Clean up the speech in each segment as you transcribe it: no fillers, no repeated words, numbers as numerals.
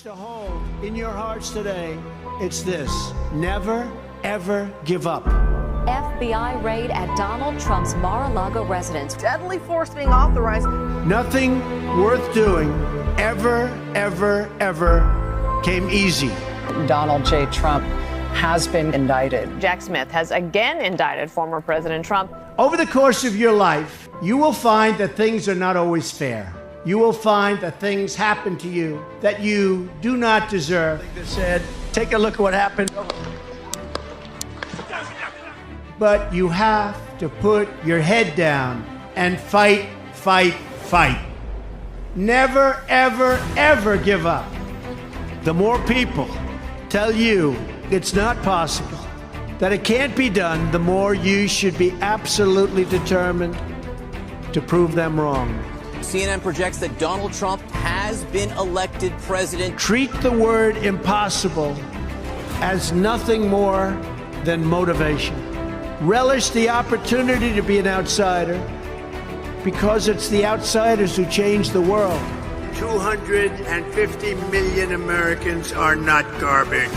to hold in your hearts today, it's this: never, ever give up. FBI raid at Donald Trump's Mar-a-Lago residence. Deadly force being authorized. Nothing worth doing ever, ever, ever came easy. Donald J. Trump has been indicted. Jack Smith has again indicted former President Trump. Over the course of your life, you will find that things are not always fair. You will find that things happen to you that you do not deserve. Like they said, take a look at what happened. But you have to put your head down and fight, fight, fight. Never, ever, ever give up. The more people tell you it's not possible, that it can't be done, the more you should be absolutely determined to prove them wrong. CNN projects that Donald Trump has been elected president. Treat the word impossible as nothing more than motivation. Relish the opportunity to be an outsider, because it's the outsiders who change the world. 250 million Americans are not garbage.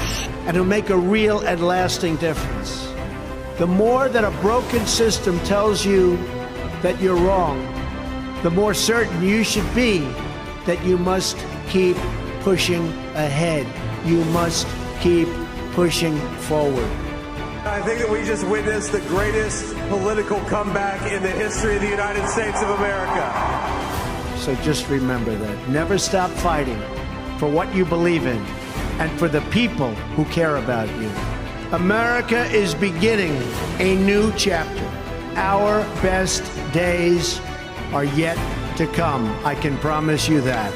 And it'll make a real and lasting difference. The more that a broken system tells you that you're wrong, the more certain you should be that you must keep pushing ahead. You must keep pushing forward. I think that we just witnessed the greatest political comeback in the history of the United States of America. So just remember that. Never stop fighting for what you believe in and for the people who care about you. America is beginning a new chapter. Our best days are yet to come. I can promise you that.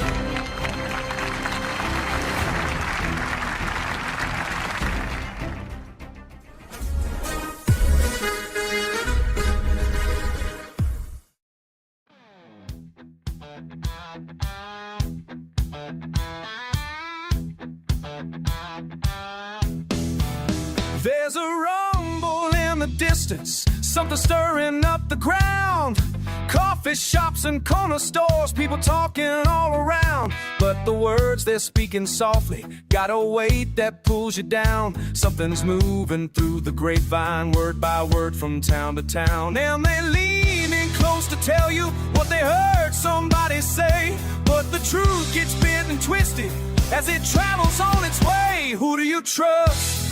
There's a rumble in the distance, something stirring up the ground. Coffee shops and corner stores, people talking all around. But the words they're speaking softly got a weight that pulls you down. Something's moving through the grapevine, word by word from town to town. And they lean in close to tell you what they heard somebody say. But the truth gets bent and twisted as it travels on its way. Who do you trust?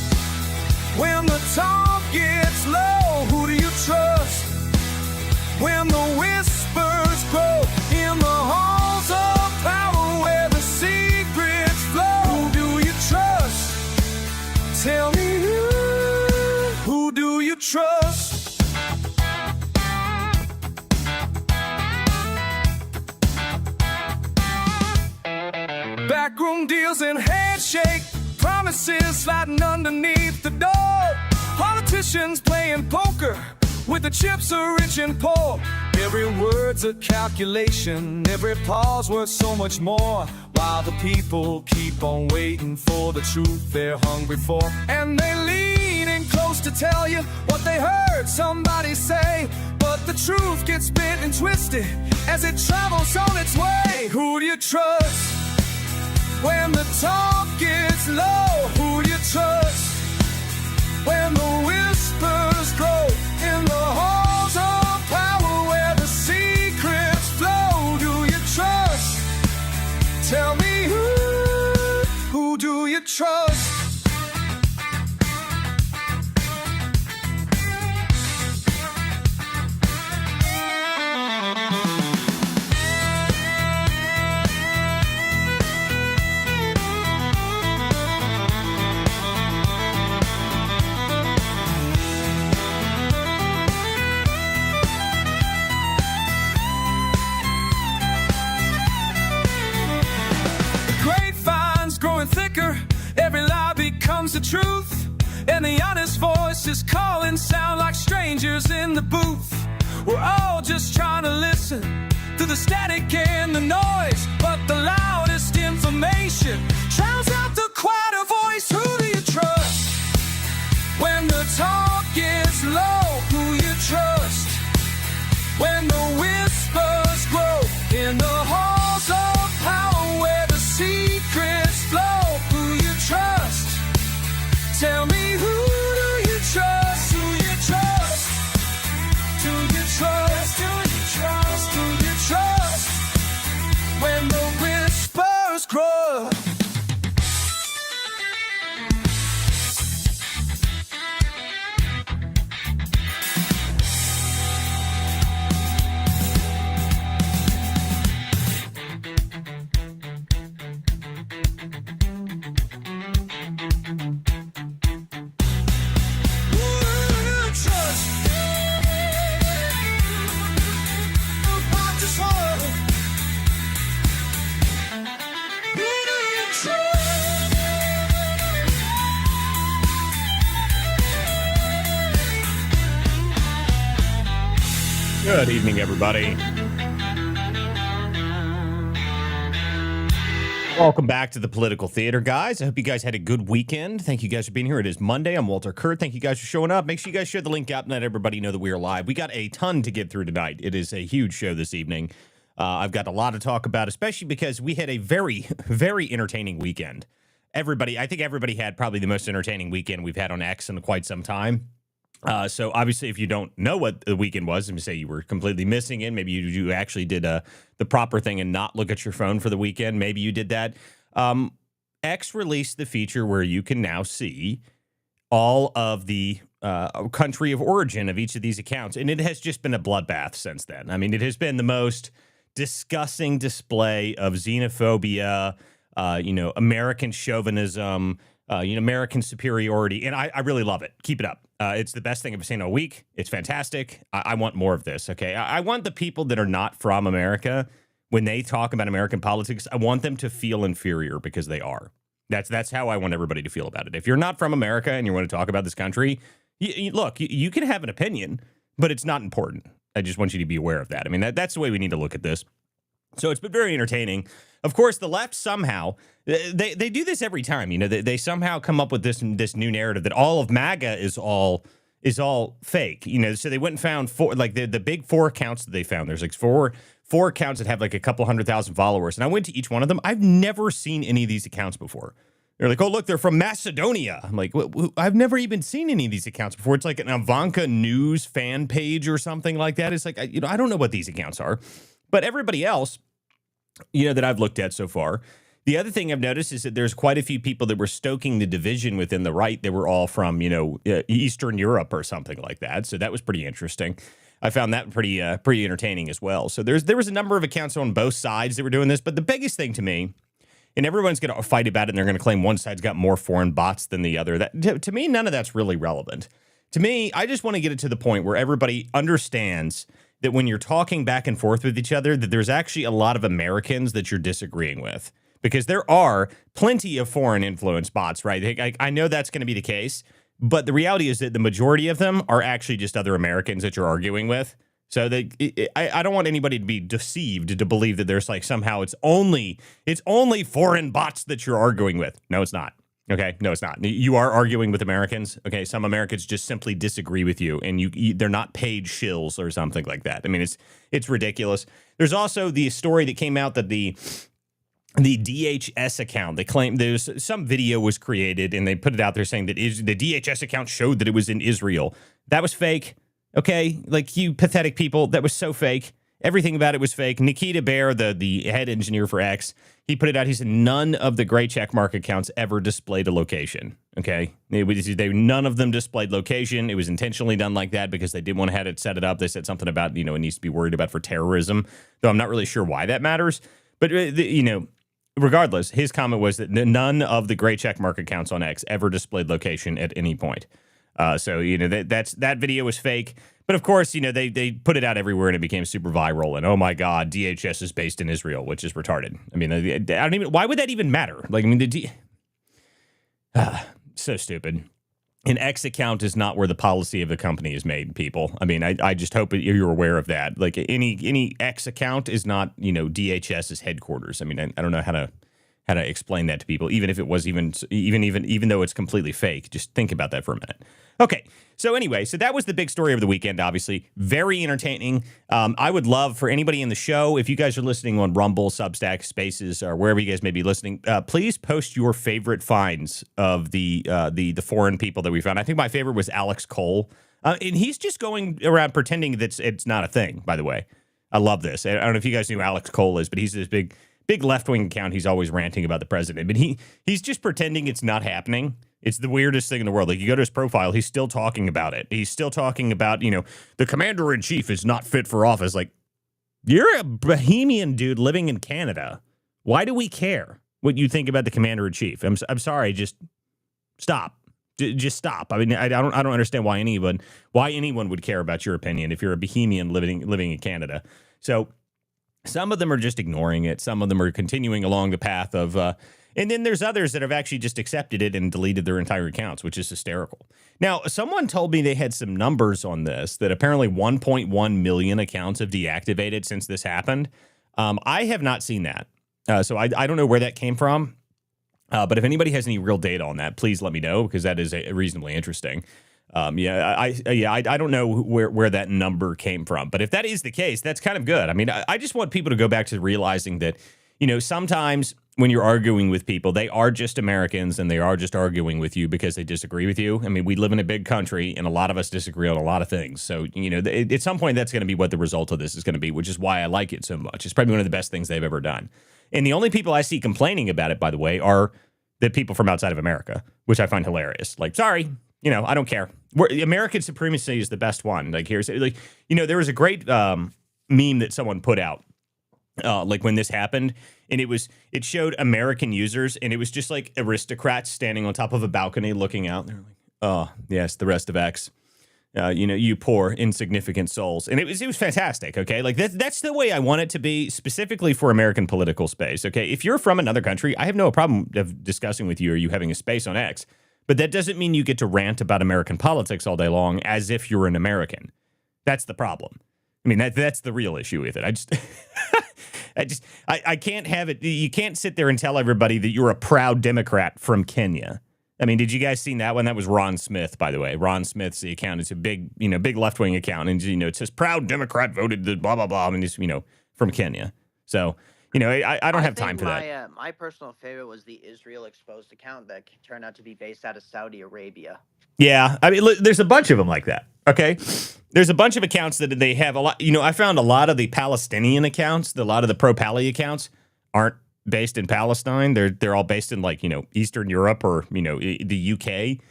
When the talk gets low, who do you trust? When the whispers grow in the halls of power where the secrets flow, who do you trust? Tell me who do you trust? Backroom deals and handshake promises sliding underneath the door. Politicians playing poker with the chips are rich and poor. Every word's a calculation, every pause worth so much more. While the people keep on waiting for the truth they're hungry for. And they lean in close to tell you what they heard somebody say. But the truth gets bent and twisted as it travels on its way. Who do you trust? When the talk gets low, who do you trust? When the whispers grow in the halls of power where the secrets flow, do you trust? Tell me who do you trust? Thicker, every lie becomes the truth, and the honest voices calling sound like strangers in the booth. We're all just trying to listen to the static and the noise, but the loudest information drowns out the quieter voice. Who do you trust? When the talk gets low, who you trust? When the whispers grow in the halls of power where the secrets flow, Good evening, everybody. Welcome back to the Political Theater, guys. I hope you guys had a good weekend. Thank you guys for being here. It is Monday. I'm Walter Kurt. Thank you guys for showing up. Make sure you guys share the link out and let everybody know that we are live. We got a ton to get through tonight. It is a huge show this evening. I've got a lot to talk about, especially because we had a very, very entertaining weekend. I think everybody had probably the most entertaining weekend we've had on X in quite some time. So obviously, if you don't know what the weekend was, let me say you were completely missing it. Maybe you actually did the proper thing and not look at your phone for the weekend. Maybe you did that. X released the feature where you can now see all of the country of origin of each of these accounts. And it has just been a bloodbath since then. I mean, it has been the most disgusting display of xenophobia, American chauvinism, American superiority. And I really love it. Keep it up. It's the best thing I've seen all week. It's fantastic. I want more of this, okay? I want the people that are not from America, when they talk about American politics, I want them to feel inferior because they are. That's how I want everybody to feel about it. If you're not from America and you want to talk about this country, look, you can have an opinion, but it's not important. I just want you to be aware of that. I mean, that's the way we need to look at this. So it's been very entertaining. Of course, the left somehow, they do this every time. You know, they somehow come up with this new narrative that all of MAGA is all fake. You know, so they went and found the big 4 accounts that they found. There's like four accounts that have like a couple 100,000 followers. And I went to each one of them. I've never seen any of these accounts before. They're like, oh, look, they're from Macedonia. I'm like, I've never even seen any of these accounts before. It's like an Ivanka News fan page or something like that. It's like, I don't know what these accounts are. But everybody else, that I've looked at so far, the other thing I've noticed is that there's quite a few people that were stoking the division within the right. They were all from, Eastern Europe or something like that. So that was pretty interesting. I found that pretty entertaining as well. So there was a number of accounts on both sides that were doing this. But the biggest thing to me, and everyone's going to fight about it, and they're going to claim one side's got more foreign bots than the other. That to me, none of that's really relevant. To me, I just want to get it to the point where everybody understands that when you're talking back and forth with each other, that there's actually a lot of Americans that you're disagreeing with. Because there are plenty of foreign influence bots, right? I know that's going to be the case, but the reality is that the majority of them are actually just other Americans that you're arguing with. So I don't want anybody to be deceived to believe that there's like somehow it's only foreign bots that you're arguing with. No, it's not. Okay, no, it's not. You are arguing with Americans. Okay, some Americans just simply disagree with you, and they're not paid shills or something like that. I mean, it's ridiculous. There's also the story that came out that the DHS account, they claim there's some video was created, and they put it out there saying that the DHS account showed that it was in Israel. That was fake. Okay, like you pathetic people, that was so fake. Everything about it was fake. Nikita Bear, the head engineer for X, he put it out. He said none of the gray checkmark accounts ever displayed a location. Okay, none of them displayed location. It was intentionally done like that because they didn't want to have it set it up. They said something about it needs to be worried about for terrorism. Though I'm not really sure why that matters. But regardless, his comment was that none of the gray checkmark accounts on X ever displayed location at any point. So that video was fake. But of course, they put it out everywhere and it became super viral. And oh my God, DHS is based in Israel, which is retarded. I mean, why would that even matter? Like, I mean, so stupid. An X account is not where the policy of the company is made, people. I mean, I just hope that you're aware of that. Like any X account is not, DHS's headquarters. I mean, I don't know how to explain that to people, even if it was even though it's completely fake. Just think about that for a minute. Okay. So anyway, that was the big story of the weekend, obviously. Very entertaining. I would love for anybody in the show, if you guys are listening on Rumble, Substack, Spaces, or wherever you guys may be listening, please post your favorite finds of the foreign people that we found. I think my favorite was Alex Cole. And he's just going around pretending that it's not a thing, by the way. I love this. I don't know if you guys knew who Alex Cole is, but he's this big left-wing account. He's always ranting about the president. But he's just pretending it's not happening. It's the weirdest thing in the world. Like, you go to his profile, he's still talking about it. He's still talking about, the commander-in-chief is not fit for office. Like, you're a bohemian dude living in Canada. Why do we care what you think about the commander-in-chief? I'm sorry, just stop. Just stop. I mean, I don't understand why anyone would care about your opinion if you're a bohemian living in Canada. So some of them are just ignoring it. Some of them are continuing along the path of And then there's others that have actually just accepted it and deleted their entire accounts, which is hysterical. Now, someone told me they had some numbers on this, that apparently 1.1 million accounts have deactivated since this happened. I have not seen that. So I don't know where that came from. But if anybody has any real data on that, please let me know, because that is reasonably interesting. I don't know where that number came from. But if that is the case, that's kind of good. I mean, I just want people to go back to realizing that, sometimes when you're arguing with people, they are just Americans and they are just arguing with you because they disagree with you. I mean, we live in a big country and a lot of us disagree on a lot of things. So, at some point, that's going to be what the result of this is going to be, which is why I like it so much. It's probably one of the best things they've ever done. And the only people I see complaining about it, by the way, are the people from outside of America, which I find hilarious. Like, sorry, I don't care. American supremacy is the best one. Like, there was a great meme that someone put out, like when this happened, and it showed American users, and it was just like aristocrats standing on top of a balcony looking out. They're like, oh, yes, the rest of X. You poor, insignificant souls. And it was fantastic, okay? Like, that's the way I want it to be, specifically for American political space, okay? If you're from another country, I have no problem of discussing with you or you having a space on X, but that doesn't mean you get to rant about American politics all day long as if you're an American. That's the problem. I mean, that's the real issue with it. I can't have it. You can't sit there and tell everybody that you're a proud Democrat from Kenya. I mean, did you guys see that one? That was Ron Smith, by the way. Ron Smith's the account. It's a big left-wing account. And, it says, proud Democrat voted the blah, blah, blah. I mean, it's, from Kenya. So, I don't have time for that. My personal favorite was the Israel Exposed account that turned out to be based out of Saudi Arabia. Yeah. I mean, there's a bunch of them like that. Okay. There's a bunch of accounts that they have a lot. I found a lot of the Palestinian accounts, a lot of the pro-Pally accounts aren't based in Palestine. They're all based in, like, Eastern Europe or, the UK.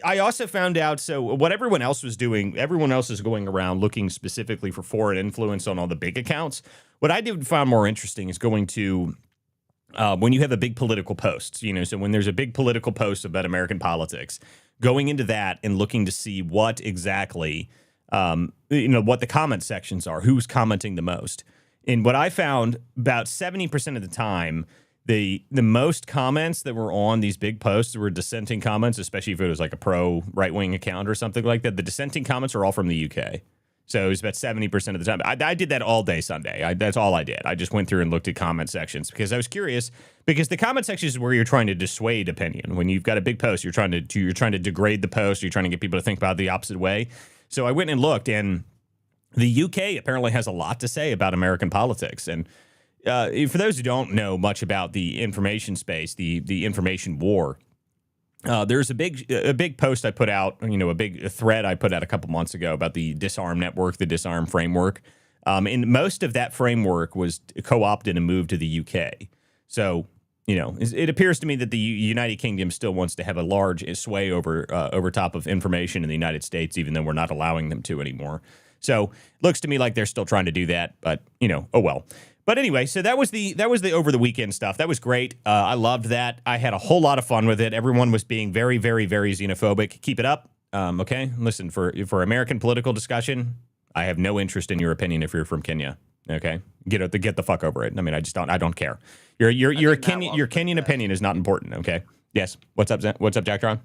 I also found out, so what everyone else was doing, everyone else is going around looking specifically for foreign influence on all the big accounts. What I did find more interesting is going to, when you have a big political post, so when there's a big political post about American politics, going into that and looking to see what exactly, what the comment sections are, who's commenting the most. And what I found, about 70% of the time, the most comments that were on these big posts were dissenting comments, especially if it was like a pro right-wing account or something like that. The dissenting comments are all from the UK. So it was about 70% of the time. I did that all day Sunday. That's all I did. I just went through and looked at comment sections because I was curious, because the comment section is where you're trying to dissuade opinion. When you've got a big post, you're trying to degrade the post. You're trying to get people to think about it the opposite way. So I went and looked, and the UK apparently has a lot to say about American politics. And for those who don't know much about the information space, the information war, there's a big post I put out, a big thread I put out a couple months ago about the Disarm Network, the Disarm framework. And most of that framework was co-opted and moved to the UK. So, it appears to me that the United Kingdom still wants to have a large sway over top of information in the United States, even though we're not allowing them to anymore. So looks to me like they're still trying to do that, but oh well. But anyway, so that was the over the weekend stuff. That was great. I loved that. I had a whole lot of fun with it. Everyone was being very, very, very xenophobic. Keep it up. Okay. Listen, for American political discussion, I have no interest in your opinion if you're from Kenya. Okay. Get the fuck over it. I mean, I don't care. Your Kenyan opinion is not important. Okay. Yes. What's up, Jack Tron?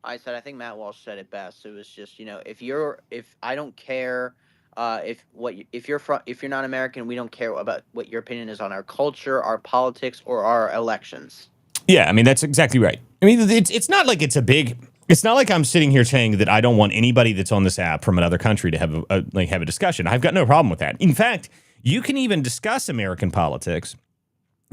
I said, I think Matt Walsh said it best. It was just, if I don't care, if you're not American, we don't care about what your opinion is on our culture, our politics, or our elections. Yeah, I mean, that's exactly right. I mean, it's not like it's not like I'm sitting here saying that I don't want anybody that's on this app from another country to have a discussion. I've got no problem with that. In fact, you can even discuss American politics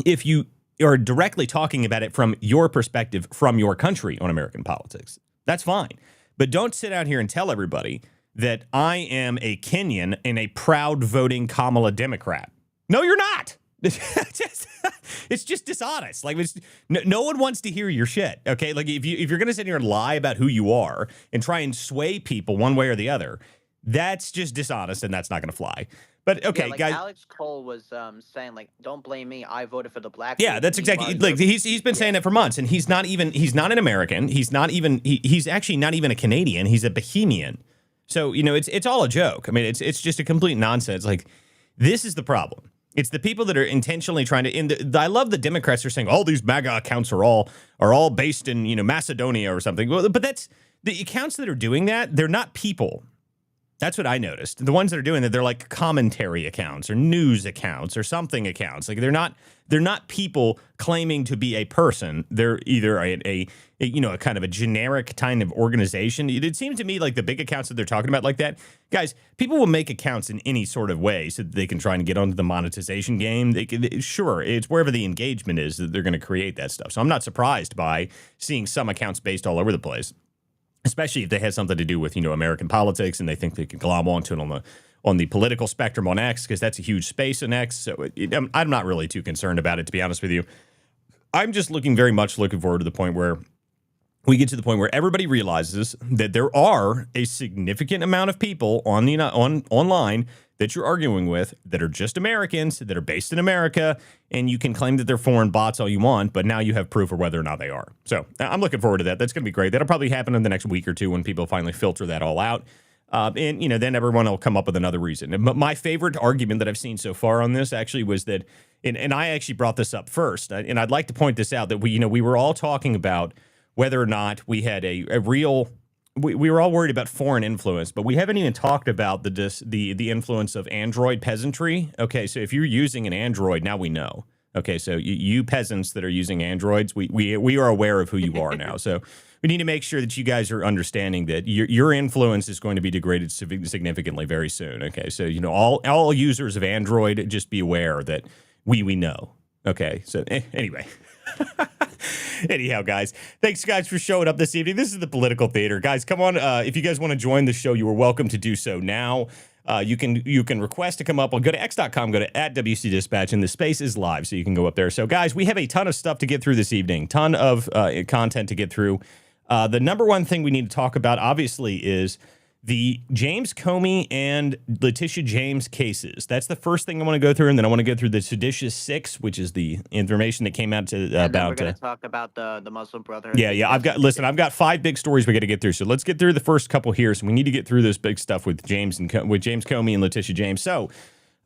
if you are directly talking about it from your perspective, from your country on American politics. That's fine. But don't sit out here and tell everybody that I am a Kenyan and a proud voting Kamala Democrat. No, you're not. It's just dishonest. Like, no one wants to hear your shit. Okay, like if you're gonna sit here and lie about who you are and try and sway people one way or the other, that's just dishonest, and that's not gonna fly. But okay, guys. Alex Cole was saying, like, don't blame me. I voted for the black. Yeah, that's exactly, like, he's been saying that for months, and he's not an American. He's actually not even a Canadian. He's a Bohemian. So, it's all a joke. I mean, it's just a complete nonsense. Like, this is the problem. It's the people that are intentionally trying to. I love the Democrats are saying all these MAGA accounts are all based in Macedonia or something. Well, but that's the accounts that are doing that. They're not people. That's what I noticed. The ones that are doing that, they're like commentary accounts or news accounts or something accounts. Like they're not people claiming to be a person. They're either a kind of a generic kind of organization. It seems to me like the big accounts that they're talking about like that, guys, people will make accounts in any sort of way so that they can try and get onto the monetization game. Sure, it's wherever the engagement is that they're going to create that stuff. So I'm not surprised by seeing some accounts based all over the place, especially if they have something to do with, American politics and they think they can glom onto it on the political spectrum on X, because that's a huge space on X. So I'm not really too concerned about it, to be honest with you. I'm just very much looking forward to the point where we get to the point where everybody realizes that there are a significant amount of people online that you're arguing with that are just Americans, that are based in America, and you can claim that they're foreign bots all you want, but now you have proof of whether or not they are. So I'm looking forward to that. That's going to be great. That'll probably happen in the next week or two when people finally filter that all out. And then everyone will come up with another reason. But my favorite argument that I've seen so far on this actually was that, and I actually brought this up first, and I'd like to point this out, that we were all talking about whether or not we had a real. We were all worried about foreign influence, but we haven't even talked about the influence of Android peasantry. Okay, so if you're using an Android, now we know. Okay, so you peasants that are using Androids, we are aware of who you are now. So we need to make sure that you guys are understanding that your influence is going to be degraded significantly very soon. Okay, so all users of Android, just be aware that we know. Okay, so anyway. Anyhow, guys, thanks, guys, for showing up this evening. This is the Political Theater. Guys, come on. If you guys want to join the show, you are welcome to do so now. You can request to come up. Well, go to x.com, go to @WCDispatch, and the space is live, so you can go up there. So, guys, we have a ton of stuff to get through this evening, ton of content to get through. The number one thing we need to talk about, obviously, is the James Comey and Letitia James cases. That's the first thing I want to go through, and then I want to go through the Seditious 6, which is the information that came out about. We're going to talk about the Muslim Brotherhood. Yeah. I've got 5 big stories we got to get through. So let's get through the first couple here. So we need to get through this big stuff with James Comey and Letitia James. So,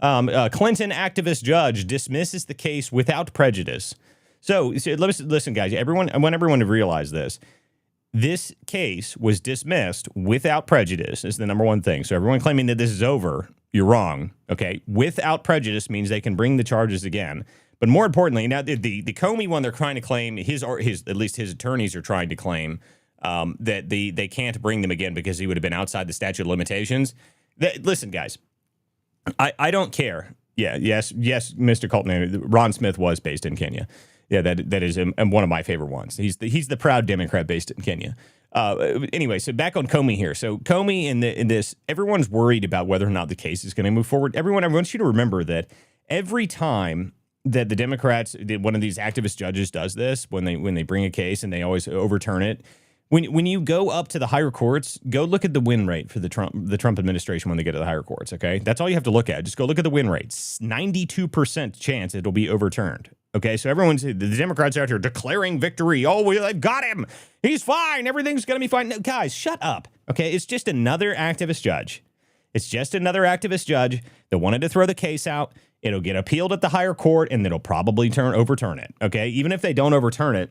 Clinton activist judge dismisses the case without prejudice. So listen, guys. I want everyone to realize this. This case was dismissed without prejudice is the number one thing. So everyone claiming that this is over, you're wrong. Okay, without prejudice means they can bring the charges again. But more importantly, now the Comey one, they're trying to claim his at least his attorneys are trying to claim that they can't bring them again because he would have been outside the statute of limitations. Listen, guys, I don't care. Yes, Mr. Colton, Ron Smith was based in Kenya. Yeah, that is one of my favorite ones. He's the proud Democrat based in Kenya. Anyway, so back on Comey here. So Comey in this, everyone's worried about whether or not the case is going to move forward. I want you to remember that every time that the Democrats, one of these activist judges does this, when they bring a case and they always overturn it. When you go up to the higher courts, go look at the win rate for the Trump administration when they get to the higher courts. Okay, that's all you have to look at. Just go look at the win rates. 92% chance it'll be overturned. Okay, so the Democrats out here declaring victory. Oh, they've got him. He's fine. Everything's going to be fine. No, guys, shut up. Okay, it's just another activist judge. It's just another activist judge that wanted to throw the case out. It'll get appealed at the higher court, and it'll probably overturn it. Okay, even if they don't overturn it,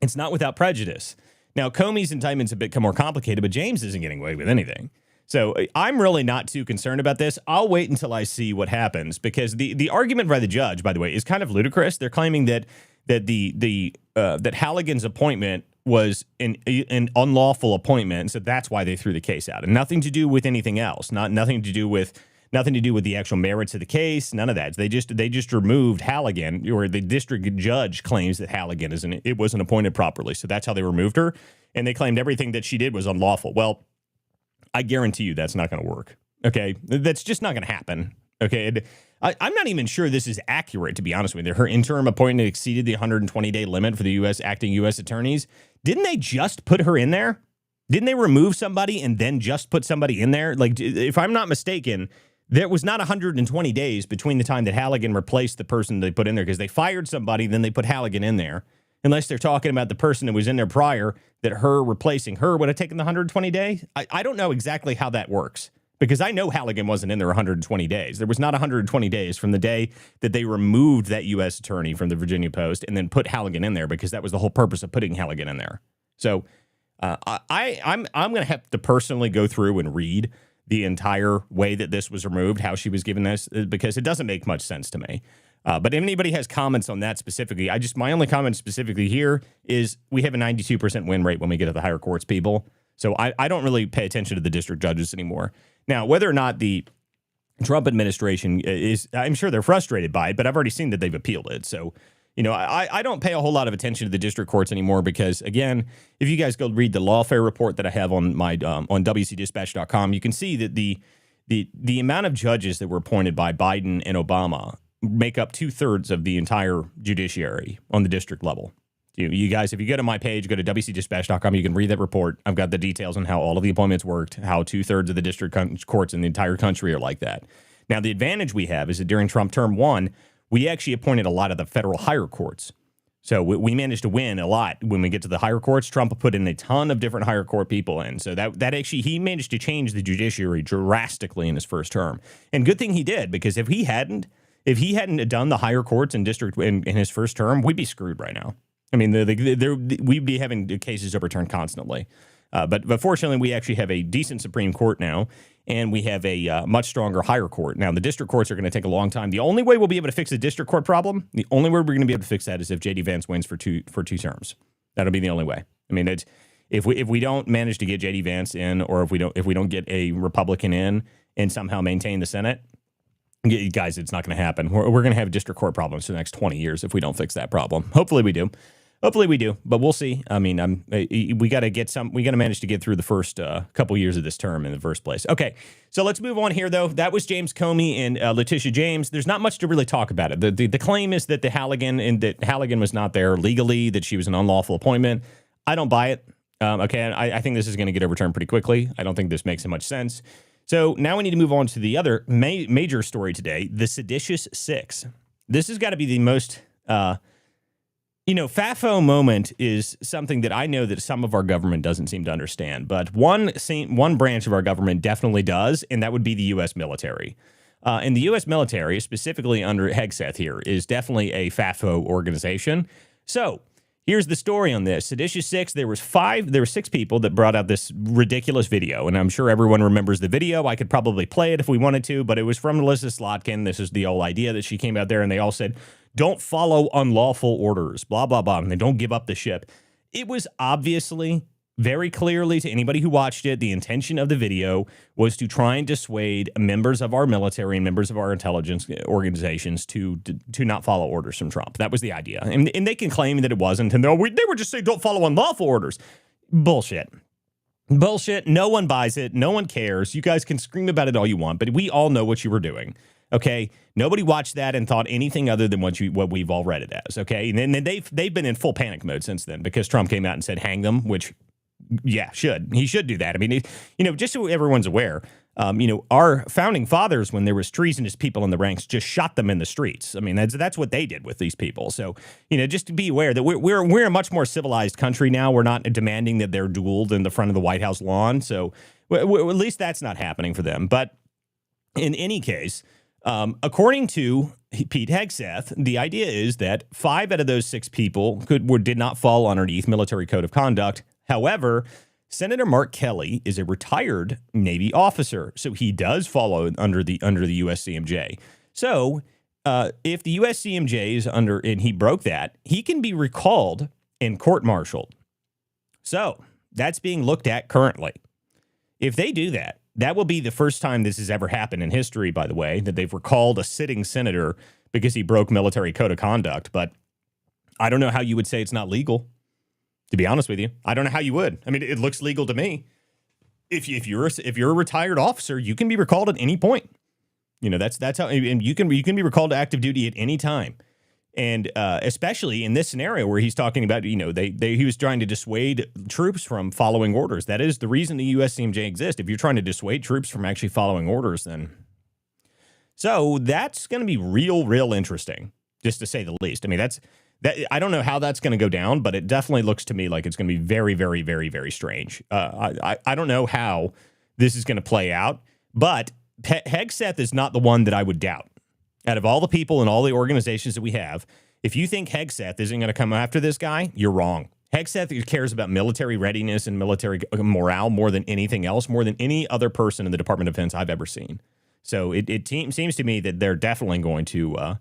it's not without prejudice. Now, Comey's indictment's a bit more complicated, but James isn't getting away with anything. So I'm really not too concerned about this. I'll wait until I see what happens, because the argument by the judge, by the way, is kind of ludicrous. They're claiming that Halligan's appointment was an unlawful appointment, so that's why they threw the case out, and nothing to do with anything else. Nothing to do with the actual merits of the case. None of that. They just removed Halligan, or the district judge claims that Halligan wasn't appointed properly, so that's how they removed her, and they claimed everything that she did was unlawful. Well, I guarantee you that's not going to work. Okay, that's just not going to happen. Okay, I'm not even sure this is accurate, to be honest with you. Her interim appointment exceeded the 120-day limit for the acting U.S. attorneys. Didn't they just put her in there? Didn't they remove somebody and then just put somebody in there? Like, if I'm not mistaken, there was not 120 days between the time that Halligan replaced the person they put in there, because they fired somebody, then they put Halligan in there. Unless they're talking about the person that was in there prior, that her replacing her would have taken the 120 days. I don't know exactly how that works, because I know Halligan wasn't in there 120 days. There was not 120 days from the day that they removed that U.S. attorney from the Virginia Post and then put Halligan in there, because that was the whole purpose of putting Halligan in there. So I'm going to have to personally go through and read the entire way that this was removed, how she was given this, because it doesn't make much sense to me. But if anybody has comments on that specifically, my only comment specifically here is we have a 92% win rate when we get to the higher courts, people. So I don't really pay attention to the district judges anymore. Now, whether or not the Trump administration is, I'm sure they're frustrated by it, but I've already seen that they've appealed it. So, I don't pay a whole lot of attention to the district courts anymore because, again, if you guys go read the lawfare report that I have on my on WCDispatch.com, you can see that the amount of judges that were appointed by Biden and Obama make up 2/3 of the entire judiciary on the district level. You guys, if you go to my page, go to WCDispatch.com, you can read that report. I've got the details on how all of the appointments worked, how 2/3 of the district courts in the entire country are like that. Now, the advantage we have is that during Trump term 1, we actually appointed a lot of the federal higher courts. So we managed to win a lot when we get to the higher courts. Trump put in a ton of different higher court people in. So that actually, he managed to change the judiciary drastically in his first term. And good thing he did, because if he hadn't done the higher courts in district in his first term, we'd be screwed right now. I mean, we'd be having cases overturned constantly. But fortunately, we actually have a decent Supreme Court now, and we have a much stronger higher court. Now, the district courts are going to take a long time. The only way we'll be able to fix the district court problem, the only way we're going to be able to fix that is if J.D. Vance wins for two terms. That'll be the only way. I mean, if we don't manage to get J.D. Vance in, or if we don't get a Republican in and somehow maintain the Senate, guys, it's not going to happen. We're going to have district court problems for the next 20 years if we don't fix that problem. Hopefully we do. But we'll see. I mean, we got to manage to get through the first couple years of this term in the first place. Okay, so let's move on here, though. That was James Comey and Letitia James. There's not much to really talk about it. The claim is that Halligan was not there legally, that she was an unlawful appointment. I don't buy it. Okay, I think this is going to get overturned pretty quickly. I don't think this makes much sense. So now we need to move on to the other major story today, the Seditious Six. This has got to be the most... FAFO moment is something that I know that some of our government doesn't seem to understand, but one branch of our government definitely does, and that would be the U.S. military. And the U.S. military, specifically under Hegseth here, is definitely a FAFO organization. So here's the story on this. Seditious Six, there were 6 people that brought out this ridiculous video, and I'm sure everyone remembers the video. I could probably play it if we wanted to, but it was from Melissa Slotkin. This is the whole idea that she came out there, and they all said, don't follow unlawful orders, blah, blah, blah, and they don't give up the ship. It was obviously, very clearly to anybody who watched it, the intention of the video was to try and dissuade members of our military and members of our intelligence organizations to not follow orders from Trump. That was the idea. And they can claim that it wasn't, and they were just saying don't follow unlawful orders. Bullshit. No one buys it. No one cares. You guys can scream about it all you want, but we all know what you were doing. Okay, nobody watched that and thought anything other than what we've all read it as. Okay, and then they've been in full panic mode since then because Trump came out and said hang them, which he should do that. I mean, just so everyone's aware, our founding fathers, when there was treasonous people in the ranks, just shot them in the streets. I mean, that's what they did with these people. So just to be aware that we're a much more civilized country now. We're not demanding that they're dueled in the front of the White House lawn. So at least that's not happening for them. But in any case. According to Pete Hegseth, the idea is that 5 out of those 6 people did not fall underneath military code of conduct. However, Senator Mark Kelly is a retired Navy officer, so he does follow under the USCMJ. So if the USCMJ is under and he broke that, he can be recalled and court-martialed. So that's being looked at currently. If they do that, that will be the first time this has ever happened in history, by the way, that they've recalled a sitting senator because he broke military code of conduct. But I don't know how you would say it's not legal, to be honest with you. I don't know how you would. I mean, it looks legal to me. If you're a retired officer, you can be recalled at any point. That's how, and you can be recalled to active duty at any time. And especially in this scenario where he's talking about, he was trying to dissuade troops from following orders. That is the reason the USCMJ exists. If you're trying to dissuade troops from actually following orders, then. So that's going to be real interesting, just to say the least. I mean, I don't know how that's going to go down, but it definitely looks to me like it's going to be very, very, very, very strange. I don't know how this is going to play out. But Hegseth is not the one that I would doubt. Out of all the people and all the organizations that we have, if you think Hegseth isn't going to come after this guy, you're wrong. Hegseth cares about military readiness and military morale more than anything else, more than any other person in the Department of Defense I've ever seen. So it seems to me that they're definitely going to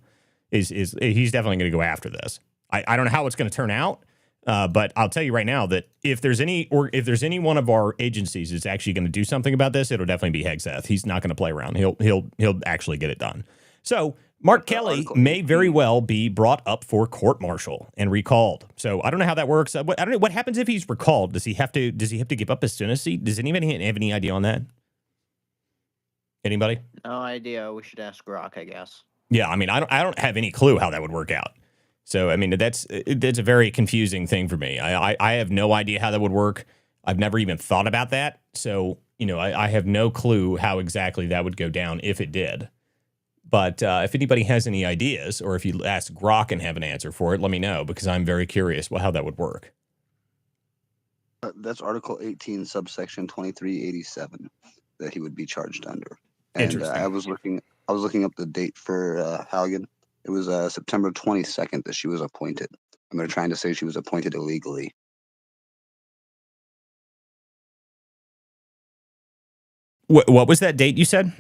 he's definitely going to go after this. I don't know how it's going to turn out, but I'll tell you right now that if there's any one of our agencies that's actually going to do something about this, it'll definitely be Hegseth. He's not going to play around. He'll actually get it done. So Mark Kelly may very well be brought up for court-martial and recalled. So I don't know how that works. I don't know what happens if he's recalled. Does he have to give up his Senate seat? Does anybody have any idea on that? Anybody? No idea. We should ask Grok, I guess. Yeah, I mean, I don't have any clue how that would work out. So I mean, that's a very confusing thing for me. I have no idea how that would work. I've never even thought about that. So I have no clue how exactly that would go down if it did. But if anybody has any ideas, or if you ask Grok and have an answer for it, let me know, because I'm very curious how that would work. That's Article 18, subsection 2387, that he would be charged under. And I was looking up the date for Halligan. It was September 22nd that she was appointed. And they're trying to say she was appointed illegally. What was that date you said?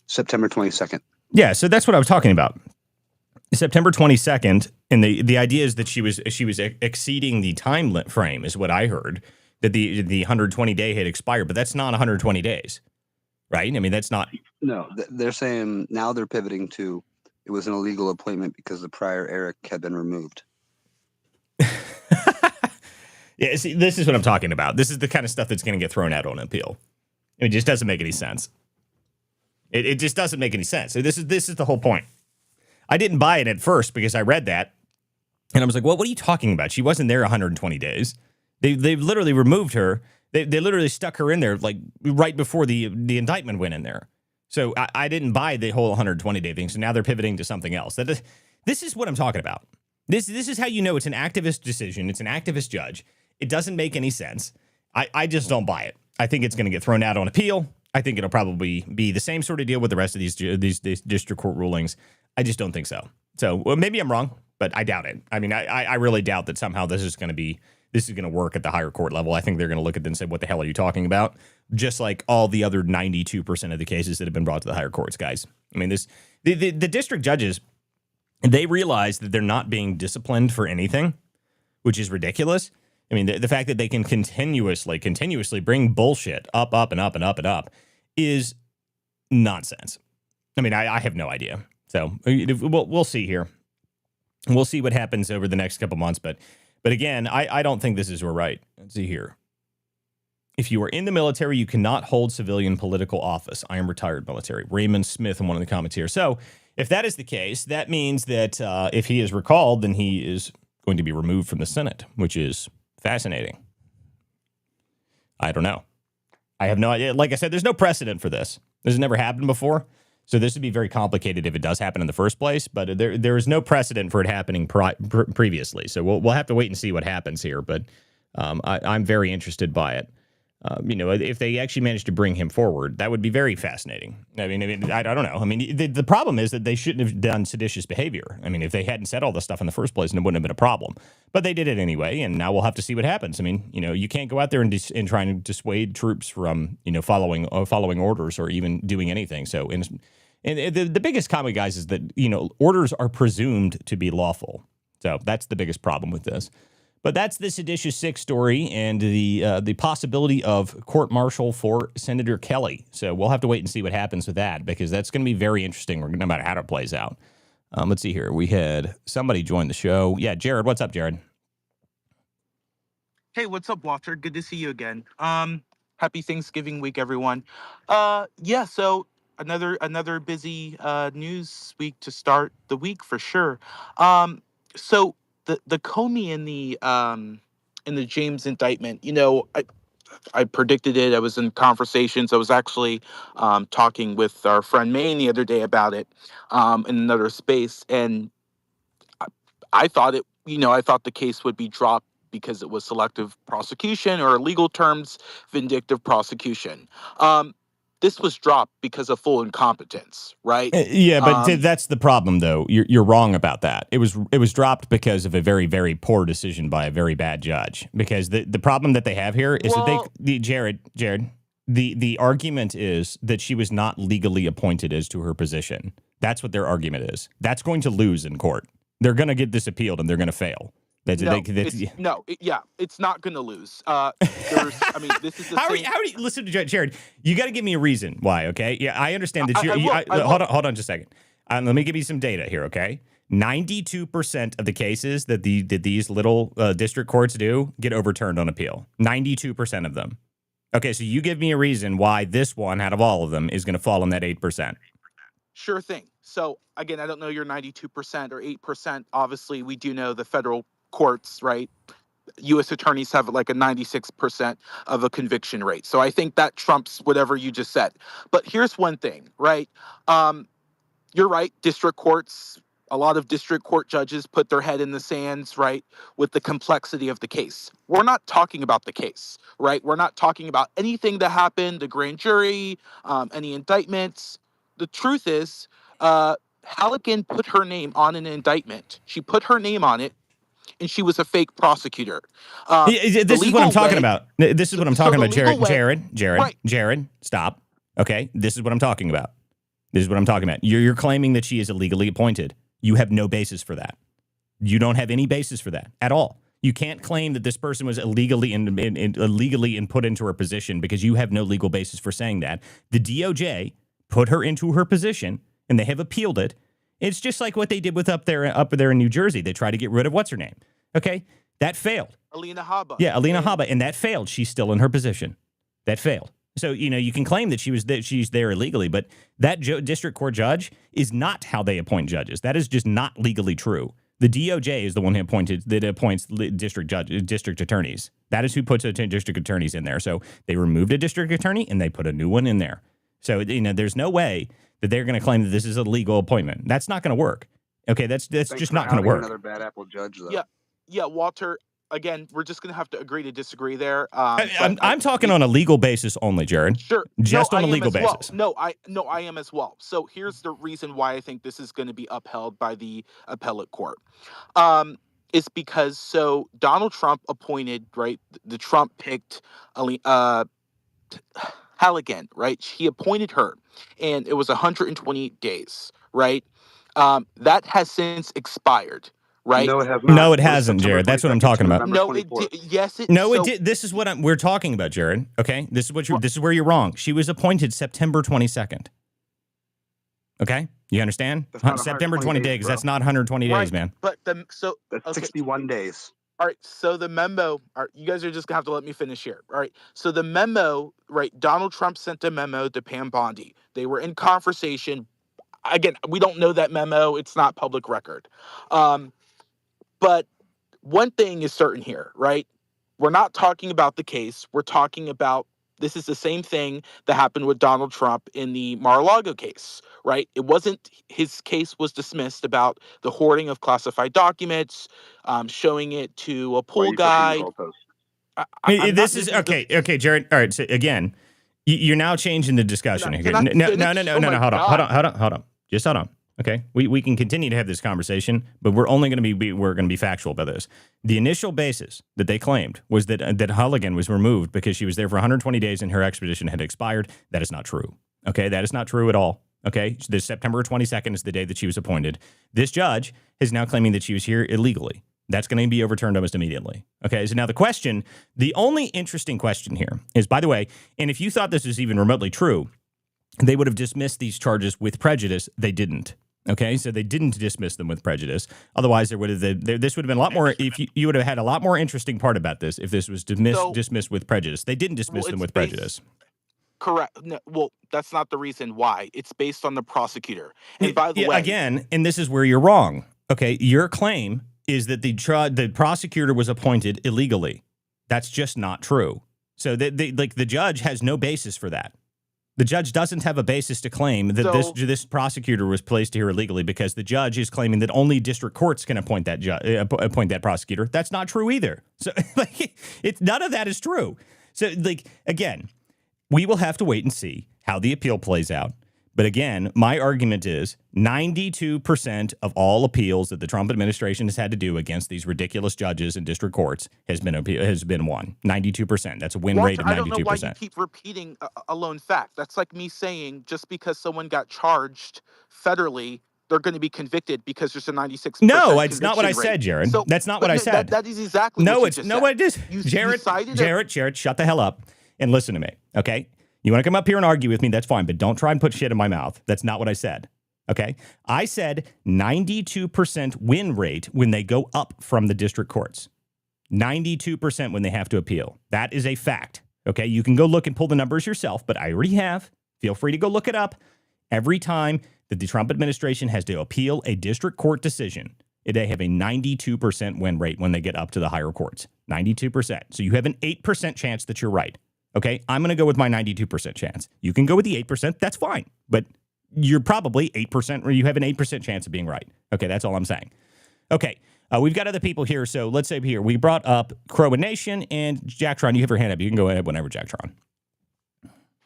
September 22nd. Yeah, so that's what I was talking about. September 22nd, and the idea is that she was exceeding the time frame, is what I heard, that the 120 day had expired, but that's not 120 days, right? I mean, that's not. No, they're saying now they're pivoting to it was an illegal appointment because the prior Eric had been removed. Yeah, see, this is what I'm talking about. This is the kind of stuff that's going to get thrown out on appeal. It just doesn't make any sense. It just doesn't make any sense. So this is the whole point. I didn't buy it at first because I read that, and I was like, well, what are you talking about? She wasn't there 120 days. They literally removed her. They literally stuck her in there like right before the indictment went in there. So I didn't buy the whole 120-day thing. So now they're pivoting to something else. This is what I'm talking about. This is how you know it's an activist decision. It's an activist judge. It doesn't make any sense. I just don't buy it. I think it's going to get thrown out on appeal. I think it'll probably be the same sort of deal with the rest of these district court rulings. I just don't think so. So maybe I'm wrong, but I doubt it. I mean, I really doubt that somehow this is going to work at the higher court level. I think they're going to look at it and say, what the hell are you talking about? Just like all the other 92% of the cases that have been brought to the higher courts, guys. I mean, the district judges, they realize that they're not being disciplined for anything, which is ridiculous. I mean, the fact that they can continuously bring bullshit up and up and up and up is nonsense. I mean, I have no idea. So we'll see here. We'll see what happens over the next couple months. But again, I don't think this is right. Let's see here. If you are in the military, you cannot hold civilian political office. I am retired military. Raymond Smith in one of the comments here. So if that is the case, that means that if he is recalled, then he is going to be removed from the Senate, which is fascinating. I don't know. I have no idea. Like I said, there's no precedent for this. This has never happened before. So this would be very complicated if it does happen in the first place. But there is no precedent for it happening previously. So we'll have to wait and see what happens here. But I'm very interested by it. If they actually managed to bring him forward, that would be very fascinating. I mean, I don't know. I mean, the problem is that they shouldn't have done seditious behavior. I mean, if they hadn't said all this stuff in the first place, then it wouldn't have been a problem. But they did it anyway, and now we'll have to see what happens. I mean, you can't go out there and try and dissuade troops from, following orders or even doing anything. So, and the biggest comment, guys, is that, orders are presumed to be lawful. So that's the biggest problem with this. But that's the Seditious 6 story and the possibility of court-martial for Senator Kelly. So we'll have to wait and see what happens with that, because that's going to be very interesting no matter how it plays out. Let's see here. We had somebody join the show. Yeah, Jared. What's up, Jared? Hey, what's up, Walter? Good to see you again. Happy Thanksgiving week, everyone. So another busy news week to start the week for sure. So the Comey in the James indictment, I predicted it. I was in conversations. I was actually talking with our friend Maine the other day about it in another space, and I thought the case would be dropped because it was selective prosecution, or legal terms, vindictive prosecution. this was dropped because of full incompetence, right? Yeah, but that's the problem, though. You're wrong about that. It was dropped because of a very, very poor decision by a very bad judge. Because the problem that they have here is Jared, the argument is that she was not legally appointed as to her position. That's what their argument is. That's going to lose in court. They're going to get this appealed and they're going to fail. It's not going to lose. This is the how are you, listen to Jared, you got to give me a reason why, okay? Yeah, I understand that hold on just a second. Let me give you some data here, okay? 92% of the cases that these little district courts do get overturned on appeal. 92% of them. Okay, so you give me a reason why this one out of all of them is going to fall in that 8%. Sure thing. So again, I don't know your 92% or 8%. Obviously, we do know the federal courts, right? U.S. attorneys have like a 96% of a conviction rate. So I think that trumps whatever you just said. But here's one thing, right? You're right. District courts, a lot of district court judges put their head in the sands, right, with the complexity of the case. We're not talking about the case, right? We're not talking about anything that happened, the grand jury, any indictments. The truth is, Halligan put her name on an indictment. She put her name on it, and she was a fake prosecutor. This is what I'm talking about. This is what I'm talking about, Jared. Right. Jared, stop. Okay, this is what I'm talking about. This is what I'm talking about. You're claiming that she is illegally appointed. You have no basis for that. You don't have any basis for that at all. You can't claim that this person was illegally put into her position because you have no legal basis for saying that. The DOJ put her into her position, and they have appealed it. It's just like what they did with up there in New Jersey. They tried to get rid of what's her name. Okay, that failed. Alina Habba. Yeah, Alina Habba, and that failed. She's still in her position. That failed. So you can claim that she's there illegally, but that district court judge is not how they appoint judges. That is just not legally true. The DOJ is the one who appoints district attorneys. That is who puts district attorneys in there. So they removed a district attorney and they put a new one in there. So there's no way that they're going to claim that this is a legal appointment. That's not going to work. Okay, that's just not going to work. Another bad apple judge, though. Yeah, Walter. Again, we're just going to have to agree to disagree there. I'm talking on a legal basis only, Jared. Sure, just on a legal basis. Well. I am as well. So here's the reason why I think this is going to be upheld by the appellate court. It's because Donald Trump appointed, right? The Trump picked Halligan, right? He appointed her, and it was 128 days, right? That has since expired. Right? No, it has not. No, it hasn't, Jared. That's what I'm talking about. No, it did. Yes, it. No, it did. This is what we're talking about, Jared. Okay, this is where you're wrong. She was appointed September 22nd. Okay, you understand? September 20 days. That's not 120 days, man. But that's 61 days. All right. So the memo. All right, you guys are just gonna have to let me finish here. All right. So the memo. Right. Donald Trump sent a memo to Pam Bondi. They were in conversation. Again, we don't know that memo. It's not public record. But one thing is certain here, right? We're not talking about the case. We're talking about this is the same thing that happened with Donald Trump in the Mar-a-Lago case, right? It wasn't his case was dismissed about the hoarding of classified documents, showing it to a pool guy. This is okay, Jared. All right. So again, you're now changing the discussion here. No. Hold on. Just hold on. Okay, we can continue to have this conversation, but we're only going to be factual about this. The initial basis that they claimed was that Halligan was removed because she was there for 120 days and her expedition had expired. That is not true. Okay, that is not true at all. Okay, this September 22nd is the day that she was appointed. This judge is now claiming that she was here illegally. That's going to be overturned almost immediately. Okay, so now the only interesting question here is, by the way, and if you thought this was even remotely true, they would have dismissed these charges with prejudice. They didn't. Okay, so they didn't dismiss them with prejudice. Otherwise, this would have been a lot more. If you would have had a lot more interesting part about this if this was dismissed with prejudice. They didn't dismiss them with prejudice. Correct. No, well, that's not the reason why. It's based on the prosecutor. And by the way, again, and this is where you're wrong. Okay, your claim is that the prosecutor was appointed illegally. That's just not true. So the judge has no basis for that. The judge doesn't have a basis to claim that this prosecutor was placed here illegally because the judge is claiming that only district courts can appoint that prosecutor. That's not true either. So none of that is true. So again, we will have to wait and see how the appeal plays out. But again, my argument is 92% of all appeals that the Trump administration has had to do against these ridiculous judges in district courts has been won. 92%. That's a win Walter, rate of 92%. I don't know why you keep repeating a lone fact. That's like me saying just because someone got charged federally, they're going to be convicted because there's a 96%. No, it's not what I said, Jared. So, that's not what I said. That is exactly no, what it's you just no, said. it is. Jared, shut the hell up and listen to me, okay? You want to come up here and argue with me, that's fine, but don't try and put shit in my mouth. That's not what I said, okay? I said 92% win rate when they go up from the district courts. 92% when they have to appeal. That is a fact, okay? You can go look and pull the numbers yourself, but I already have. Feel free to go look it up. Every time that the Trump administration has to appeal a district court decision, they have a 92% win rate when they get up to the higher courts. 92%. So you have an 8% chance that you're right. Okay, I'm going to go with my 92% chance. You can go with the 8%. That's fine. But you're probably 8%, or you have an 8% chance of being right. Okay, that's all I'm saying. Okay, we've got other people here. So let's say here, we brought up Crow and Nation and Jacktron. You have your hand up. You can go ahead whenever, Jacktron.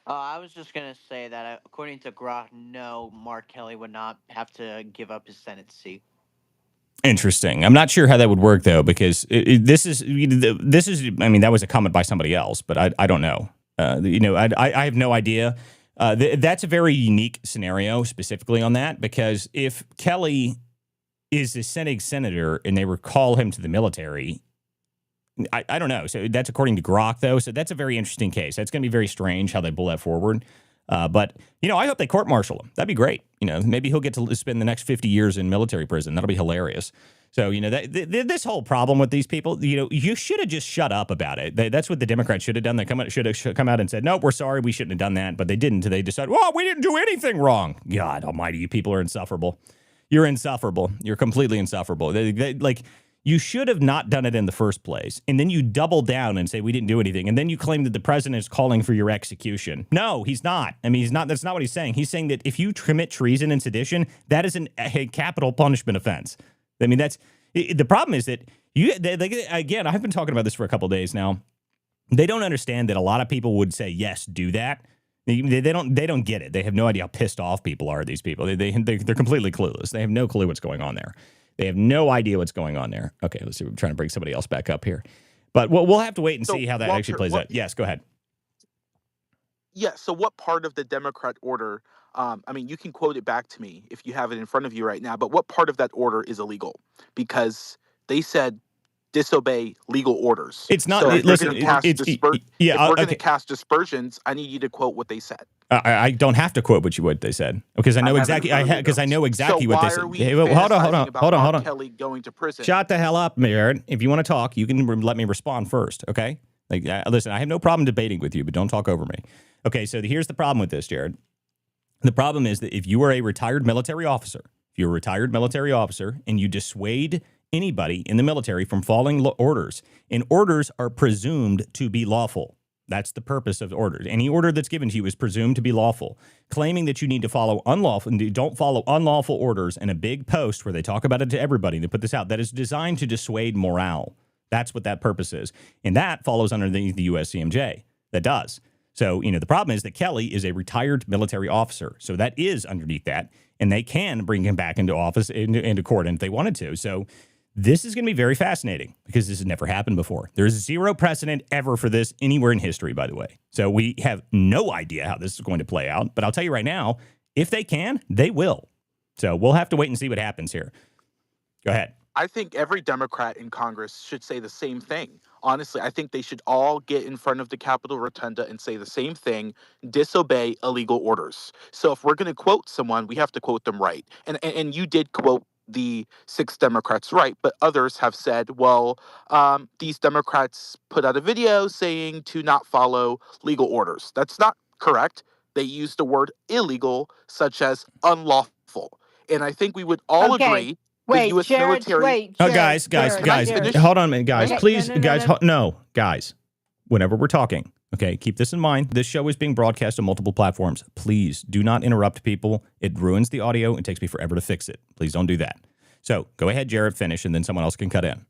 I was just going to say that according to Grok, no, Mark Kelly would not have to give up his Senate seat. Interesting. I'm not sure how that would work, though, because this is, I mean, that was a comment by somebody else, but I don't know. I have no idea. That's a very unique scenario specifically on that, because if Kelly is a Senate senator and they recall him to the military, I don't know. So that's according to Grok, though. So that's a very interesting case. That's going to be very strange how they pull that forward. But, I hope they court-martial him. That'd be great. Maybe he'll get to spend the next 50 years in military prison. That'll be hilarious. So, this whole problem with these people, you should have just shut up about it. That's what the Democrats should have done. They should have come out and said, no, we're sorry, we shouldn't have done that. But they didn't. They decided, well, we didn't do anything wrong. God almighty, you people are insufferable. You're insufferable. You're completely insufferable. You should have not done it in the first place. And then you double down and say, we didn't do anything. And then you claim that the president is calling for your execution. No, he's not. I mean, he's not. That's not what he's saying. He's saying that if you commit treason and sedition, that is a capital punishment offense. I mean, the problem is that again, I've been talking about this for a couple of days now. They don't understand that a lot of people would say, yes, do that. They don't get it. They have no idea how pissed off people are, these people. They're completely clueless. They have no clue what's going on there. They have no idea what's going on there. Okay, let's see. We're trying to bring somebody else back up here. But we'll have to wait and see how that actually plays out. Yes, go ahead. Yeah, so what part of the Democrat order, you can quote it back to me if you have it in front of you right now, but what part of that order is illegal? Because they said disobey legal orders. It's not. So if listen, we're going to cast dispersions, I need you to quote what they said. I don't have to quote what they said, because I know exactly. Because I know exactly what they said. Hey, hold on. Kelly going to prison. Shut the hell up, Jared. If you want to talk, you can let me respond first. Okay. Listen, I have no problem debating with you, but don't talk over me. Okay. So here's the problem with this, Jared. The problem is that if you are a retired military officer, and you dissuade anybody in the military from following orders, and orders are presumed to be lawful. That's the purpose of orders. Any order that's given to you is presumed to be lawful. Claiming that you need to follow don't follow unlawful orders in a big post where they talk about it to everybody, they put this out, that is designed to dissuade morale. That's what that purpose is. And that follows underneath the USCMJ. That does. So, the problem is that Kelly is a retired military officer. So that is underneath that. And they can bring him back into office, into court, if they wanted to. So this is going to be very fascinating, because this has never happened before. There's zero precedent ever for this anywhere in history, by the way. So we have no idea how this is going to play out. But I'll tell you right now, if they can, they will. So we'll have to wait and see what happens here. Go ahead. I think every Democrat in Congress should say the same thing. Honestly, I think they should all get in front of the Capitol Rotunda and say the same thing: disobey illegal orders. So if we're going to quote someone, we have to quote them right. And you did quote the 6 Democrats right, but others have said, well, these Democrats put out a video saying to not follow legal orders. That's not correct. They used the word illegal, such as unlawful. And I think we would all agree. Wait, the US Jared, military. wait, Oh, Jared, guys, hold on a minute, guys. Okay, Please, no. Guys, whenever we're talking, okay, keep this in mind. This show is being broadcast on multiple platforms. Please do not interrupt people. It ruins the audio. It takes me forever to fix it. Please don't do that. So go ahead, Jared, finish, and then someone else can cut in.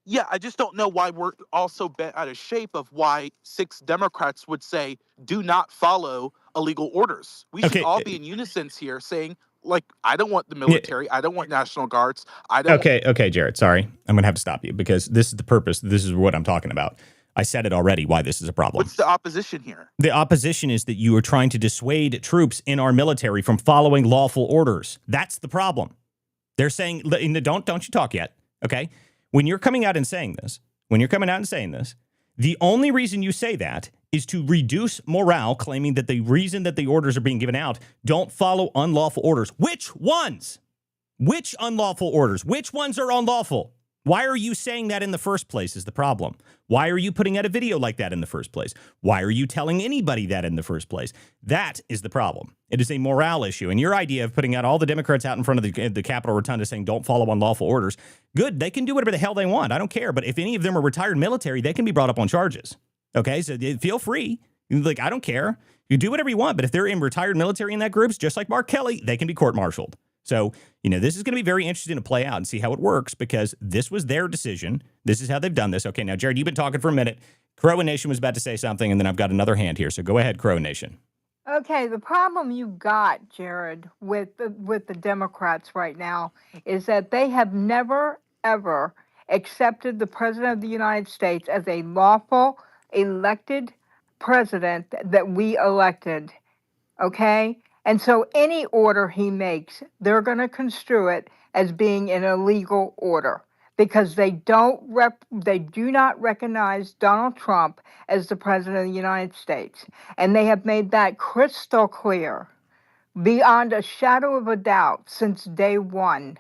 Yeah, I just don't know why we're also bent out of shape of why 6 Democrats would say, do not follow illegal orders. We should all be in unison here saying, like, I don't want the military. I don't want National Guards. I don't. Okay, Jared, sorry. I'm going to have to stop you because this is the purpose. This is what I'm talking about. I said it already why this is a problem. What's the opposition here? The opposition is that you are trying to dissuade troops in our military from following lawful orders. That's the problem. They're saying, don't you talk yet, okay? When you're coming out and saying this, the only reason you say that is to reduce morale, claiming that the reason that the orders are being given out don't follow unlawful orders. Which ones? Which unlawful orders? Which ones are unlawful? Why are you saying that in the first place is the problem? Why are you putting out a video like that in the first place? Why are you telling anybody that in the first place? That is the problem. It is a morale issue. And your idea of putting out all the Democrats out in front of the Capitol Rotunda saying don't follow unlawful orders, good, they can do whatever the hell they want. I don't care. But if any of them are retired military, they can be brought up on charges. Okay, so feel free. Like, I don't care. You do whatever you want. But if they're in retired military in that groups, just like Mark Kelly, they can be court-martialed. So, this is going to be very interesting to play out and see how it works because this was their decision. This is how they've done this. Okay, now, Jared, you've been talking for a minute. Crow Nation was about to say something, and then I've got another hand here. So go ahead, Crow Nation. Okay, the problem you got, Jared, with the Democrats right now is that they have never, ever accepted the President of the United States as a lawful elected president that we elected, okay? And so any order he makes, they're going to construe it as being an illegal order because they do not recognize Donald Trump as the president of the United States. And they have made that crystal clear beyond a shadow of a doubt since day one.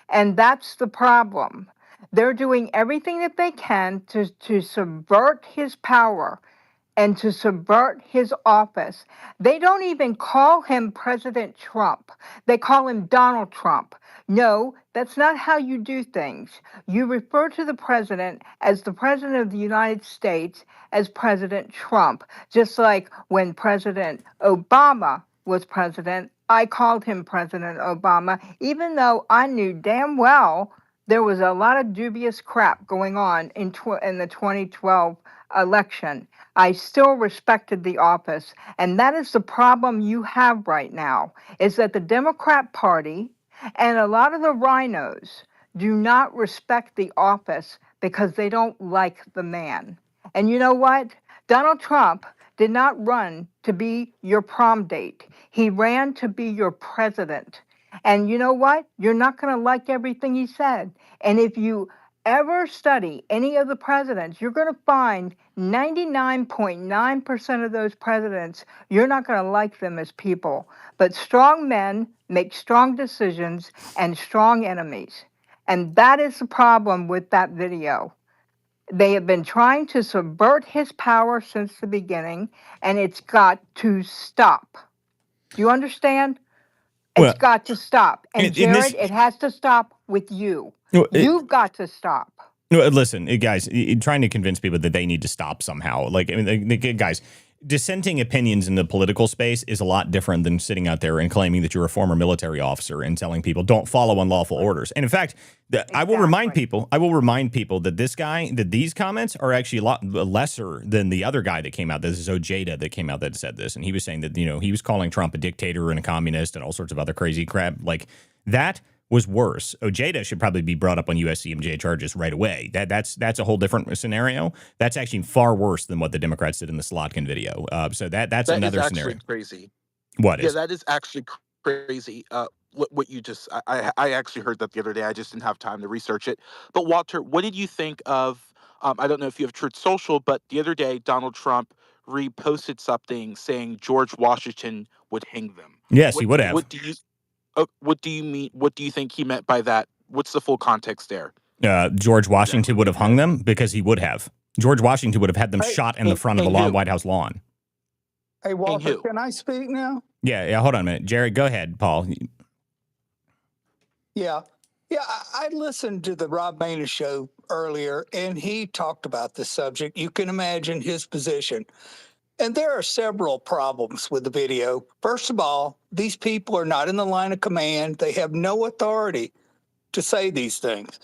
And that's the problem. They're doing everything that they can to subvert his power and to subvert his office. They don't even call him President Trump. They call him Donald Trump. No, that's not how you do things. You refer to the president as the President of the United States as President Trump. Just like when President Obama was president, I called him President Obama, even though I knew damn well there was a lot of dubious crap going on in the 2012 election. I still respected the office. And that is the problem you have right now, is that the Democrat Party and a lot of the rhinos do not respect the office because they don't like the man. And you know what? Donald Trump did not run to be your prom date. He ran to be your president. And you know what? You're not going to like everything he said. And if you ever study any of the presidents, you're going to find 99.9% of those presidents, you're not going to like them as people. But strong men make strong decisions and strong enemies. And that is the problem with that video. They have been trying to subvert his power since the beginning, and it's got to stop. Do you understand? It's got to stop. And Jared, it has to stop with you. You've got to stop. Listen, guys, trying to convince people that they need to stop somehow. Like, I mean, guys, dissenting opinions in the political space is a lot different than sitting out there and claiming that you're a former military officer and telling people don't follow unlawful orders. And in fact, I will remind people that these comments are actually a lot lesser than the other guy that came out. This is Ojeda that came out that said this. And he was saying that, he was calling Trump a dictator and a communist and all sorts of other crazy crap. Like, that was worse. Ojeda should probably be brought up on USCMJ charges right away. That's a whole different scenario. That's actually far worse than what the Democrats did in the Slotkin video. So that's another scenario. That is crazy. What is? Yeah, that is actually crazy. What you just, I actually heard that the other day. I just didn't have time to research it. But Walter, what did you think of, I don't know if you have Truth Social, but the other day, Donald Trump reposted something saying George Washington would hang them. Yes, he would have. What do you mean? What do you think he meant by that? What's the full context there? George Washington would have hung them because he would have. George Washington would have had them shot in the front of the White House lawn. Hey, Walter, can I speak now? Yeah. Hold on a minute. Jared, go ahead, Paul. Yeah. I listened to the Rob Boehner show earlier, and he talked about this subject. You can imagine his position. And there are several problems with the video. First of all, these people are not in the line of command. They have no authority to say these things.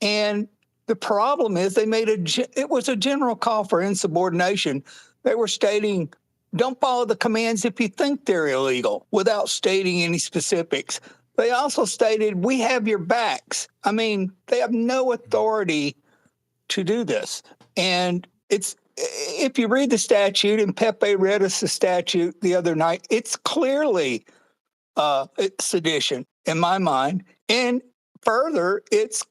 And The problem is they made it was a general call for insubordination. They were stating, don't follow the commands if you think they're illegal, without stating any specifics. They also stated, we have your backs. I mean, they have no authority to do this. And if you read the statute, and Pepe read us the statute the other night, it's clearly it's sedition in my mind. And further, it's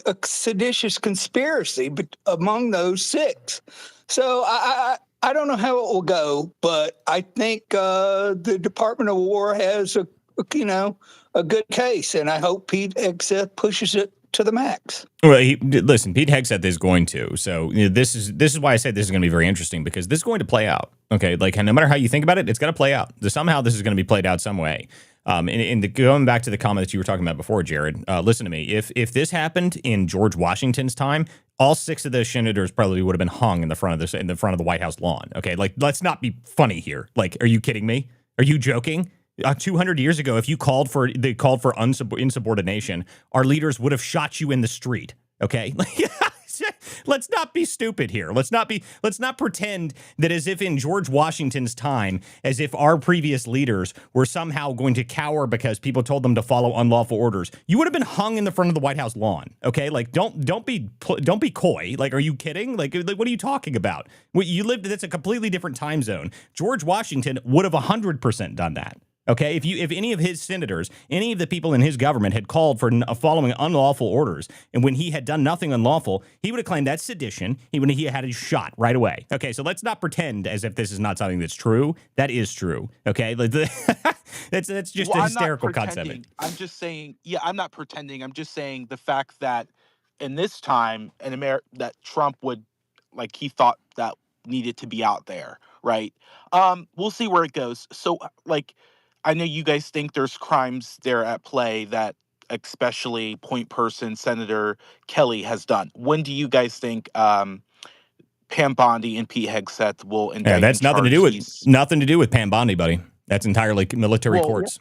a seditious conspiracy among those 6. So I don't know how it will go, but I think the Department of War has a good case, and I hope Pete Hegseth pushes it to the max. Well, listen, Pete Hegseth is going to. So this is why I say this is going to be very interesting, because this is going to play out. Okay, like no matter how you think about it, it's going to play out. Somehow this is going to be played out some way. And going back to the comment that you were talking about before, Jared, listen to me. If this happened in George Washington's time, all 6 of those senators probably would have been hung in the front of the White House lawn. Okay, like let's not be funny here. Like, are you kidding me? Are you joking? 200 years ago, if you called for insubordination, our leaders would have shot you in the street. Okay. Let's not be stupid here. Let's not pretend that as if in George Washington's time, as if our previous leaders were somehow going to cower because people told them to follow unlawful orders. You would have been hung in the front of the White House lawn. Okay, like don't be coy. Like, are you kidding? Like what are you talking about? You lived. That's a completely different time zone. George Washington would have 100% done that. Okay, if any of his senators, any of the people in his government had called for following unlawful orders, and when he had done nothing unlawful, he would have claimed that's sedition. He had his shot right away. Okay, so let's not pretend as if this is not something that's true. That is true. Okay, that's just a hysterical concept. I'm just saying. Yeah, I'm not pretending. I'm just saying the fact that in this time in America, that Trump would, like, he thought that needed to be out there, right? We'll see where it goes. So, like, I know you guys think there's crimes there at play that especially point person Senator Kelly has done. When do you guys think Pam Bondi and Pete Hegseth will indict? Yeah, that's nothing to do with Pam Bondi, buddy. That's entirely military courts.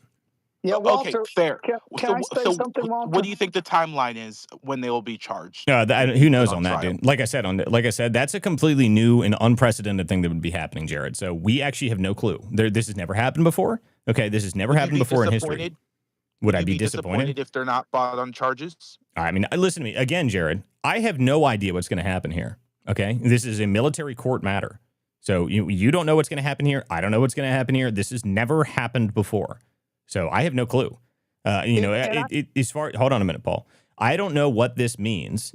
Yeah, Walter, okay, fair. Can I say something, Walter? What do you think the timeline is when they will be charged? Who knows on that, dude? Like I said, that's a completely new and unprecedented thing that would be happening, Jared. So we actually have no clue. This has never happened before. Okay, this has never happened before in history. Would I be disappointed if they're not brought on charges? I mean, listen to me again, Jared. I have no idea what's going to happen here. Okay, this is a military court matter. So you don't know what's going to happen here. I don't know what's going to happen here. This has never happened before. So I have no clue. Hold on a minute, Paul. I don't know what this means,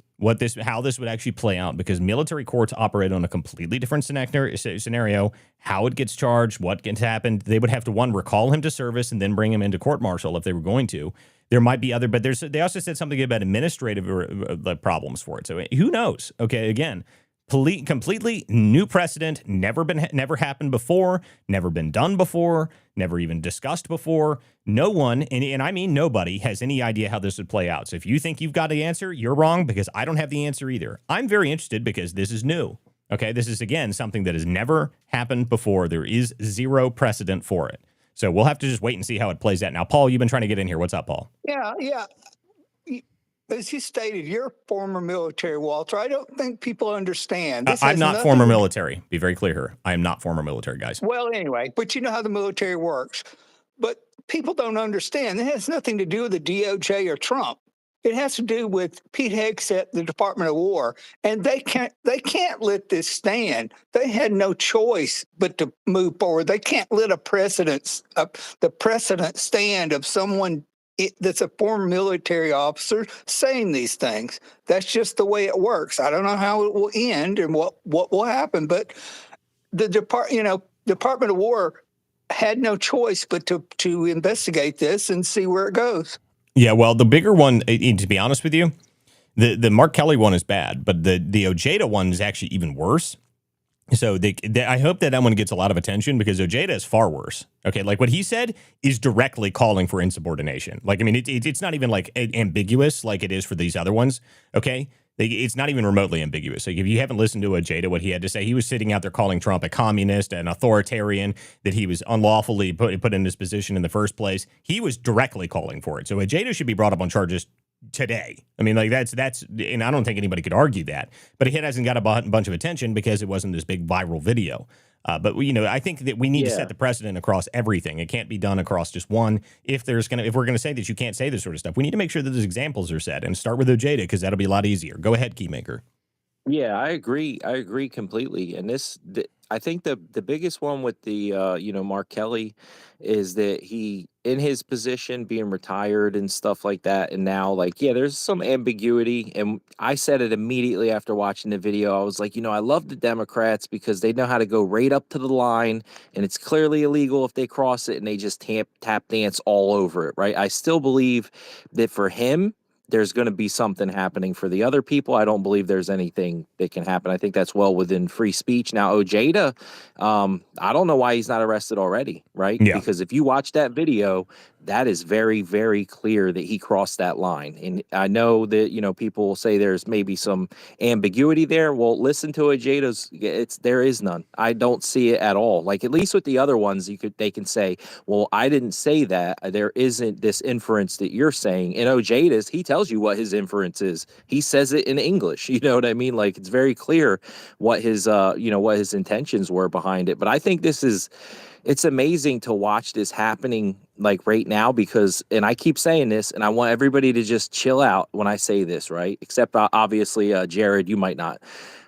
how this would actually play out, because military courts operate on a completely different scenario. How it gets charged, what gets happened. They would have to, one, recall him to service and then bring him into court martial if they were going to. There might be other, but they also said something about administrative problems for it. So who knows? Okay, again, completely new precedent, never happened before, never been done before, never even discussed before. No one, and I mean nobody, has any idea how this would play out. So if you think you've got the answer, you're wrong, because I don't have the answer either. I'm very interested because this is new. Okay, this is, again, something that has never happened before. There is zero precedent for it. So we'll have to just wait and see how it plays out. Now, Paul, you've been trying to get in here. What's up, Paul? Yeah. As you stated, you're former military, Walter. I don't think people understand. I'm not former military. Be very clear here. I am not former military, guys. Well, anyway, but you know how the military works. But people don't understand. It has nothing to do with the DOJ or Trump. It has to do with Pete Hegseth, the Department of War, and they can't let this stand. They had no choice but to move forward. They can't let the precedent stand of someone that's a former military officer saying these things. That's just the way it works. I don't know how it will end and what will happen, but the Department of War had no choice but to investigate this and see where it goes. Yeah, well, the bigger one, to be honest with you, the Mark Kelly one is bad, but the Ojeda one is actually even worse. So I hope that one gets a lot of attention, because Ojeda is far worse. Okay, like what he said is directly calling for insubordination. Like, I mean, it's not even like ambiguous like it is for these other ones. Okay, it's not even remotely ambiguous. Like, if you haven't listened to Ojeda, what he had to say, he was sitting out there calling Trump a communist, an authoritarian, that he was unlawfully put in this position in the first place. He was directly calling for it. So Ojeda should be brought up on charges today. I mean, like that's, and I don't think anybody could argue that, but it hasn't got a bunch of attention because it wasn't this big viral video. But I think that we need to set the precedent across everything. It can't be done across just one. If we're going to say that you can't say this sort of stuff, we need to make sure that those examples are set and start with Ojeda because that'll be a lot easier. Go ahead, Keymaker. Yeah, I agree. I agree completely. And I think the biggest one with the Mark Kelly is that he in his position being retired and stuff like that, and now there's some ambiguity. And I said it immediately after watching the video. I was like, I love the Democrats because they know how to go right up to the line, and it's clearly illegal if they cross it, and they just tap dance all over it. Right? I still believe that for him, there's going to be something happening. For the other people, I don't believe there's anything that can happen. I think that's well within free speech. Now, Ojeda, I don't know why he's not arrested already, right? Yeah. Because if you watch that video, that is very, very clear that he crossed that line. And I know that, people will say there's maybe some ambiguity there. Well, listen to Ojeda's, there is none. I don't see it at all. Like, at least with the other ones, they can say, well, I didn't say that. There isn't this inference that you're saying. In Ojeda's, he tells you what his inference is. He says it in English. You know what I mean? Like, it's very clear what his, what his intentions were behind it. But I think it's amazing to watch this happening like right now because, and I keep saying this, and I want everybody to just chill out when I say this, right? Except obviously, Jared, you might not.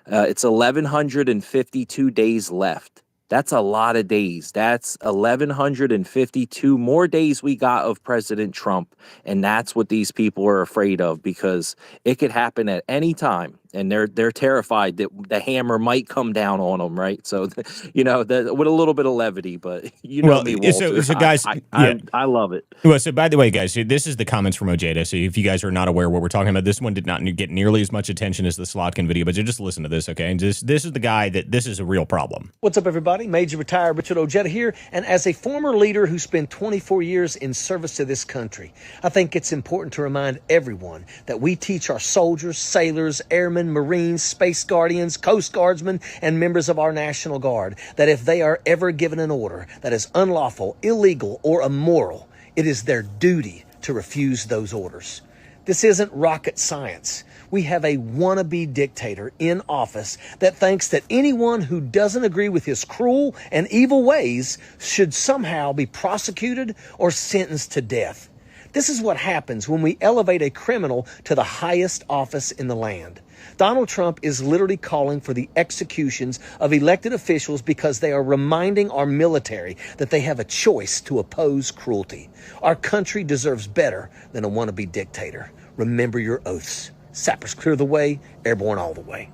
It's 1,152 days left. That's a lot of days. That's 1,152 more days we got of President Trump. And that's what these people are afraid of because it could happen at any time. And they're terrified that the hammer might come down on them, right? So, with a little bit of levity, but me, Walter. So guys, I love it. Well, so by the way, guys, this is the comments from Ojeda. So if you guys are not aware what we're talking about, this one did not get nearly as much attention as the Slotkin video, but just listen to this, okay? And this is the guy this is a real problem. What's up, everybody? Major retired Richard Ojeda here. And as a former leader who spent 24 years in service to this country, I think it's important to remind everyone that we teach our soldiers, sailors, airmen, Marines, Space Guardians, Coast Guardsmen, and members of our National Guard that if they are ever given an order that is unlawful, illegal, or immoral, it is their duty to refuse those orders. This isn't rocket science. We have a wannabe dictator in office that thinks that anyone who doesn't agree with his cruel and evil ways should somehow be prosecuted or sentenced to death. This is what happens when we elevate a criminal to the highest office in the land. Donald Trump is literally calling for the executions of elected officials because they are reminding our military that they have a choice to oppose cruelty. Our country deserves better than a wannabe dictator. Remember your oaths. Sappers clear the way, airborne all the way.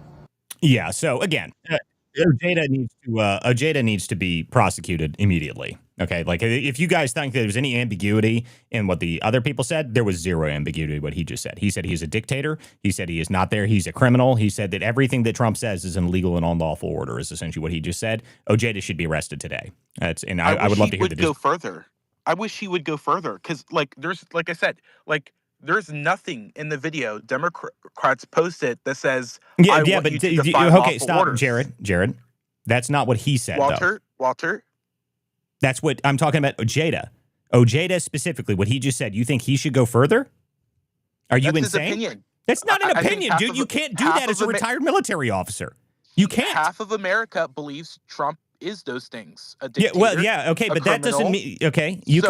Yeah, so again, Ojeda needs to be prosecuted immediately. Okay, like if you guys think there's any ambiguity in what the other people said, there was zero ambiguity in what he just said. He said he's a dictator. He said he is not there. He's a criminal. He said that everything that Trump says is an illegal and unlawful order is essentially what he just said. Ojeda should be arrested today. I would love to hear go further. I wish he would go further because, there's nothing in the video Democrats posted that says, okay, stop, orders. Jared. That's not what he said, Walter. That's what I'm talking about. Ojeda specifically, what he just said. You think he should go further? Are you insane? His opinion. That's not an opinion, dude. You can't do that as a retired military officer. You can't. Half of America believes Trump is those things. A dictator, okay, but that doesn't mean you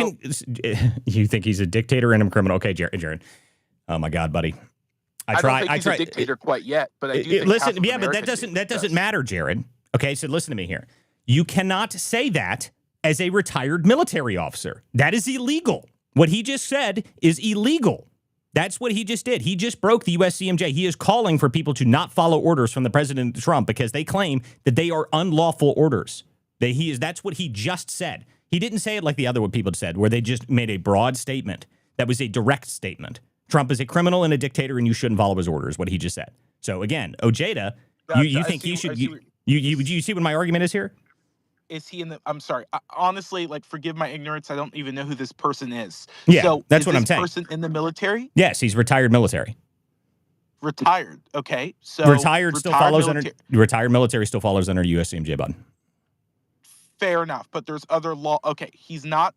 think he's a dictator and a criminal. Okay, Jared. Oh my God, buddy. I don't think he's a dictator quite yet, but I do think listen. Yeah, but that doesn't matter, Jared. Okay, so listen to me here. You cannot say that as a retired military officer. That is illegal. What he just said is illegal. That's what he just did. He just broke the USCMJ. He is calling for people to not follow orders from the President Trump because they claim that they are unlawful orders. That's what he just said. He didn't say it like the other people said, where they just made a broad statement. That was a direct statement. Trump is a criminal and a dictator, and you shouldn't follow his orders, what he just said. So again, Ojeda, you think he should... You see what my argument is here? Is he in the... I'm sorry. Honestly, forgive my ignorance. I don't even know who this person is. Yeah, so that's what I'm saying. Is this person in the military? Yes, he's retired military. Retired. Okay. So retired military still follows under USCMJ button. Fair enough, but there's other law. Okay, he's not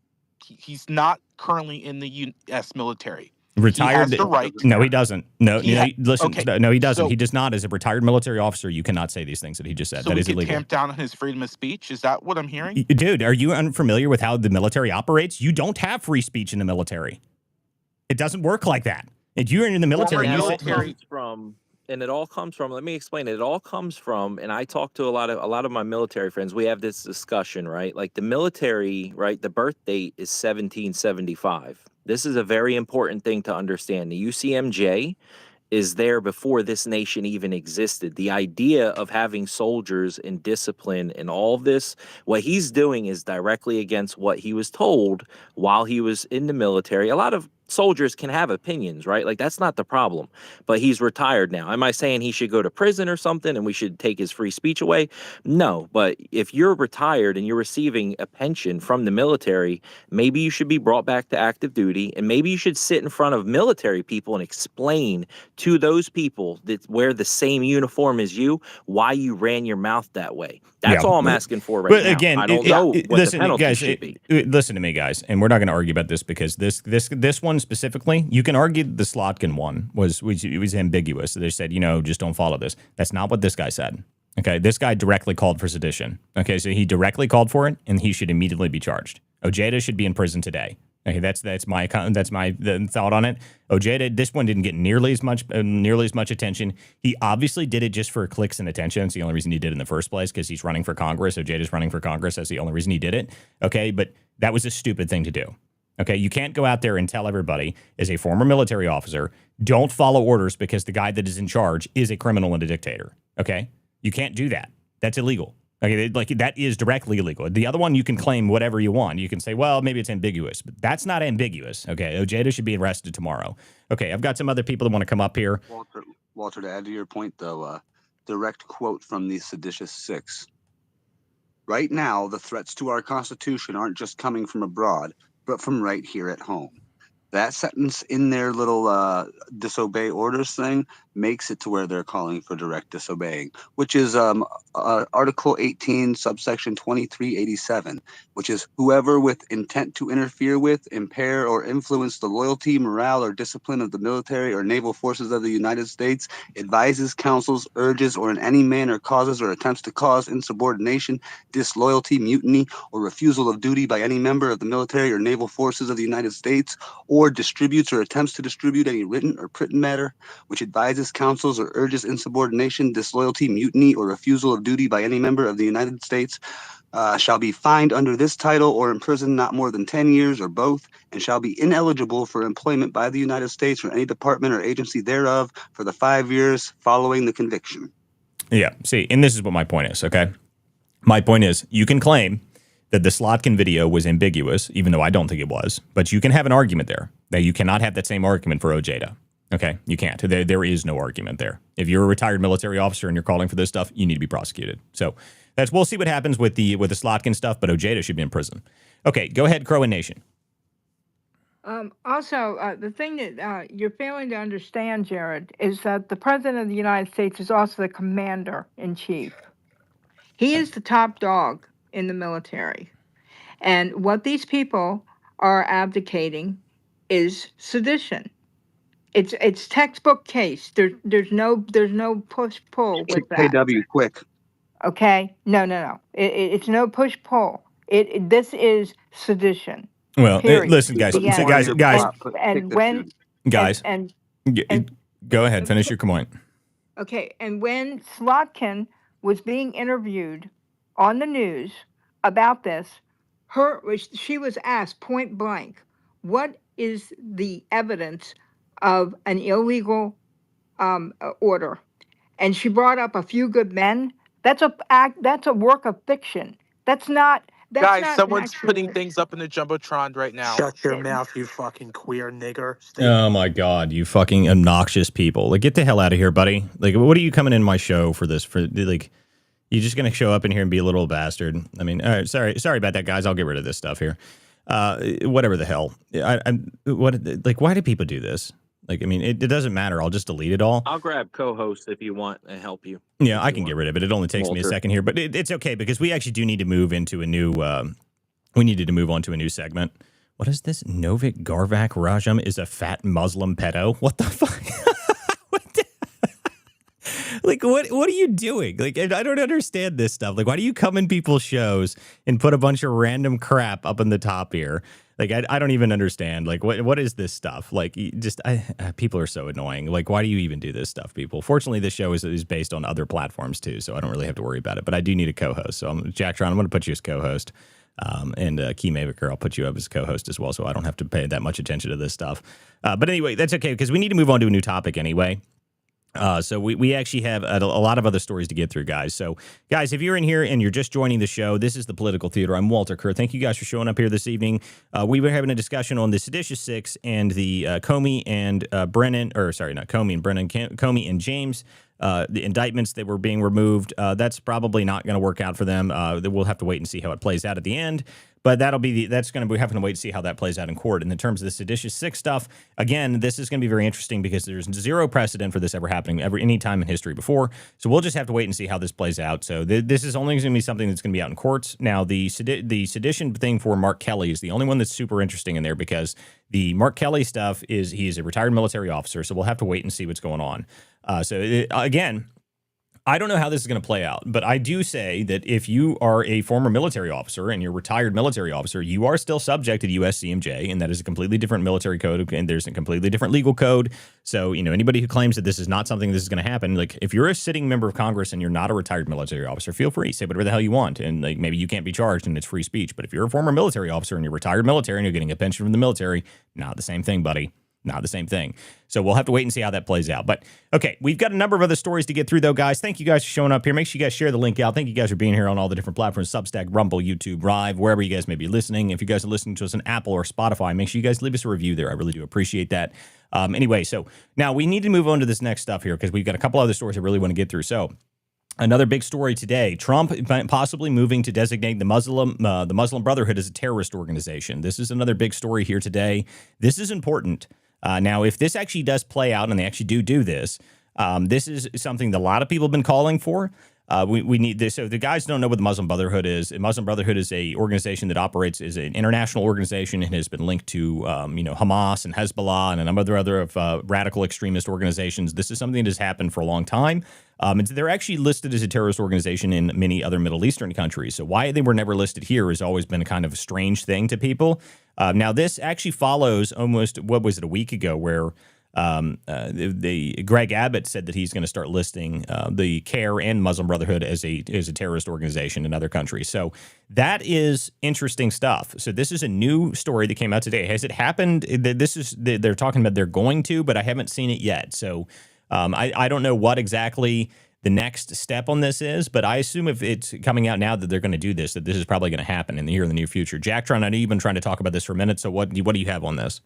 currently in the U.S. military. Retired? He has the right. No, he doesn't. No, listen. Okay. No, he doesn't. So, he does not. As a retired military officer, you cannot say these things that he just said. so That we is can illegal. tamp down on his freedom of speech. Is that what I'm hearing? Dude, are you unfamiliar with how the military operates? You don't have free speech in the military. It doesn't work like that. If you're in the military, And you it all say, comes from, and it all comes from. Let me explain it. It all comes from, and I talk to a lot of my military friends. We have this discussion, right? Like the military, right? The birth date is 1775. This is a very important thing to understand. The UCMJ is there before this nation even existed. The idea of having soldiers and discipline and all of this, what he's doing is directly against what he was told while he was in the military. A lot of soldiers can have opinions, right? Like that's not the problem. But he's retired now. Am I saying he should go to prison or something and we should take his free speech away? No. But if you're retired and you're receiving a pension from the military, maybe you should be brought back to active duty, and maybe you should sit in front of military people and explain to those people that wear the same uniform as you why you ran your mouth that way. That's all I'm asking for right now. But again, I don't know what listen, the penalty guys, should be. Listen to me, guys, and we're not going to argue about this because this one specifically, you can argue the Slotkin one was ambiguous. They said, just don't follow this. That's not what this guy said. Okay, this guy directly called for sedition. Okay, so he directly called for it, and he should immediately be charged. Ojeda should be in prison today. Okay, that's my thought on it. Ojeda, this one didn't get nearly as much attention. He obviously did it just for clicks and attention. It's the only reason he did it in the first place because he's running for Congress. Ojeda's running for Congress. That's the only reason he did it. Okay, but that was a stupid thing to do. Okay, you can't go out there and tell everybody, as a former military officer, don't follow orders because the guy that is in charge is a criminal and a dictator. Okay, you can't do that. That's illegal. Okay, like that is directly illegal. The other one, you can claim whatever you want. You can say, well, maybe it's ambiguous, but that's not ambiguous. Okay, Ojeda should be arrested tomorrow. Okay, I've got some other people that want to come up here. Walter, to add to your point, though, direct quote from the Seditious Six. Right now, the threats to our Constitution aren't just coming from abroad, but from right here at home. That sentence in their little disobey orders thing makes it to where they're calling for direct disobeying, which is Article 18, subsection 2387, which is whoever with intent to interfere with, impair, or influence the loyalty, morale, or discipline of the military or naval forces of the United States advises, counsels, urges, or in any manner causes or attempts to cause insubordination, disloyalty, mutiny, or refusal of duty by any member of the military or naval forces of the United States, or distributes or attempts to distribute any written or printed matter which advises, counsels, or urges insubordination, disloyalty, mutiny, or refusal of duty by any member of the United States, shall be fined under this title or imprisoned not more than 10 years or both, and shall be ineligible for employment by the United States or any department or agency thereof for the 5 years following the conviction. Yeah, see, and this is what my point is, okay? My point is, you can claim that the Slotkin video was ambiguous, even though I don't think it was, but you can have an argument there. Now, you cannot have that same argument for Ojeda. Okay, you can't. There is no argument there. If you're a retired military officer and you're calling for this stuff, you need to be prosecuted. So we'll see what happens with the Slotkin stuff, but Ojeda should be in prison. Okay, go ahead, Crowan Nation. Also, the thing that you're failing to understand, Jared, is that the President of the United States is also the commander-in-chief. He is the top dog in the military. And what these people are abdicating is sedition. It's textbook case. There's no push-pull with that. KW, quick. Okay? No. It's no push-pull. This is sedition. Well, period. Listen, guys. Yeah. So guys. And when guys, and go ahead. Finish your point. Okay, and when Slotkin was being interviewed on the news about this, she was asked point blank, "What is the evidence of an illegal order?" And she brought up A Few Good Men. That's a work of fiction. That's not. Guys, someone's putting things up in the Jumbotron right now. Shut your mouth, you fucking queer nigger. Oh my God, you fucking obnoxious people! Like, get the hell out of here, buddy. Like, what are you coming in my show for this? For like, you're just gonna show up in here and be a little bastard? I mean, all right, sorry about that, guys. I'll get rid of this stuff here. Whatever the hell. Why do people do this? Like, I mean, it doesn't matter. I'll just delete it all. I'll grab co-host if you want and help you. Yeah, I can get rid of it. It only takes me a second here, but it's okay because we actually do need to move into a new. We needed to move on to a new segment What is this? Novik Garvak Rajam is a fat Muslim pedo. What the fuck? Like, what are you doing? Like, I don't understand this stuff. Like, why do you come in people's shows and put a bunch of random crap up in the top here? Like, I don't even understand. Like, what is this stuff? Like, people are so annoying. Like, why do you even do this stuff, people? Fortunately, this show is based on other platforms, too, so I don't really have to worry about it. But I do need a co-host. So, Jack Tron, I'm going to put you as co-host. And Key Mavicker, I'll put you up as co-host as well, so I don't have to pay that much attention to this stuff. But anyway, that's okay, because we need to move on to a new topic anyway. So we actually have a lot of other stories to get through, guys. So, guys, if you're in here and you're just joining the show, this is the Political Theater. I'm Walter Kerr. Thank you guys for showing up here this evening. We were having a discussion on the Seditious Six and the Comey and Brennan, or sorry, not Comey and Brennan, Comey and James. The indictments that were being removed, that's probably not going to work out for them. We'll have to wait and see how it plays out at the end. But that's going to be having to wait to see how that plays out in court. And in terms of the Seditious Six stuff, again, this is going to be very interesting because there's zero precedent for this ever happening any time in history before. So we'll just have to wait and see how this plays out. So this is only going to be something that's going to be out in courts. Now, the sedition thing for Mark Kelly is the only one that's super interesting in there because the Mark Kelly stuff he's a retired military officer. So we'll have to wait and see what's going on. Again, I don't know how this is going to play out, but I do say that if you are a former military officer and you're a retired military officer, you are still subject to the USCMJ, and that is a completely different military code, and there's a completely different legal code. So, anybody who claims that this is not something this is going to happen, like if you're a sitting member of Congress and you're not a retired military officer, feel free, say whatever the hell you want, and like maybe you can't be charged and it's free speech. But if you're a former military officer and you're retired military and you're getting a pension from the military, not the same thing, buddy. Not the same thing. So we'll have to wait and see how that plays out. But okay, we've got a number of other stories to get through, though, guys. Thank you guys for showing up here. Make sure you guys share the link out. Thank you guys for being here on all the different platforms, Substack, Rumble, YouTube, Rive, wherever you guys may be listening. If you guys are listening to us on Apple or Spotify, make sure you guys leave us a review there. I really do appreciate that. Anyway, so now we need to move on to this next stuff here because we've got a couple other stories I really want to get through. So another big story today, Trump possibly moving to designate the Muslim Brotherhood as a terrorist organization. This is another big story here today. This is important. Now, if this actually does play out and they actually do this, this is something that a lot of people have been calling for. We need this. So the guys don't know what the Muslim Brotherhood is. The Muslim Brotherhood is a organization that operates as an international organization and has been linked to, Hamas and Hezbollah and a number of other radical extremist organizations. This is something that has happened for a long time. They're actually listed as a terrorist organization in many other Middle Eastern countries. So why they were never listed here has always been a kind of strange thing to people. Now, this actually follows almost, what was it, a week ago, where Greg Abbott said that he's going to start listing the CARE and Muslim Brotherhood as a terrorist organization in other countries. So that is interesting stuff. So this is a new story that came out today. Has it happened? They're talking about they're going to, but I haven't seen it yet. So I don't know what exactly the next step on this is, but I assume if it's coming out now that they're going to do this, that this is probably going to happen in the near future. Jack Tron, I know you've been trying to talk about this for a minute. So what do you have on this?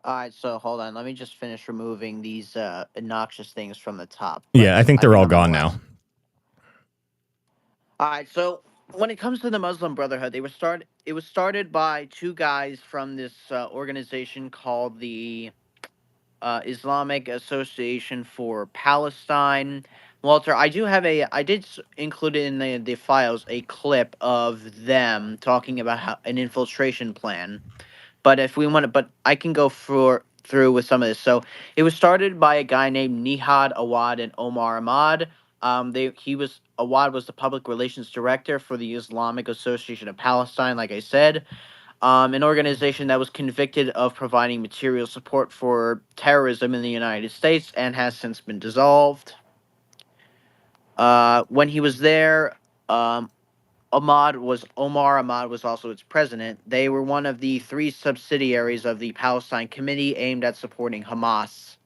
All right, so hold on. Let me just finish removing these obnoxious things from the top. Yeah, I think they're all gone now. All right, so when it comes to the Muslim Brotherhood, it was started by two guys from this organization called the Islamic Association for Palestine. Walter, I did include in the files a clip of them talking about an infiltration plan. But if we want to, but I can go through with some of this. So it was started by a guy named Nihad Awad and Omar Ahmad. Awad was the public relations director for the Islamic Association of Palestine, like I said, an organization that was convicted of providing material support for terrorism in the United States and has since been dissolved. When he was there, Omar Ahmad was also its president. They were one of the three subsidiaries of the Palestine Committee aimed at supporting Hamas.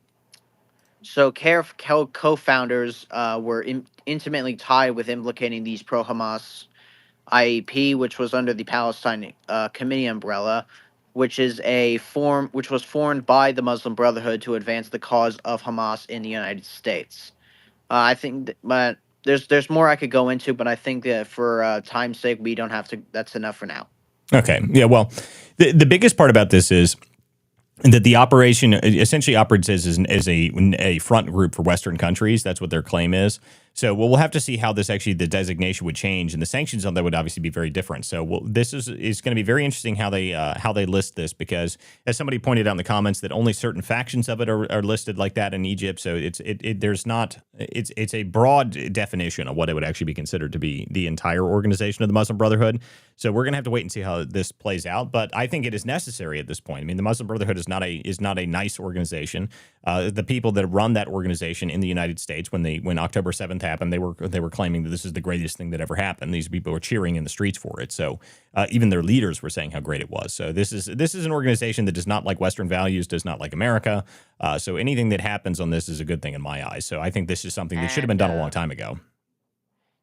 So CARE co-founders were intimately tied with implicating these pro-Hamas IEP, which was under the Palestine Committee umbrella, which was formed by the Muslim Brotherhood to advance the cause of Hamas in the United States. I think, but there's more I could go into, but I think that for time's sake, we don't have to. That's enough for now. Okay. Yeah. Well, the biggest part about this is that the operation essentially operates as a front group for Western countries. That's what their claim is. So we'll have to see how this actually, the designation would change, and the sanctions on that would obviously be very different. So this is going to be very interesting how they list this, because as somebody pointed out in the comments, that only certain factions of it are listed like that in Egypt. So it's a broad definition of what it would actually be considered to be the entire organization of the Muslim Brotherhood. So we're going to have to wait and see how this plays out. But I think it is necessary at this point. I mean, the Muslim Brotherhood is not a nice organization. The people that run that organization in the United States, when October 7th happened, they were claiming that this is the greatest thing that ever happened. These people were cheering in the streets for it. So even their leaders were saying how great it was. So this is an organization that does not like Western values, does not like America. So anything that happens on this is a good thing in my eyes. So I think this is something that should have been done a long time ago.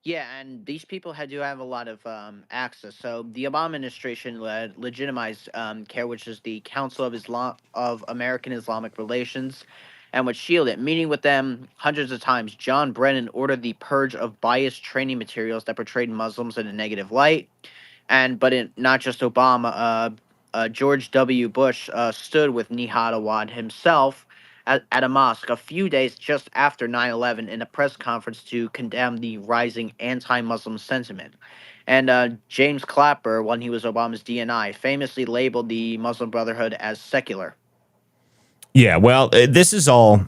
Yeah, and these people do have a lot of access. So the Obama administration legitimized CARE, which is the Council of American Islamic Relations, and would shield it. Meeting with them hundreds of times, John Brennan ordered the purge of biased training materials that portrayed Muslims in a negative light. Not just Obama, George W. Bush stood with Nihad Awad himself at a mosque a few days just after 9/11 in a press conference to condemn the rising anti-Muslim sentiment. And James Clapper, when he was Obama's DNI, famously labeled the Muslim Brotherhood as secular. Yeah, well, this is all.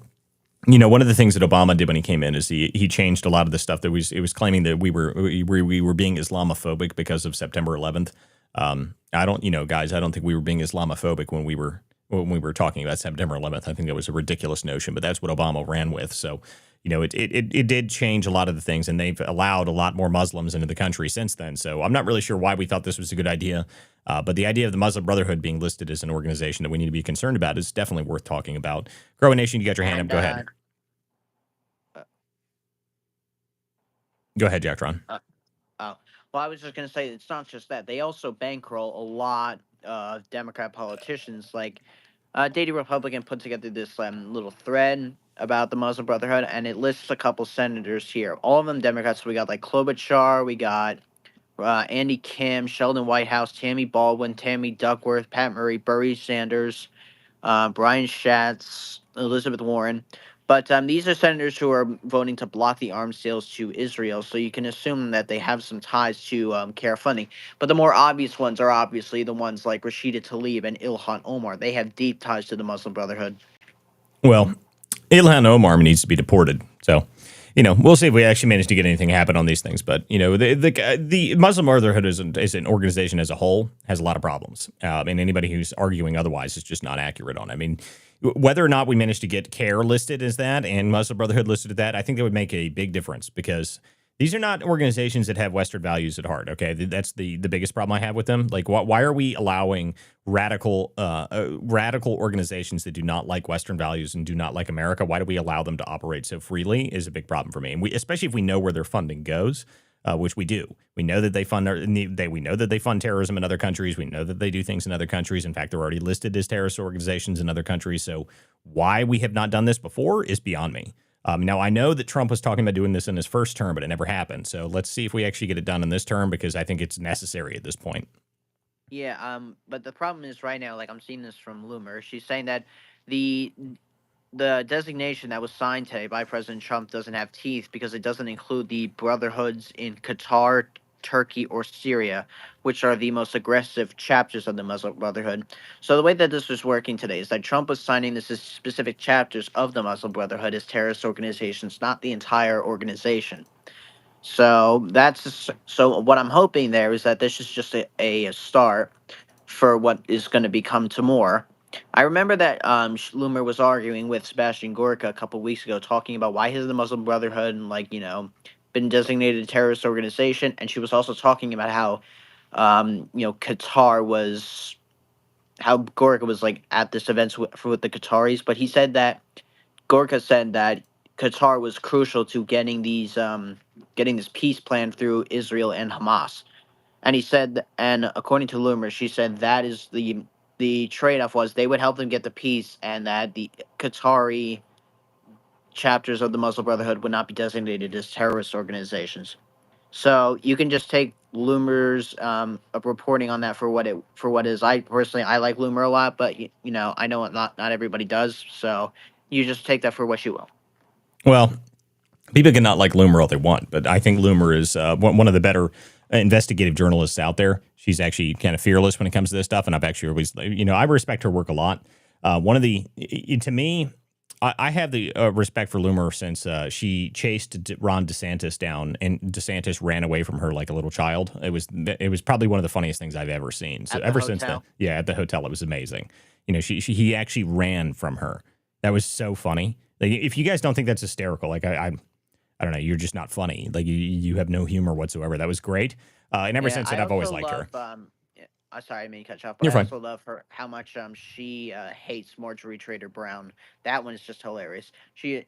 One of the things that Obama did when he came in is he changed a lot of the stuff that it was claiming that we were being Islamophobic because of September 11th. I don't think we were being Islamophobic when we were talking about September 11th. I think that was a ridiculous notion, but that's what Obama ran with. So, it did change a lot of the things, and they've allowed a lot more Muslims into the country since then. So I'm not really sure why we thought this was a good idea. But the idea of the Muslim Brotherhood being listed as an organization that we need to be concerned about is definitely worth talking about. Growing Nation, you got your hand up. Go ahead. Go ahead, Jacktron. Well, I was just going to say, it's not just that. They also bankroll a lot of Democrat politicians. Like, Dady Republican put together this little thread about the Muslim Brotherhood, and it lists a couple senators here. All of them Democrats. We got, like, Klobuchar, we got Andy Kim, Sheldon Whitehouse, Tammy Baldwin, Tammy Duckworth, Pat Murray, Bernie Sanders, Brian Schatz, Elizabeth Warren. But these are senators who are voting to block the arms sales to Israel, so you can assume that they have some ties to CARE funding. But the more obvious ones are obviously the ones like Rashida Tlaib and Ilhan Omar. They have deep ties to the Muslim Brotherhood. Well, Ilhan Omar needs to be deported. So, we'll see if we actually manage to get anything happen on these things. But, the Muslim Brotherhood as an organization as a whole has a lot of problems. And anybody who's arguing otherwise is just not accurate on it. I mean, whether or not we manage to get CARE listed as that and Muslim Brotherhood listed as that, I think that would make a big difference, because these are not organizations that have Western values at heart. Okay, that's the biggest problem I have with them. Like, why are we allowing radical organizations that do not like Western values and do not like America? Why do we allow them to operate so freely? Is a big problem for me, and especially if we know where their funding goes. Which we do. We know that they fund terrorism in other countries. We know that they do things in other countries. In fact, they're already listed as terrorist organizations in other countries. So why we have not done this before is beyond me. Now, I know that Trump was talking about doing this in his first term, but it never happened. So let's see if we actually get it done in this term, because I think it's necessary at this point. Yeah, but the problem is right now, like, I'm seeing this from Loomer. She's saying that the designation that was signed today by President Trump doesn't have teeth because it doesn't include the brotherhoods in Qatar, Turkey, or Syria, which are the most aggressive chapters of the Muslim Brotherhood. So the way that this was working today is that Trump was signing this as specific chapters of the Muslim Brotherhood as terrorist organizations, not the entire organization. So what I'm hoping there is that this is just a start for what is going to become to more. I remember that Loomer was arguing with Sebastian Gorka a couple weeks ago, talking about why has the Muslim Brotherhood been designated a terrorist organization, and she was also talking about how Qatar was, how Gorka was like at this event with the Qataris, but he said that Gorka said that Qatar was crucial to getting this peace plan through Israel and Hamas. And he said, and according to Loomer, she said that is the trade-off was they would help them get the peace, and that the Qatari chapters of the Muslim Brotherhood would not be designated as terrorist organizations. So you can just take Loomer's reporting on that for what it is. I like Loomer a lot, but I know not everybody does. So you just take that for what you will. Well, People can not like Loomer all they want, but I think Loomer is one of the better investigative journalists out there. She's actually kind of fearless when it comes to this stuff, and I've actually always, I respect her work a lot. To me, I have the respect for Loomer since she chased Ron DeSantis down, and DeSantis ran away from her like a little child. It was probably one of the funniest things I've ever seen. So ever since then, at the hotel, it was amazing. He actually ran from her. That was so funny. Like, if you guys don't think that's hysterical, like I don't know, you're just not funny. Like you have no humor whatsoever. That was great. And ever since then, I've always liked her. I'm sorry, I didn't mean to cut you off, but I also love her, how much she hates Marjorie Trader Brown. That one is just hilarious. I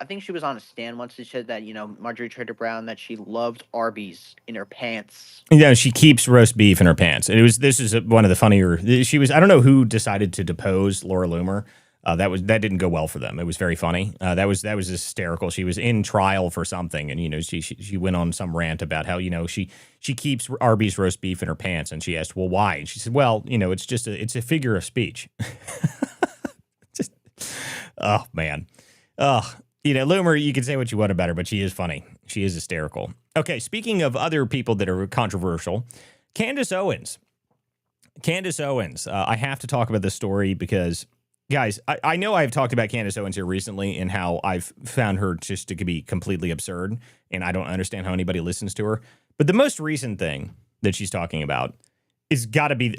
think she was on a stand once. She said that, Marjorie Trader Brown, that she loved Arby's in her pants. Yeah, she keeps roast beef in her pants. This is one of the funnier. I don't know who decided to depose Laura Loomer. That didn't go well for them. It was very funny. That was hysterical. She was in trial for something, and she went on some rant about how she keeps Arby's roast beef in her pants, and she asked, well, why? And she said, well, it's a figure of speech. Oh man, Loomer, you can say what you want about her, but she is funny. She is hysterical. Okay, speaking of other people that are controversial, Candace Owens. I have to talk about this story because, guys, I know I've talked about Candace Owens here recently and how I've found her just to be completely absurd, and I don't understand how anybody listens to her. But the most recent thing that she's talking about is got to be,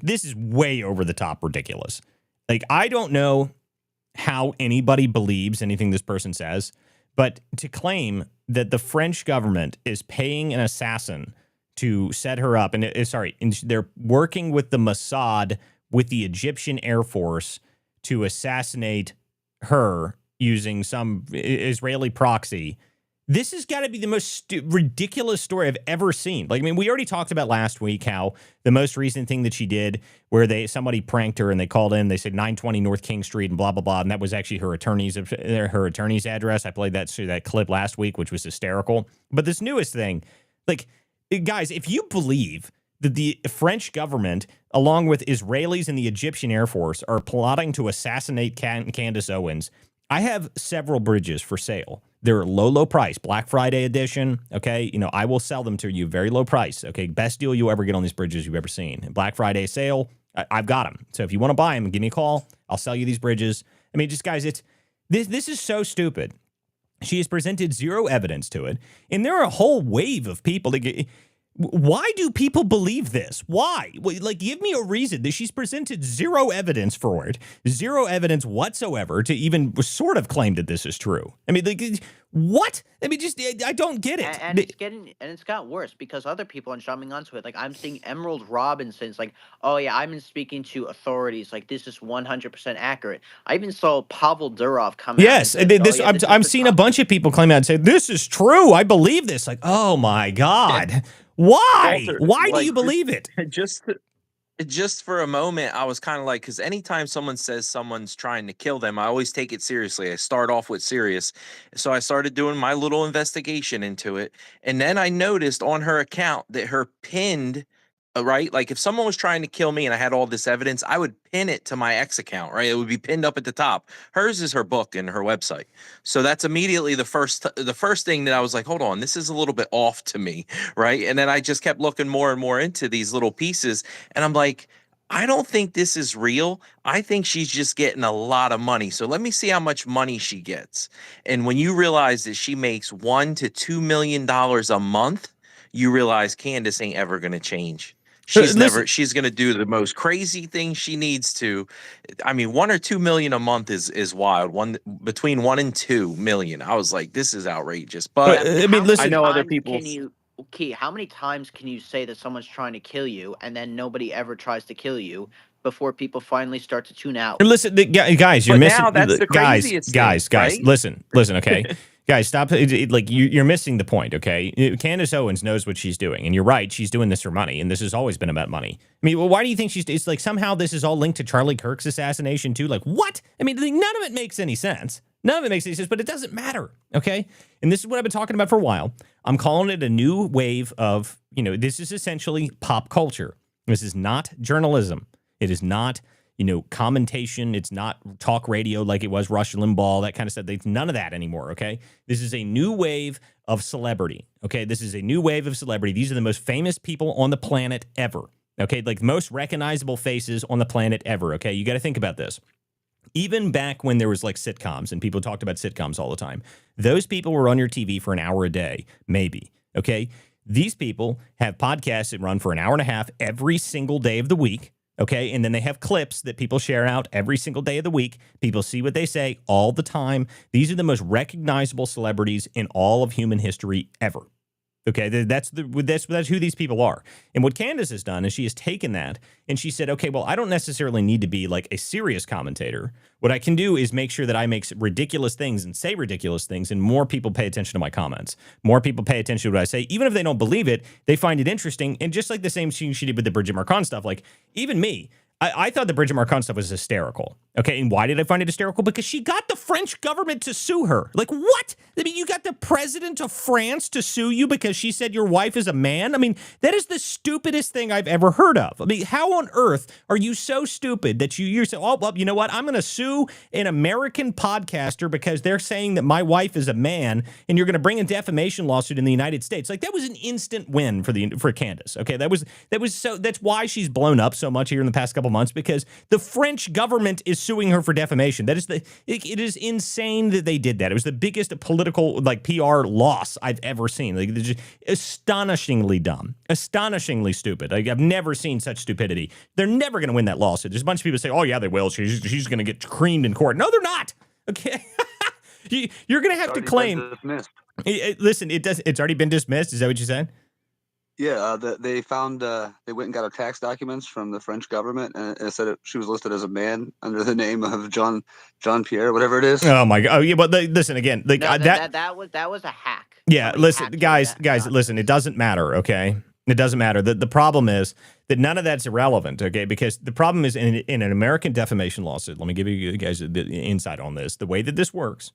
this is way over the top ridiculous. Like, I don't know how anybody believes anything this person says, but to claim that the French government is paying an assassin to set her up, and they're working with the Mossad, with the Egyptian Air Force, to assassinate her using some Israeli proxy. This has got to be the most ridiculous story I've ever seen. Like, I mean, we already talked about last week how the most recent thing that she did, where somebody pranked her and they called in, they said 920 North King Street and blah, blah, blah. And that was actually her attorney's address. I played that clip last week, which was hysterical. But this newest thing, like, guys, if you believe that the French government, along with Israelis and the Egyptian Air Force, are plotting to assassinate Candace Owens, I have several bridges for sale. They're low price, Black Friday edition. Okay, I will sell them to you very low price. Okay, best deal you'll ever get on these bridges you've ever seen. Black Friday sale, I've got them. So if you want to buy them, give me a call. I'll sell you these bridges. I mean, just guys, this is so stupid. She has presented zero evidence to it, and there are a whole wave of people that why do people believe this? Why? Like, give me a reason. That she's presented zero evidence for it, zero evidence whatsoever to even sort of claim that this is true. I mean, like, what? I mean, I don't get it. And it's got worse because other people are jumping onto it. Like, I'm seeing Emerald Robinson's like, oh yeah, I've been speaking to authorities. Like, this is 100% accurate. I even saw Pavel Durov come out. Yes, I'm seeing a bunch of people claim out and say, this is true. I believe this. Like, oh my God. Why? Walter, why do you believe it? Just for a moment, I was kind of like, because anytime someone says someone's trying to kill them, I always take it seriously. I start off with serious. So I started doing my little investigation into it. And then I noticed on her account that her pinned, right? Like, if someone was trying to kill me and I had all this evidence, I would pin it to my X account, right? It would be pinned up at the top. Hers is her book and her website. So that's immediately the first thing that I was like, hold on, this is a little bit off to me, right? And then I just kept looking more and more into these little pieces, and I'm like, I don't think this is real. I think she's just getting a lot of money. So let me see how much money she gets. And when you realize that she makes $1 to $2 million a month, you realize Candace ain't ever going to change. She's going to do the most crazy thing she needs to. I mean, 1 or 2 million a month is wild. Between 1 and 2 million. I was like, this is outrageous. But I mean, listen, I know other people. How many times can you say that someone's trying to kill you and then nobody ever tries to kill you before people finally start to tune out? Listen, guys, you're missing. Now that's the craziest guys, right? Listen, okay. Guys, stop. You're missing the point, okay? Candace Owens knows what she's doing, and you're right. She's doing this for money, and this has always been about money. I mean, well, why do you think it's like somehow this is all linked to Charlie Kirk's assassination, too? Like, what? I mean, none of it makes any sense. None of it makes any sense, but it doesn't matter, okay? And this is what I've been talking about for a while. I'm calling it a new wave of, this is essentially pop culture. This is not journalism. It is not, commentation. It's not talk radio like it was Rush Limbaugh, that kind of stuff. There's none of that anymore, okay? This is a new wave of celebrity, okay? This is a new wave of celebrity. These are the most famous people on the planet ever, okay? Like most recognizable faces on the planet ever, okay? You got to think about this. Even back when there was like sitcoms and people talked about sitcoms all the time, those people were on your TV for an hour a day, maybe, okay? These people have podcasts that run for an hour and a half every single day of the week, okay? And then they have clips that people share out every single day of the week. People see what they say all the time. These are the most recognizable celebrities in all of human history ever. Okay, that's who these people are. And what Candace has done is she has taken that and she said, okay, well, I don't necessarily need to be like a serious commentator. What I can do is make sure that I make ridiculous things and say ridiculous things, and more people pay attention to my comments. More people pay attention to what I say. Even if they don't believe it, they find it interesting. And just like the same thing she did with the Bridget Marcon stuff, like even me, I thought the Bridget Marcon stuff was hysterical. Okay, and why did I find it hysterical? Because she got the French government to sue her. Like, what? I mean, you got the president of France to sue you because she said your wife is a man? I mean, that is the stupidest thing I've ever heard of. I mean, how on earth are you so stupid that you're saying, oh, well, you know what? I'm going to sue an American podcaster because they're saying that my wife is a man, and you're going to bring a defamation lawsuit in the United States. Like, that was an instant win for Candace. Okay, that's why she's blown up so much here in the past couple months, because the French government is suing her for defamation. That is it is insane that they did that. It was the biggest political like PR loss I've ever seen. Like, they're just astonishingly dumb, astonishingly stupid. Like, I've never seen such stupidity. They're never going to win that lawsuit. There's a bunch of people say, "Oh yeah, they will. She's going to get creamed in court." No, they're not. Okay, you're going to have to claim. Listen, it's already been dismissed. Is that what you said? Yeah, they found they went and got her tax documents from the French government, and it said she was listed as a man under the name of John Pierre, whatever it is. Oh my God! Oh yeah, but listen again. Like, No, that was a hack. Yeah, listen, guys, listen. It doesn't matter. Okay, it doesn't matter. The problem is that none of that's irrelevant. Okay, because the problem is in an American defamation lawsuit. Let me give you guys the insight on this. The way that this works.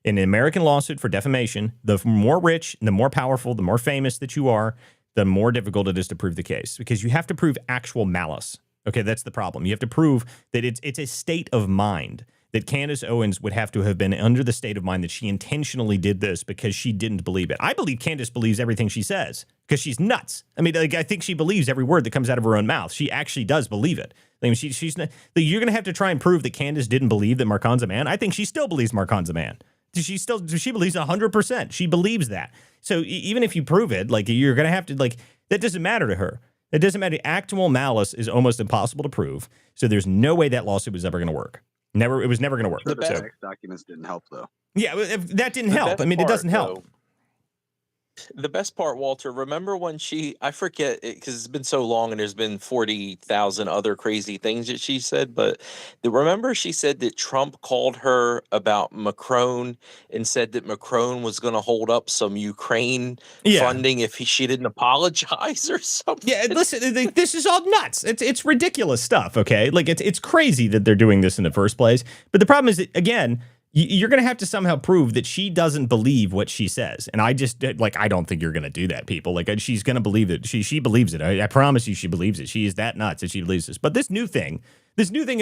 In an American lawsuit for defamation, the more rich, the more powerful, the more famous that you are, the more difficult it is to prove the case, because you have to prove actual malice. Okay, that's the problem. You have to prove that it's a state of mind, that Candace Owens would have to have been under the state of mind that she intentionally did this because she didn't believe it. I believe Candace believes everything she says because she's nuts. I mean, like, I think she believes every word that comes out of her own mouth. She actually does believe it. I mean, she's not, you're going to have to try and prove that Candace didn't believe that Marcon's a man. I think she still believes Marcon's a man. She believes 100%. She believes that. So even if you prove it, like, you're going to have to, like, that doesn't matter to her. It doesn't matter. Actual malice is almost impossible to prove. So there's no way that lawsuit was ever going to work. It was never going to work. The tax documents didn't help, though. Yeah, that didn't help. I mean, it doesn't help. The best part, Walter, remember when I forget it because it's been so long and there's been 40,000 other crazy things that she said, but remember she said that Trump called her about Macron and said that Macron was going to hold up some Ukraine funding if she didn't apologize or something. Yeah, listen, this is all nuts. It's ridiculous stuff, okay? Like, it's crazy that they're doing this in the first place. But the problem is that, again, you're going to have to somehow prove that she doesn't believe what she says. And I just, like, I don't think you're going to do that, people. Like, she's going to believe it. She believes it. I promise you she believes it. She is that nuts that she believes this. But this new thing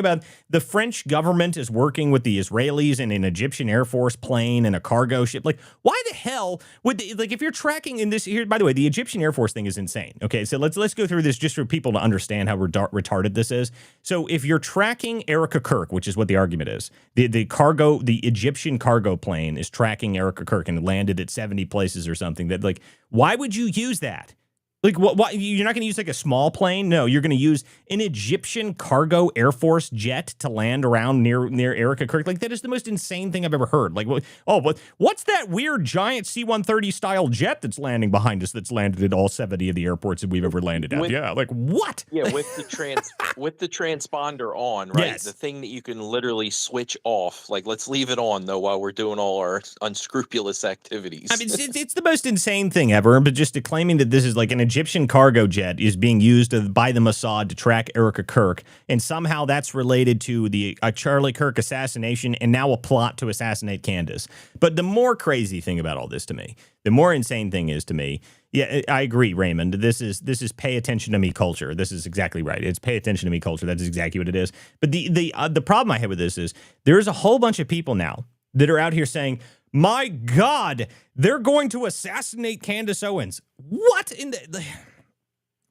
about the French government is working with the Israelis in an Egyptian Air Force plane and a cargo ship. Like, why the hell would if you're tracking in this here, by the way, the Egyptian Air Force thing is insane. Okay, so let's go through this just for people to understand how retarded this is. So if you're tracking Erica Kirk, which is what the argument is, the Egyptian cargo plane is tracking Erica Kirk and landed at 70 places or something, that, like, why would you use that? Like, what? You're not going to use like a small plane? No, you're going to use an Egyptian cargo Air Force jet to land around near Erica Kirk. Like, that is the most insane thing I've ever heard. Like, what's that weird giant C-130 style jet that's landing behind us that's landed at all 70 of the airports that we've ever landed at? Yeah, like, what? Yeah, with the transponder on, right? Yes. The thing that you can literally switch off. Like, let's leave it on, though, while we're doing all our unscrupulous activities. I mean, it's the most insane thing ever, but just claiming that this is like an Egyptian cargo jet is being used by the Mossad to track Erica Kirk, and somehow that's related to the Charlie Kirk assassination and now a plot to assassinate Candace. But the more crazy thing about all this to me, the more insane thing is to me, Yeah, I agree, Raymond. This is pay attention to me culture. This is exactly right. It's pay attention to me culture. That's exactly what it is. But the problem I have with this is there's a whole bunch of people now that are out here saying, my God, they're going to assassinate Candace Owens. What in the...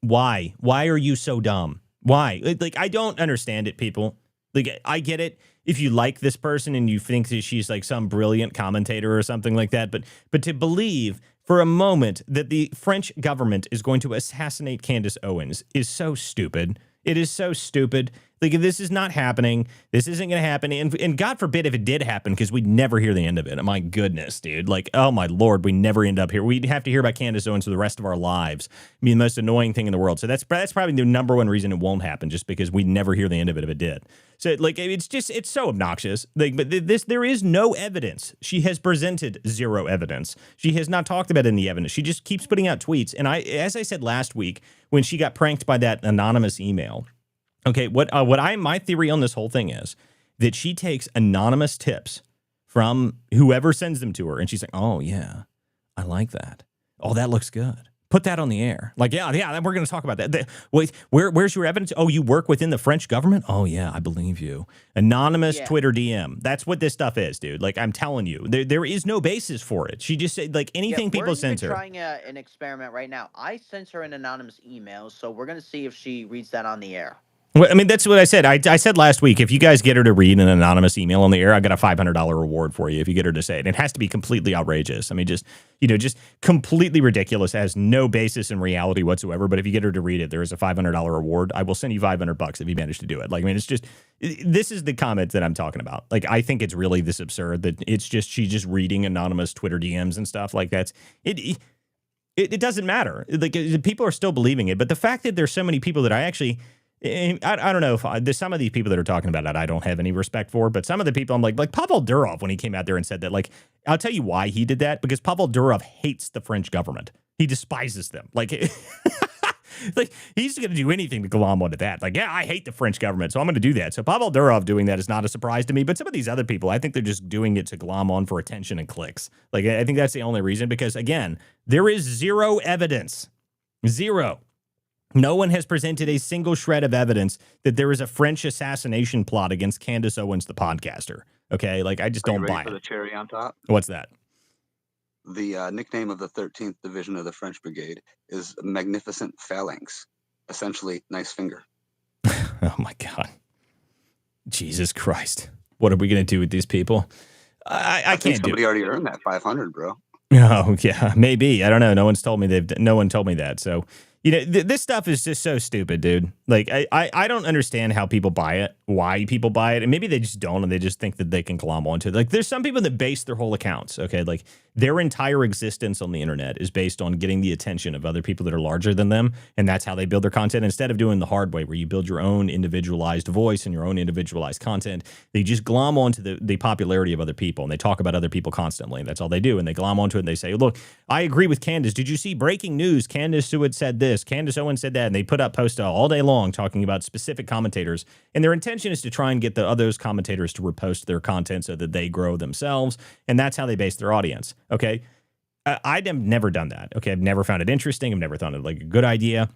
Why? Why are you so dumb? Why? Like, I don't understand it, people. Like, I get it if you like this person and you think that she's like some brilliant commentator or something like that. But to believe for a moment that the French government is going to assassinate Candace Owens is so stupid. It is so stupid. Like, this is not happening. This isn't going to happen. And God forbid if it did happen, because we'd never hear the end of it. My goodness, dude. Like, oh, my Lord, we never end up here. We'd have to hear about Candace Owens for the rest of our lives. I mean, the most annoying thing in the world. So that's probably the number one reason it won't happen, just because we'd never hear the end of it if it did. So, like, it's so obnoxious. Like, but there is no evidence. She has presented zero evidence. She has not talked about any evidence. She just keeps putting out tweets. And as I said last week, when she got pranked by that anonymous email, okay, my theory on this whole thing is that she takes anonymous tips from whoever sends them to her, and she's like, oh, yeah, I like that. Oh, that looks good. Put that on the air. Like, yeah, we're going to talk about that. Wait, where's your evidence? Oh, you work within the French government? Oh, yeah, I believe you. Anonymous Twitter DM. That's what this stuff is, dude. Like, I'm telling you, there is no basis for it. She just said, like, anything people send her. We're trying an experiment right now. I sent her an anonymous email, so we're going to see if she reads that on the air. Well, I mean, that's what I said. I said last week, if you guys get her to read an anonymous email on the air, I got a $500 reward for you if you get her to say it. It has to be completely outrageous. I mean, just completely ridiculous, has no basis in reality whatsoever. But if you get her to read it, there is a $500 reward. I will send you $500 if you manage to do it. Like, I mean, this is the comment that I'm talking about. Like, I think it's really this absurd that she's just reading anonymous Twitter DMs and stuff like that. It doesn't matter. Like, people are still believing it. But the fact that there's so many people that I don't know if there's some of these people that are talking about it I don't have any respect for, but some of the people I'm like Pavel Durov, when he came out there and said that, like, I'll tell you why he did that, because Pavel Durov hates the French government. He despises them. Like, like, he's going to do anything to glom onto that. Like, yeah, I hate the French government, so I'm going to do that. So Pavel Durov doing that is not a surprise to me, but some of these other people, I think they're just doing it to glom on for attention and clicks. Like, I think that's the only reason, because, again, there is zero evidence. Zero. No one has presented a single shred of evidence that there is a French assassination plot against Candace Owens, the podcaster. Okay, like, I just don't buy it. For the cherry on top? What's that? The nickname of the 13th Division of the French Brigade is Magnificent Phalanx, essentially nice finger. Oh, my God. Jesus Christ. What are we going to do with these people? I can't do it. Somebody already earned that 500, bro. Oh, yeah, maybe. I don't know. No one told me that. So, this stuff is just so stupid, dude. Like, I don't understand how people buy it, why people buy it, and maybe they just don't, and they just think that they can glom onto it. Like, there's some people that base their whole accounts, okay? Like, their entire existence on the internet is based on getting the attention of other people that are larger than them, and that's how they build their content. Instead of doing the hard way, where you build your own individualized voice and your own individualized content, they just glom onto the popularity of other people, and they talk about other people constantly, and that's all they do, and they glom onto it, and they say, look, I agree with Candace. Did you see breaking news? Candace Owens said this. Candace Owens said that, and they put up posts all day long talking about specific commentators, and their intention is to try and get those commentators to repost their content so that they grow themselves, and that's how they base their audience, okay? I've never done that, okay? I've never found it interesting. I've never thought it like a good idea,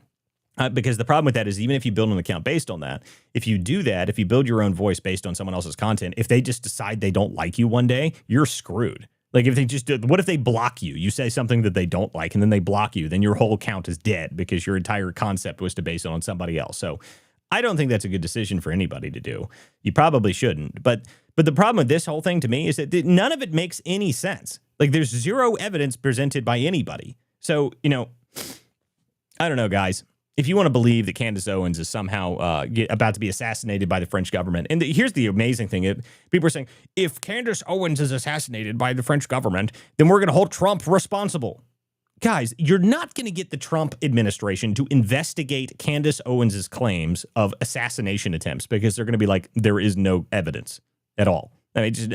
because the problem with that is even if you build an account based on that, if you do that, if you build your own voice based on someone else's content, if they just decide they don't like you one day, you're screwed. Like, if they just what if they block you? You say something that they don't like, and then they block you, then your whole account is dead because your entire concept was to base it on somebody else. So I don't think that's a good decision for anybody to do. You probably shouldn't. But the problem with this whole thing to me is that none of it makes any sense. Like, there's zero evidence presented by anybody. So, I don't know, guys. If you want to believe that Candace Owens is somehow about to be assassinated by the French government, and here's the amazing thing. People are saying, if Candace Owens is assassinated by the French government, then we're going to hold Trump responsible. Guys, you're not going to get the Trump administration to investigate Candace Owens' claims of assassination attempts, because they're going to be like, there is no evidence at all. I mean, just...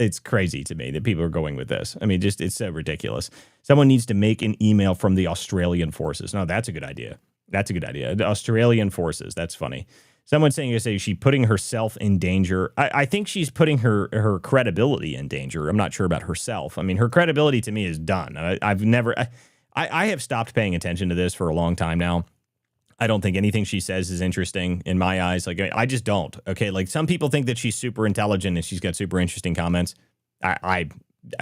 it's crazy to me that people are going with this. I mean, just, it's so ridiculous. Someone needs to make an email from the Australian forces. No, that's a good idea. That's a good idea. The Australian forces. That's funny. Someone saying she's putting herself in danger. I think she's putting her credibility in danger. I'm not sure about herself. I mean, her credibility to me is done. I have stopped paying attention to this for a long time now. I don't think anything she says is interesting in my eyes. Like, I just don't. Okay. Like, some people think that she's super intelligent and she's got super interesting comments. I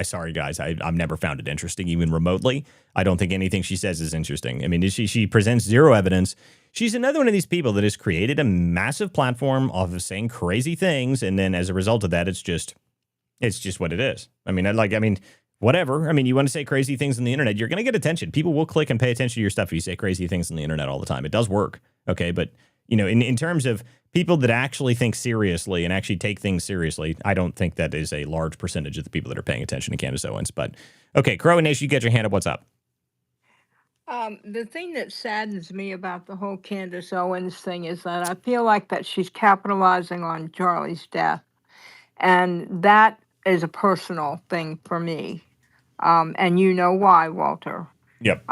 sorry guys. I've never found it interesting, even remotely. I don't think anything she says is interesting. I mean, she presents zero evidence. She's another one of these people that has created a massive platform off of saying crazy things. And then as a result of that, it's just what it is. I mean, whatever. I mean, you want to say crazy things on the internet, you're going to get attention. People will click and pay attention to your stuff if you say crazy things on the internet all the time. It does work. Okay. But, in terms of people that actually think seriously and actually take things seriously, I don't think that is a large percentage of the people that are paying attention to Candace Owens. But, okay, Crow Nation, you get your hand up. What's up? The thing that saddens me about the whole Candace Owens thing is that I feel like that she's capitalizing on Charlie's death. And that is a personal thing for me. And you know why, Walter. Yep.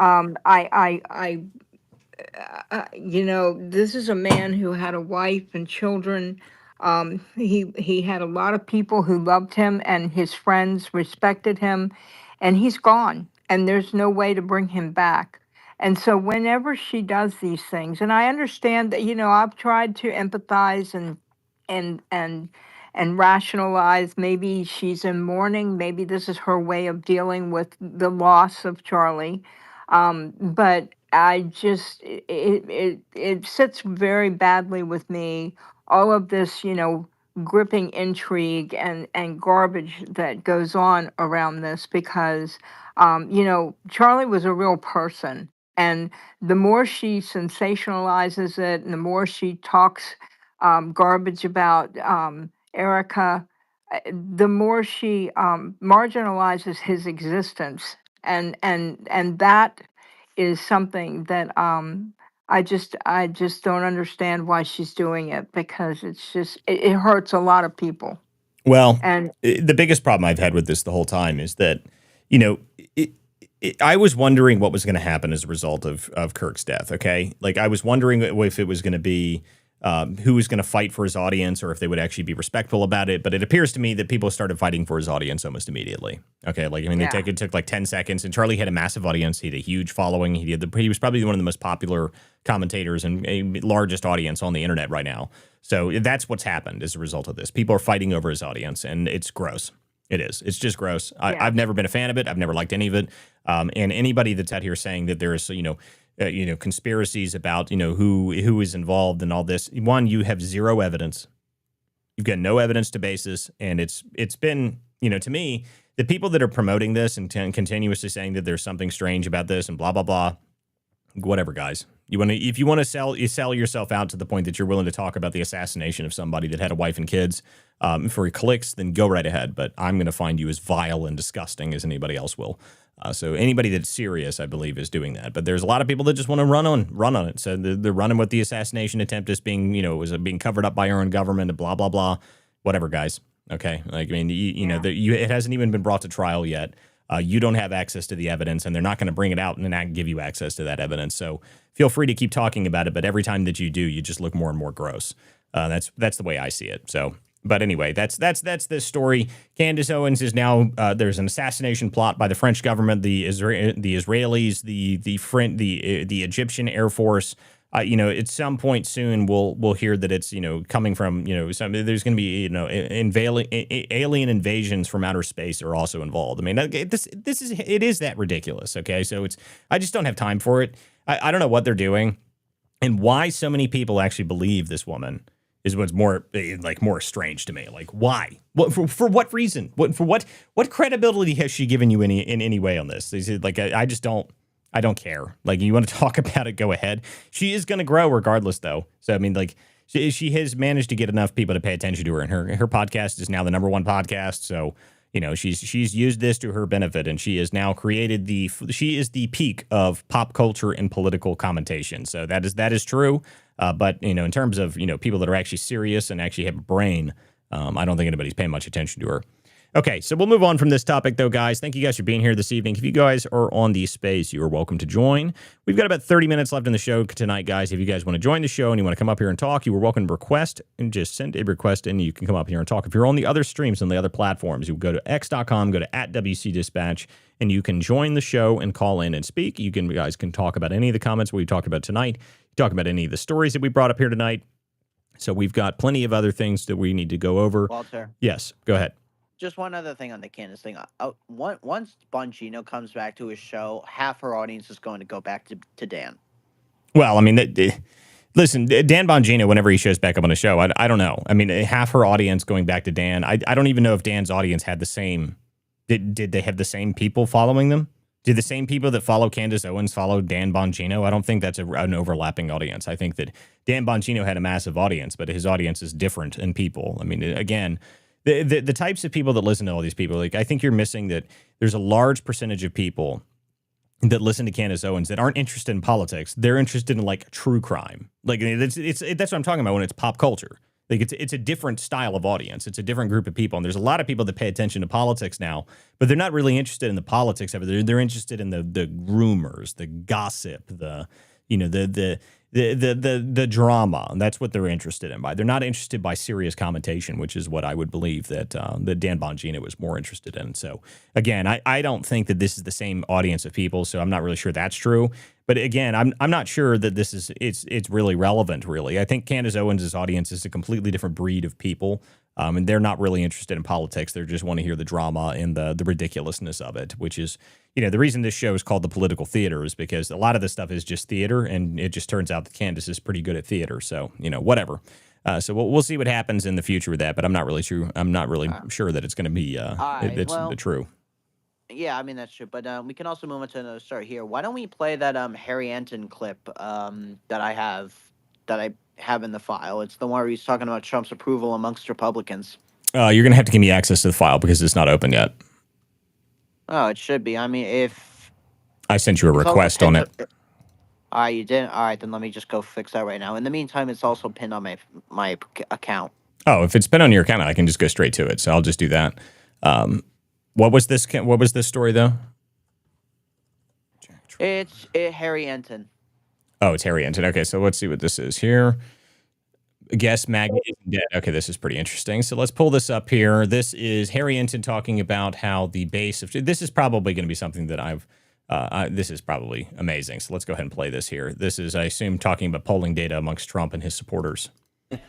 This is a man who had a wife and children. He had a lot of people who loved him, and his friends respected him, and he's gone, and there's no way to bring him back. And so whenever she does these things, and I understand that, I've tried to empathize and rationalize, maybe she's in mourning, maybe this is her way of dealing with the loss of Charlie. But I just, it sits very badly with me, all of this, gripping intrigue and garbage that goes on around this, because, Charlie was a real person. And the more she sensationalizes it and the more she talks garbage about Erica, the more she marginalizes his existence. And that is something that I just don't understand why she's doing it, because it hurts a lot of people. Well, And the biggest problem I've had with this the whole time is that, I was wondering what was going to happen as a result of Kirk's death. Okay. Like, I was wondering if it was going to be who was going to fight for his audience, or if they would actually be respectful about it. But it appears to me that people started fighting for his audience almost immediately. Okay. Like, I mean, it took like 10 seconds, and Charlie had a massive audience. He had a huge following. He was probably one of the most popular commentators and a largest audience on the internet right now. So that's what's happened as a result of this. People are fighting over his audience, and it's gross. It is. It's just gross. I've never been a fan of it. I've never liked any of it. And anybody that's out here saying that there's, conspiracies about, who is involved in all this. One, you have zero evidence. You've got no evidence to basis. And it's been, to me, the people that are promoting this and continuously saying that there's something strange about this and blah, blah, blah. Whatever, guys. If you want to sell yourself out to the point that you're willing to talk about the assassination of somebody that had a wife and kids for clicks, then go right ahead. But I'm going to find you as vile and disgusting as anybody else will. So anybody that's serious, I believe, is doing that. But there's a lot of people that just want to run on it. So they're running with the assassination attempt as being, was being covered up by our own government and blah, blah, blah. Whatever, guys. Okay. Like, I mean, it hasn't even been brought to trial yet. You don't have access to the evidence, and they're not going to bring it out and not give you access to that evidence. So feel free to keep talking about it, but every time that you do, you just look more and more gross. That's the way I see it. So, but anyway, that's this story. Candace Owens is now there's an assassination plot by the French government, the Israelis, the Egyptian Air Force. At some point soon, we'll hear that it's, coming from, there's going to be, alien invasions from outer space are also involved. I mean, it is that ridiculous. Okay. So I just don't have time for it. I don't know what they're doing and why so many people actually believe this woman is what's more strange to me. Like, why? What, for what reason? What credibility has she given you in any way on this? Like, I don't care. Like, you want to talk about it, go ahead. She is going to grow regardless, though. So, I mean, like, she has managed to get enough people to pay attention to her, and her podcast is now the #1 podcast. So, she's used this to her benefit, and she has now created she is the peak of pop culture and political commentation. So that is true. But, in terms of, people that are actually serious and actually have a brain, I don't think anybody's paying much attention to her. Okay, so we'll move on from this topic, though, guys. Thank you guys for being here this evening. If you guys are on the space, you are welcome to join. We've got about 30 minutes left in the show tonight, guys. If you guys want to join the show and you want to come up here and talk, you are welcome to request and just send a request and you can come up here and talk. If you're on the other streams, on the other platforms, you go to x.com, go to @WCDispatch, and you can join the show and call in and speak. You guys can talk about any of the comments we talked about tonight, talk about any of the stories that we brought up here tonight. So we've got plenty of other things that we need to go over. Walter. Yes, go ahead. Just one other thing on the Candace thing. Once Bongino comes back to his show, half her audience is going to go back to Dan. Well, I mean, listen, Dan Bongino, whenever he shows back up on the show, I don't know. I mean, half her audience going back to Dan. I don't even know if Dan's audience had the same. Did they have the same people following them? Did the same people that follow Candace Owens follow Dan Bongino? I don't think that's an overlapping audience. I think that Dan Bongino had a massive audience, but his audience is different in people. I mean, again, the types of people that listen to all these people, like I think you're missing that there's a large percentage of people that listen to Candace Owens that aren't interested in politics. They're interested in like true crime. Like that's what I'm talking about when it's pop culture. Like it's a different style of audience. It's a different group of people. And there's a lot of people that pay attention to politics now, but they're not really interested in the politics of it. They're interested in the rumors, the gossip, the drama. And that's what they're interested in. They're not interested by serious commentation, which is what I would believe that Dan Bongino was more interested in. So again, I don't think that this is the same audience of people. So I'm not really sure that's true. But again, I'm not sure that this is it's really relevant. Really, I think Candace Owens' audience is a completely different breed of people, and they're not really interested in politics. They just want to hear the drama and the ridiculousness of it, which is the reason this show is called The Political Theater is because a lot of this stuff is just theater, and it just turns out that Candace is pretty good at theater. So whatever. So we'll see what happens in the future with that. But I'm not really sure. I'm not really sure that it's going to be true. Yeah, I mean, that's true. But we can also move on to another story here. Why don't we play that Harry Anton clip that I have in the file? It's the one where he's talking about Trump's approval amongst Republicans. You're going to have to give me access to the file because it's not open yet. Oh, it should be. I mean, if... I sent you a request on it. All right, you didn't? All right, then let me just go fix that right now. In the meantime, it's also pinned on my account. Oh, if it's pinned on your account, I can just go straight to it. So I'll just do that. What was this story, though? It's Harry Anton. Oh, it's Harry Anton. Okay, so let's see what this is here. Guess Maggie isn't dead. Okay, this is pretty interesting. So let's pull this up here. This is Harry Anton talking about how the base of... This is probably going to be something that this is probably amazing. So let's go ahead and play this here. This is, I assume, talking about polling data amongst Trump and his supporters.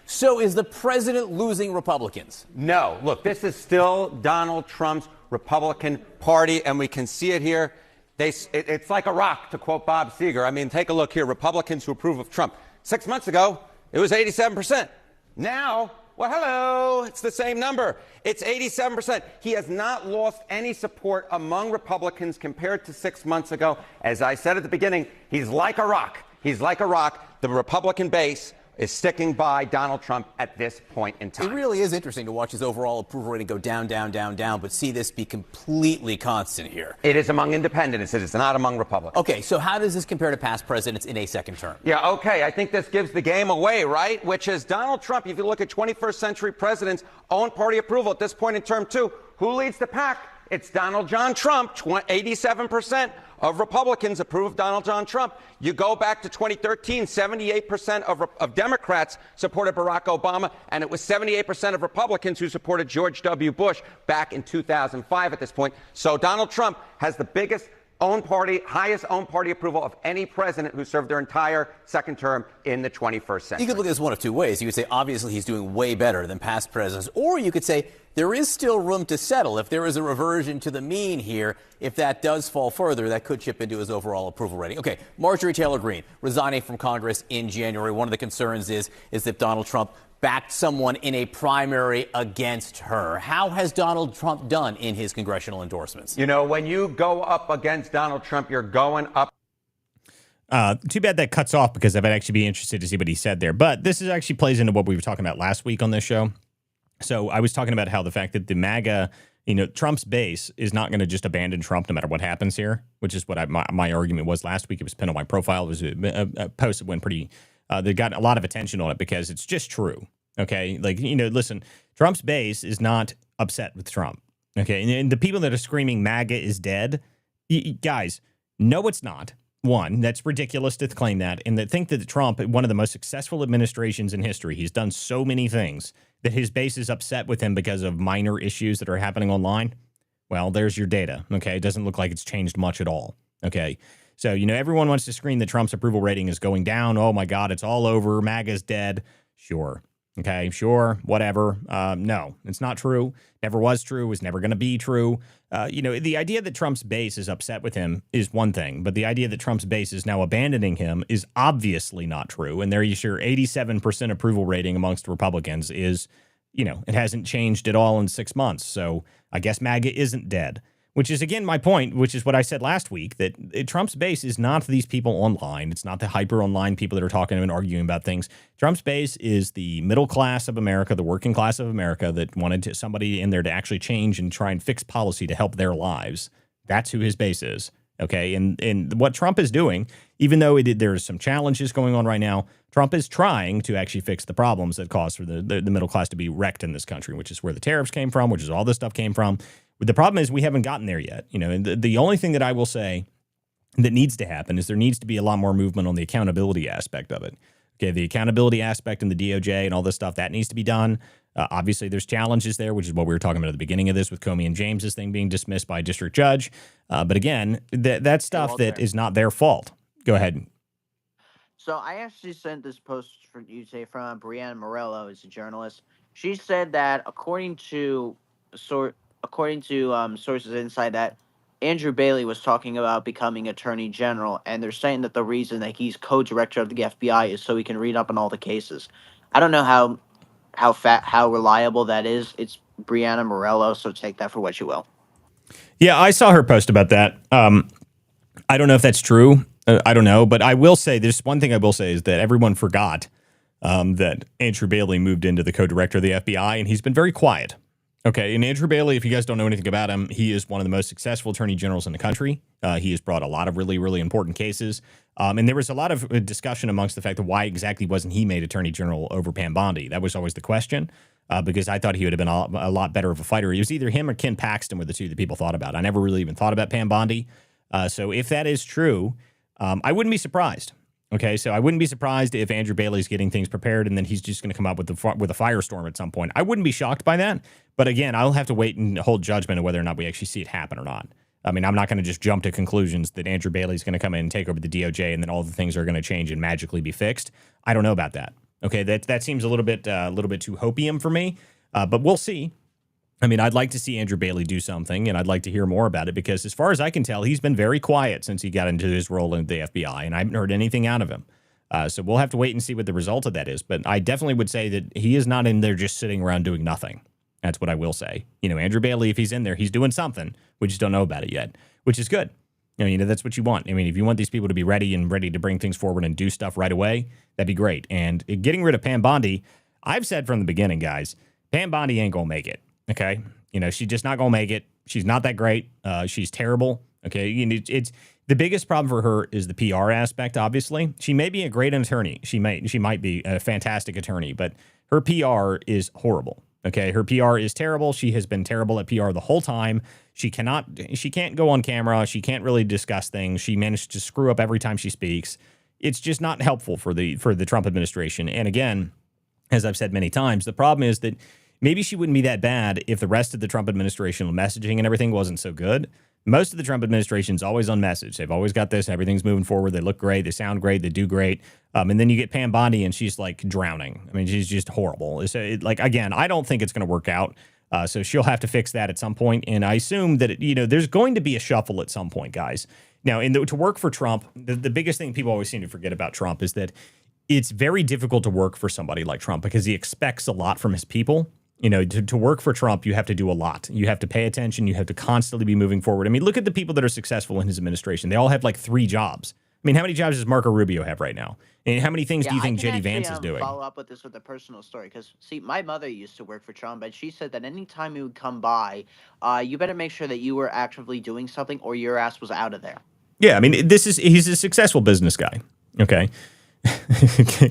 So is the president losing Republicans? No. Look, this is still Donald Trump's Republican Party, and we can see it here. It's like a rock, to quote Bob Seger. I mean, take a look here. Republicans who approve of Trump. 6 months ago, it was 87%. Now, well, hello, it's the same number. It's 87%. He has not lost any support among Republicans compared to 6 months ago. As I said at the beginning, he's like a rock. He's like a rock. The Republican base is sticking by Donald Trump at this point in time. It really is interesting to watch his overall approval rating go down, down, down, down, but see this be completely constant here. It is among independents. It is not among Republicans. Okay, so how does this compare to past presidents in a second term? Yeah, okay, I think this gives the game away, right? Which is Donald Trump, if you look at 21st century presidents' own party approval at this point in term two, who leads the pack? It's Donald John Trump. 87% of Republicans approve of Donald John Trump. You go back to 2013, 78% of Democrats supported Barack Obama, and it was 78% of Republicans who supported George W. Bush back in 2005 at this point. So Donald Trump has the biggest highest own party approval of any president who served their entire second term in the 21st century. You could look at this one of two ways. You could say, obviously, he's doing way better than past presidents. Or you could say, there is still room to settle. If there is a reversion to the mean here, if that does fall further, that could chip into his overall approval rating. Okay, Marjorie Taylor Greene resigning from Congress in January. One of the concerns is that Donald Trump backed someone in a primary against her. How has Donald Trump done in his congressional endorsements? You know, when you go up against Donald Trump, you're going up. Too bad that cuts off because I'd actually be interested to see what he said there. But this is actually plays into what we were talking about last week on this show. So I was talking about how the fact that the MAGA, Trump's base is not going to just abandon Trump no matter what happens here, which is what my argument was last week. It was pinned on my profile. It was a post that went pretty... they got a lot of attention on it because it's just true. Okay. Like, listen, Trump's base is not upset with Trump. Okay, and the people that are screaming MAGA is dead, guys, no, it's not. One, that's ridiculous to claim that, and that think that Trump, one of the most successful administrations in history, he's done so many things that his base is upset with him because of minor issues that are happening online. Well, there's your data. Okay, it doesn't look like it's changed much at all. Okay, so everyone wants to scream that Trump's approval rating is going down. Oh my God, it's all over. MAGA's dead. Sure. Okay, sure, whatever. No, it's not true. Never was true. Was never going to be true. The idea that Trump's base is upset with him is one thing, but the idea that Trump's base is now abandoning him is obviously not true. And there you sure 87% approval rating amongst Republicans is, it hasn't changed at all in 6 months. So I guess MAGA isn't dead. Which is, again, my point, which is what I said last week, that Trump's base is not these people online. It's not the hyper online people that are talking and arguing about things. Trump's base is the middle class of America, the working class of America that wanted somebody in there to actually change and try and fix policy to help their lives. That's who his base is. Okay. And what Trump is doing, even though there's some challenges going on right now, Trump is trying to actually fix the problems that cause for the middle class to be wrecked in this country, which is where the tariffs came from, which is all this stuff came from. The problem is we haven't gotten there yet. And the only thing that I will say that needs to happen is there needs to be a lot more movement on the accountability aspect of it. Okay, the accountability aspect and the DOJ and all this stuff, that needs to be done. Obviously, there's challenges there, which is what we were talking about at the beginning of this with Comey and James's thing being dismissed by a district judge. But again, that stuff that is not their fault. Go ahead. So I actually sent this post from Brianna Morello, who's a journalist. She said that according to sources inside that, Andrew Bailey was talking about becoming Attorney General, and they're saying that the reason that he's co-director of the FBI is so he can read up on all the cases. I don't know how reliable that is. It's Brianna Morello, so take that for what you will. Yeah, I saw her post about that. I don't know if that's true. I don't know, but I will say there's one thing I will say is that everyone forgot that Andrew Bailey moved into the co-director of the FBI, and he's been very quiet. Okay, and Andrew Bailey, if you guys don't know anything about him, he is one of the most successful attorney generals in the country. He has brought a lot of really, really important cases. And there was a lot of discussion amongst the fact that why exactly wasn't he made attorney general over Pam Bondi? That was always the question, because I thought he would have been a lot better of a fighter. It was either him or Ken Paxton were the two that people thought about. I never really even thought about Pam Bondi. So if that is true, I wouldn't be surprised. Okay, so I wouldn't be surprised if Andrew Bailey's getting things prepared and then he's just going to come up with a firestorm at some point. I wouldn't be shocked by that. But again, I'll have to wait and hold judgment of whether or not we actually see it happen or not. I mean, I'm not going to just jump to conclusions that Andrew Bailey's going to come in and take over the DOJ and then all the things are going to change and magically be fixed. I don't know about that. Okay, that seems a little bit too hopium for me, but we'll see. I mean, I'd like to see Andrew Bailey do something, and I'd like to hear more about it because as far as I can tell, he's been very quiet since he got into his role in the FBI, and I haven't heard anything out of him. So we'll have to wait and see what the result of that is. But I definitely would say that he is not in there just sitting around doing nothing. That's what I will say. Andrew Bailey, if he's in there, he's doing something. We just don't know about it yet, which is good. That's what you want. I mean, if you want these people to be ready to bring things forward and do stuff right away, that'd be great. And getting rid of Pam Bondi, I've said from the beginning, guys, Pam Bondi ain't going to make it. Okay. She's just not going to make it. She's not that great. She's terrible. Okay. It's the biggest problem for her is the PR aspect. Obviously, she may be a great attorney. She might be a fantastic attorney, but her PR is horrible. Okay. Her PR is terrible. She has been terrible at PR the whole time. She can't go on camera. She can't really discuss things. She managed to screw up every time she speaks. It's just not helpful for the Trump administration. And again, as I've said many times, the problem is that maybe she wouldn't be that bad if the rest of the Trump administration messaging and everything wasn't so good. Most of the Trump administration is always on message. They've always got this. Everything's moving forward. They look great. They sound great. They do great. And then you get Pam Bondi, and she's like drowning. I mean, she's just horrible. Again, I don't think it's going to work out. So she'll have to fix that at some point. And I assume that, there's going to be a shuffle at some point, guys. Now, to work for Trump, the biggest thing people always seem to forget about Trump is that it's very difficult to work for somebody like Trump because he expects a lot from his people. To work for Trump, you have to do a lot. You have to pay attention. You have to constantly be moving forward. I mean, look at the people that are successful in his administration. They all have like 3 jobs. I mean, how many jobs does Marco Rubio have right now? And how many things do you think JD Vance is doing? Follow up with this with a personal story because, see, my mother used to work for Trump, and she said that anytime he would come by, you better make sure that you were actively doing something or your ass was out of there. Yeah, I mean, he's a successful business guy. Okay.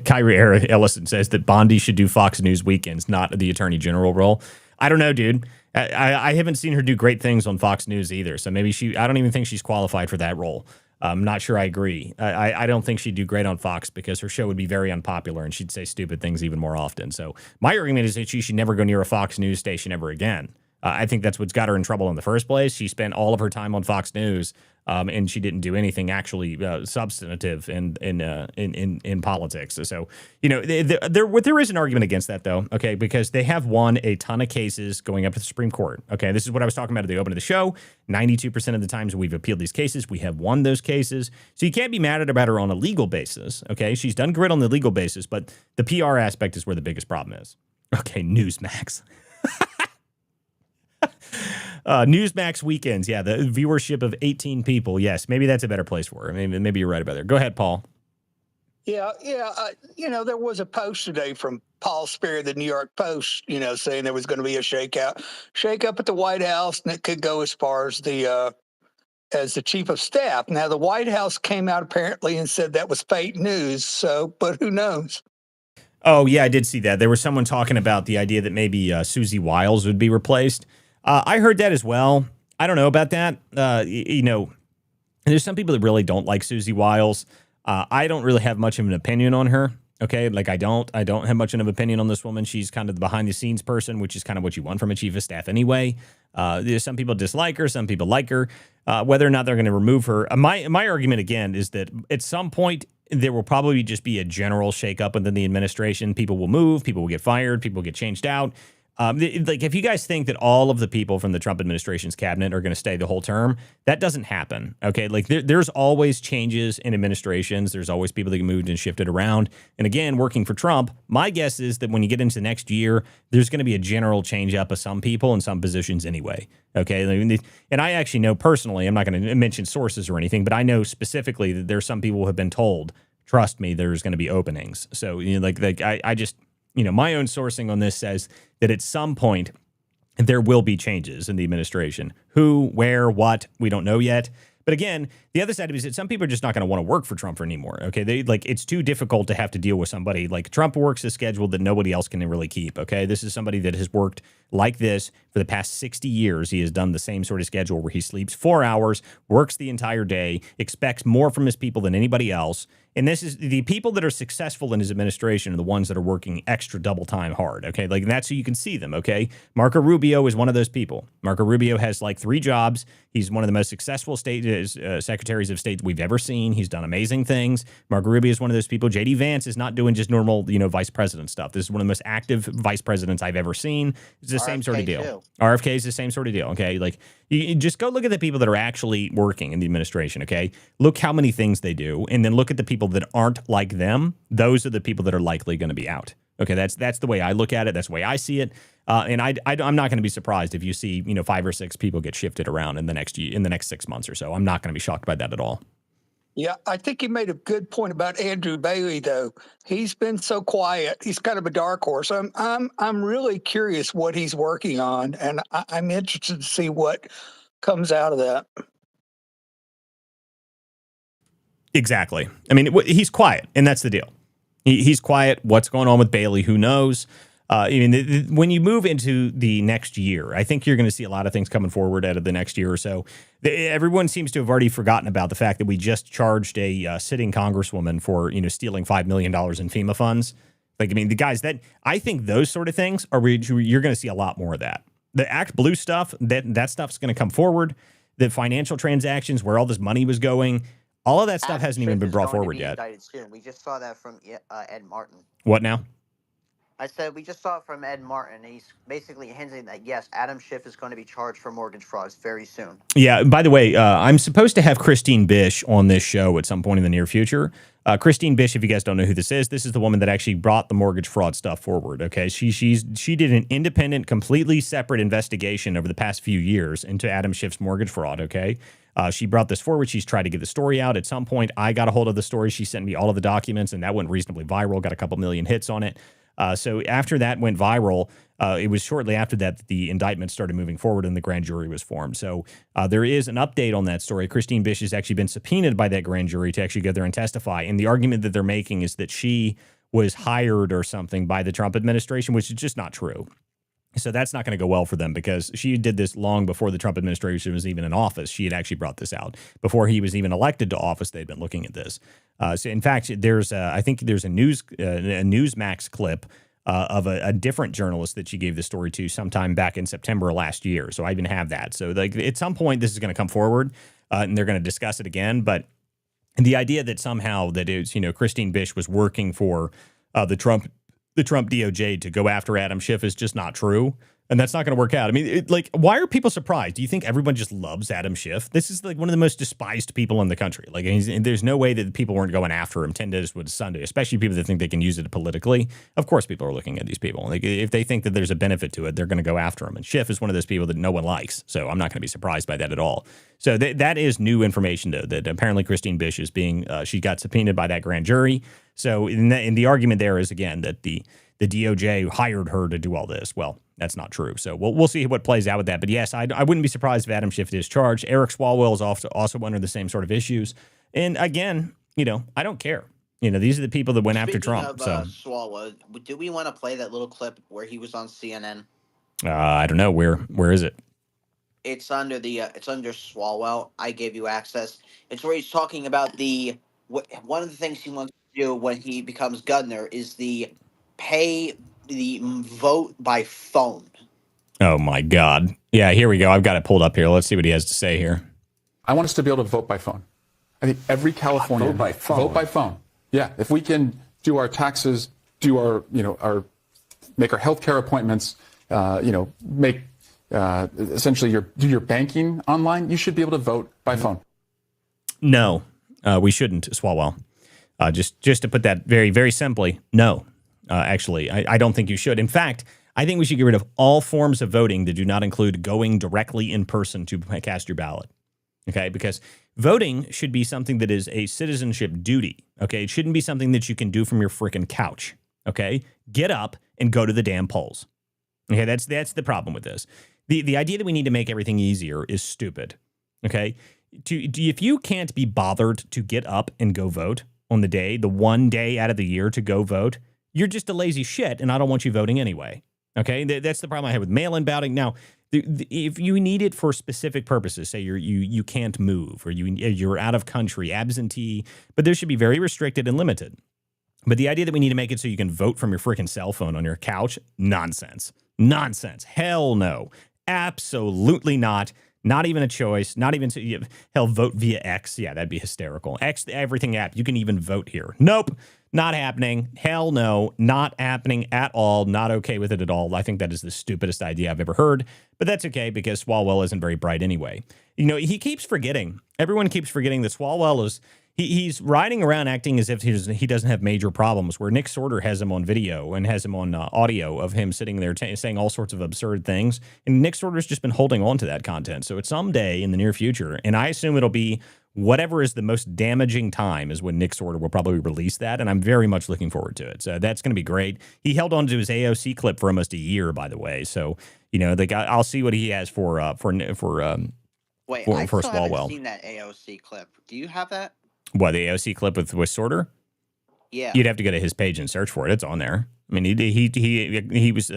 Kyrie Ellison says that Bondi should do Fox News weekends, not the attorney general role. I don't know, dude. I haven't seen her do great things on Fox News either. So maybe I don't even think she's qualified for that role. I'm not sure I agree. I don't think she'd do great on Fox because her show would be very unpopular and she'd say stupid things even more often. So my argument is that she should never go near a Fox News station ever again. I think that's what's got her in trouble in the first place. She spent all of her time on Fox News, and she didn't do anything actually substantive in politics. So, there is an argument against that, though, okay, because they have won a ton of cases going up to the Supreme Court. Okay, this is what I was talking about at the open of the show. 92% of the times we've appealed these cases, we have won those cases. So you can't be mad about her on a legal basis, okay? She's done great on the legal basis, but the PR aspect is where the biggest problem is. Okay, Newsmax. Newsmax weekends. Yeah, the viewership of 18 people. Yes, maybe that's a better place for her. Maybe you're right about that. Go ahead, Paul. Yeah. There was a post today from Paul Spear, the New York Post, saying there was going to be a shake up at the White House, and it could go as far as the chief of staff. Now, the White House came out apparently and said that was fake news. So, but who knows? Oh, yeah, I did see that. There was someone talking about the idea that maybe Susie Wiles would be replaced. I heard that as well. I don't know about that. There's some people that really don't like Susie Wiles. I don't really have much of an opinion on her. Okay, like I don't have much of an opinion on this woman. She's kind of the behind the scenes person, which is kind of what you want from a chief of staff anyway. There's some people dislike her, some people like her. Whether or not they're going to remove her, my argument again is that at some point there will probably just be a general shakeup within the administration. People will move, people will get fired, people will get changed out. Like if you guys think that all of the people from the Trump administration's cabinet are going to stay the whole term, that doesn't happen. Okay, like there's always changes in administrations. There's always people that get moved and shifted around. And again, working for Trump, my guess is that when you get into next year, there's going to be a general change up of some people in some positions anyway. Okay, and I actually know personally, I'm not going to mention sources or anything, but I know specifically that there's some people who have been told, trust me, there's going to be openings. So I just. My own sourcing on this says that at some point there will be changes in the administration. Who, where, what, we don't know yet. But again, the other side of it is that some people are just not going to want to work for Trump anymore. Okay, it's too difficult to have to deal with somebody like Trump works a schedule that nobody else can really keep. Okay, this is somebody that has worked like this for the past 60 years. He has done the same sort of schedule where he sleeps 4 hours, works the entire day, expects more from his people than anybody else. And this is the people that are successful in his administration are the ones that are working extra double time hard. Okay, like that's so you can see them. Okay, Marco Rubio is one of those people. Marco Rubio has like 3 jobs. He's one of the most successful secretaries of state we've ever seen. He's done amazing things. Marco Rubio is one of those people. J.D. Vance is not doing just normal, vice president stuff. This is one of the most active vice presidents I've ever seen. It's the same sort of deal. Too. RFK is the same sort of deal. Okay, like you just go look at the people that are actually working in the administration. Okay, look how many things they do, and then look at the people that aren't like them. Those are the people that are likely going to be out. Okay, that's the way I look at it. That's the way I see it. And I'm not going to be surprised if you see 5 or 6 people get shifted around in the next 6 months or so. I'm not going to be shocked by that at all. Yeah, I think you made a good point about Andrew Bailey, though. He's been so quiet. He's kind of a dark horse. I'm really curious what he's working on, and I'm interested to see what comes out of that. Exactly. I mean, he's quiet, and that's the deal. He's quiet. What's going on with Bailey? Who knows? When you move into the next year, I think you're going to see a lot of things coming forward out of the next year or so. Everyone seems to have already forgotten about the fact that we just charged a sitting congresswoman for stealing $5 million in FEMA funds. The guys that I think those sort of things you're going to see a lot more of that. The Act Blue stuff, that stuff's going to come forward. The financial transactions where all this money was going. All of that stuff hasn't even been brought forward yet. Soon. We just saw that from Ed Martin. What now? I said we just saw it from Ed Martin. He's basically hinting that, yes, Adam Schiff is going to be charged for mortgage frauds very soon. Yeah, by the way, I'm supposed to have Christine Bish on this show at some point in the near future. Christine Bish, if you guys don't know who this is the woman that actually brought the mortgage fraud stuff forward. Okay, she did an independent, completely separate investigation over the past few years into Adam Schiff's mortgage fraud. Okay. She brought this forward. She's tried to get the story out. At some point, I got a hold of the story. She sent me all of the documents, and that went reasonably viral, got a couple million hits on it. So after that went viral, it was shortly after that the indictment started moving forward and the grand jury was formed. So there is an update on that story. Christine Bish has actually been subpoenaed by that grand jury to actually go there and testify. And the argument that they're making is that she was hired or something by the Trump administration, which is just not true. So that's not going to go well for them because she did this long before the Trump administration was even in office. She had actually brought this out. Before he was even elected to office, they'd been looking at this. So in fact, I think there's a Newsmax clip of a different journalist that she gave the story to sometime back in September of last year. So I even have that. So like at some point, this is going to come forward and they're going to discuss it again. But the idea that somehow that it's, Christine Bish was working for the Trump DOJ to go after Adam Schiff is just not true. And that's not going to work out. I mean, why are people surprised? Do you think everyone just loves Adam Schiff? This is like one of the most despised people in the country. Like, there's no way that people weren't going after him 10 days with Sunday, especially people that think they can use it politically. Of course, people are looking at these people. Like, if they think that there's a benefit to it, they're going to go after him. And Schiff is one of those people that no one likes. So I'm not going to be surprised by that at all. So that is new information, though, that apparently Christine Bish is she got subpoenaed by that grand jury. So in the argument there is, again, that the DOJ hired her to do all this. Well, that's not true. So we'll see what plays out with that. But yes, I wouldn't be surprised if Adam Schiff is charged. Eric Swalwell is also under the same sort of issues. And again, I don't care. These are the people that went after Trump. Swalwell, do we want to play that little clip where he was on CNN? I don't know. Where is it? It's under it's under Swalwell. I gave you access. It's where he's talking about one of the things he wants to do when he becomes governor is the vote by phone. Oh my God. Yeah, here we go. I've got it pulled up here. Let's see what he has to say here. I want us to be able to vote by phone. I think every Californian vote by phone. Yeah, if we can do our taxes, do our make our healthcare appointments, make essentially do your banking online, you should be able to vote by phone. No, we shouldn't, Swalwell. Just to put that very, very simply, no. Actually, I don't think you should. In fact, I think we should get rid of all forms of voting that do not include going directly in person to cast your ballot. Okay, because voting should be something that is a citizenship duty. Okay, it shouldn't be something that you can do from your freaking couch. Okay, get up and go to the damn polls. Okay, that's the problem with this. The idea that we need to make everything easier is stupid. Okay, if you can't be bothered to get up and go vote on the one day out of the year to go vote, you're just a lazy shit, and I don't want you voting anyway. Okay, that's the problem I have with mail-in balloting. Now, if you need it for specific purposes, say you can't move or you're out of country, absentee, but there should be very restricted and limited. But the idea that we need to make it so you can vote from your freaking cell phone on your couch, nonsense. Hell no, absolutely not. Not even a choice. Not even hell, vote via X. Yeah, that'd be hysterical. X, the everything app. You can even vote here. Nope. Not happening. Hell no. Not happening at all. Not okay with it at all. I think that is the stupidest idea I've ever heard. But that's okay because Swalwell isn't very bright anyway. He keeps forgetting. Everyone keeps forgetting that Swalwell is... He's riding around acting as if he doesn't have major problems, where Nick Sorter has him on video and has him on audio of him sitting there saying all sorts of absurd things. And Nick Sorter's just been holding on to that content. So it's someday in the near future, and I assume it'll be whatever is the most damaging time is when Nick Sorter will probably release that, and I'm very much looking forward to it. So that's going to be great. He held on to his AOC clip for almost a year, by the way. So, I'll see what he has for I still Swalwell. haven't seen that AOC clip. Do you have that? What, the AOC clip with Sorter? Yeah. You'd have to go to his page and search for it. It's on there. I mean, he was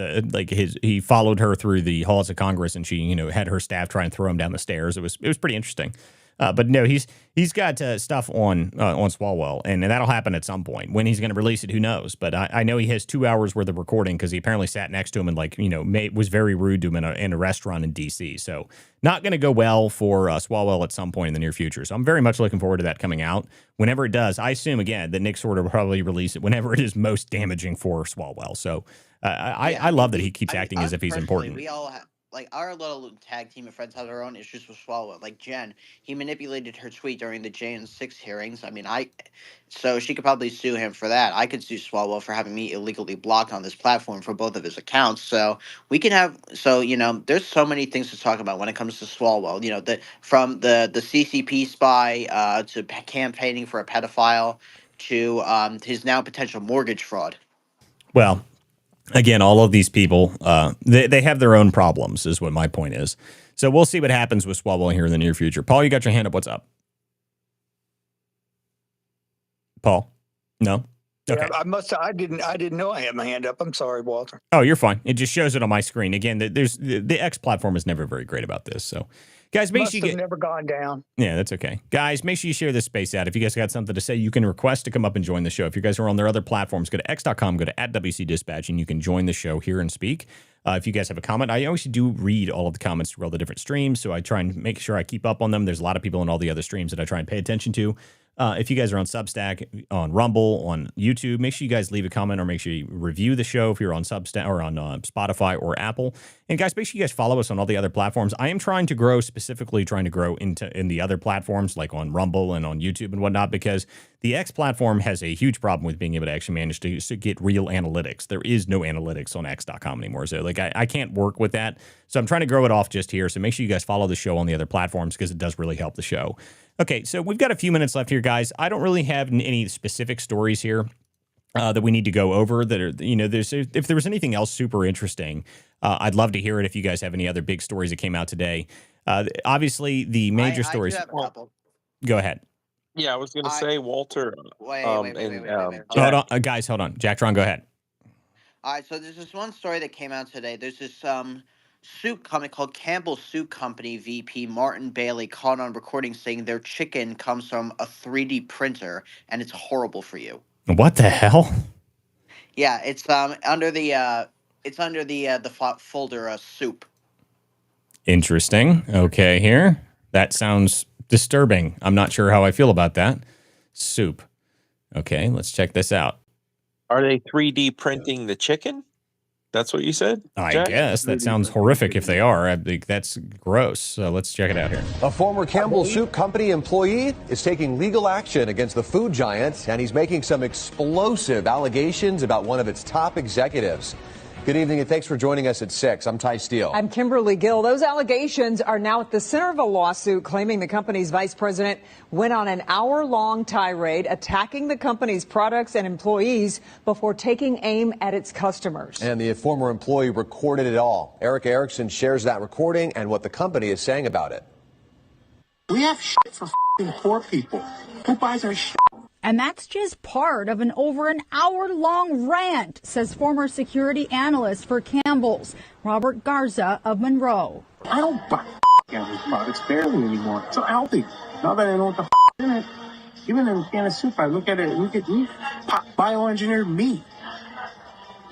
he followed her through the halls of Congress, and she had her staff try and throw him down the stairs. It was pretty interesting. But no, he's got stuff on Swalwell, and that'll happen at some point. When he's going to release it, who knows? But I know he has 2 hours worth of recording because he apparently sat next to him and was very rude to him in a restaurant in D.C. So not going to go well for Swalwell at some point in the near future. So I'm very much looking forward to that coming out. Whenever it does, I assume again that Nick Sorter will probably release it whenever it is most damaging for Swalwell. So I love that he keeps acting as if he's important. We all have. Our little tag team of friends have their own issues with Swalwell. Like Jen, he manipulated her tweet during the Jan 6 hearings. I mean, so she could probably sue him for that. I could sue Swalwell for having me illegally blocked on this platform for both of his accounts. So we can have, there's so many things to talk about when it comes to Swalwell. From the CCP spy to campaigning for a pedophile to his now potential mortgage fraud. Well, again, all of these people, they have their own problems, is what my point is. So we'll see what happens with Swalwell here in the near future. Paul, you got your hand up. What's up? Paul? No? Okay. Yeah, I didn't know I had my hand up. I'm sorry, Walter. Oh, you're fine. It just shows it on my screen. Again, the X platform is never very great about this. So, guys, make sure you get. Never gone down. Yeah, that's okay. Guys, make sure you share this space out. If you guys got something to say, you can request to come up and join the show. If you guys are on their other platforms, go to x.com, go to @WC Dispatch, and you can join the show here and speak. If you guys have a comment, I always do read all of the comments through all the different streams, so I try and make sure I keep up on them. There's a lot of people in all the other streams that I try and pay attention to. If you guys are on Substack, on Rumble, on YouTube, make sure you guys leave a comment or make sure you review the show if you're on Substack or on Spotify or Apple. And guys, make sure you guys follow us on all the other platforms. I am trying to grow in the other platforms like on Rumble and on YouTube and whatnot, because the X platform has a huge problem with being able to actually manage to get real analytics. There is no analytics on X.com anymore. So like I can't work with that. So I'm trying to grow it off just here. So make sure you guys follow the show on the other platforms because it does really help the show. Okay, so we've got a few minutes left here, guys. I don't really have any specific stories here that we need to go over that are, if there was anything else super interesting, I'd love to hear it if you guys have any other big stories that came out today. Obviously, the major stories. I do have a couple. Go ahead. Yeah, I was going to say, Walter. Wait. Hold on, guys, hold on. Jack Tron, go ahead. All right, so there's this one story that came out today. There's this soup company called Campbell Soup Company VP Martin Bailey caught on recording saying their chicken comes from a 3D printer and it's horrible for you. What the hell? Yeah, it's under the folder soup. Interesting. Okay, here. That sounds disturbing. I'm not sure how I feel about that. Soup. Okay, let's check this out. Are they 3D printing the chicken? That's what you said? I guess. That sounds horrific if they are. I think that's gross. So let's check it out here. A former Campbell Soup Company employee is taking legal action against the food giant, and he's making some explosive allegations about one of its top executives. Good evening, and thanks for joining us at 6. I'm Ty Steele. I'm Kimberly Gill. Those allegations are now at the center of a lawsuit claiming the company's vice president went on an hour-long tirade attacking the company's products and employees before taking aim at its customers. And the former employee recorded it all. Eric Erickson shares that recording and what the company is saying about it. We have shit for poor people. Who buys our shit? And that's just part of an over an hour-long rant, says former security analyst for Campbell's, Robert Garza of Monroe. I don't buy Campbell's products barely anymore. It's so healthy. Now that I know what the in it, even in a can of soup, I look at it, look at me, bioengineered meat.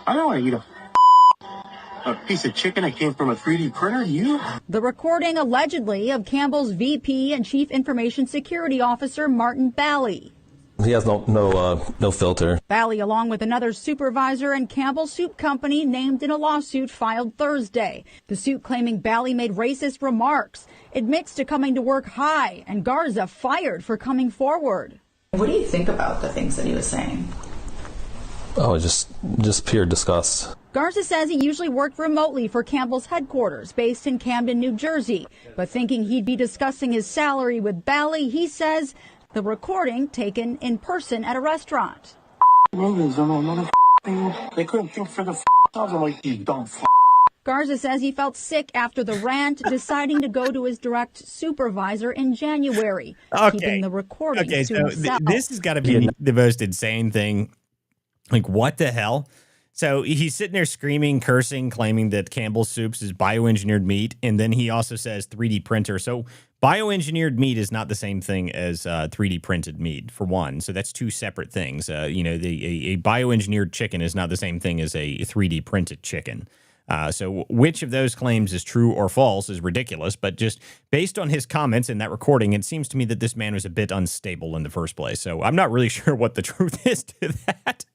I don't want to eat a piece of chicken that came from a 3D printer. You? The recording allegedly of Campbell's VP and Chief Information Security Officer Martin Bailey. He has no filter. Bailey, along with another supervisor and Campbell Soup Company, named in a lawsuit filed Thursday. The suit claiming Bailey made racist remarks, admits to coming to work high, and Garza fired for coming forward. What do you think about the things that he was saying? Oh, just pure disgust. Garza says he usually worked remotely for Campbell's headquarters based in Camden, New Jersey. But thinking he'd be discussing his salary with Bailey, he says the recording taken in person at a restaurant. They couldn't think for the I'm like, you dumb Garza says he felt sick after the rant, deciding to go to his direct supervisor in January, keeping the recording to himself. This has got to be the most insane thing. Like, what the hell? So he's sitting there screaming, cursing, claiming that Campbell's Soups is bioengineered meat. And then he also says 3D printer. So bioengineered meat is not the same thing as 3D printed meat, for one. So that's two separate things. A bioengineered chicken is not the same thing as a 3D printed chicken. So which of those claims is true or false is ridiculous. But just based on his comments in that recording, it seems to me that this man was a bit unstable in the first place. So I'm not really sure what the truth is to that.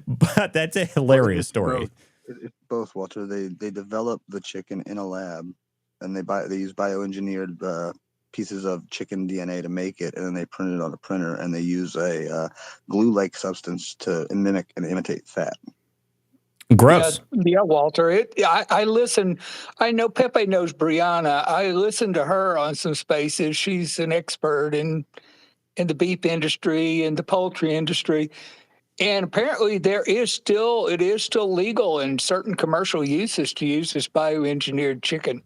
But that's a hilarious story. It's both, Walter. They develop the chicken in a lab, and they use bioengineered pieces of chicken DNA to make it, and then they print it on a printer, and they use a glue-like substance to mimic and imitate fat. Gross. Yeah, Walter. I listen. I know Pepe knows Brianna. I listen to her on some spaces. She's an expert in the beef industry and the poultry industry. And apparently it is still legal in certain commercial uses to use this bioengineered chicken.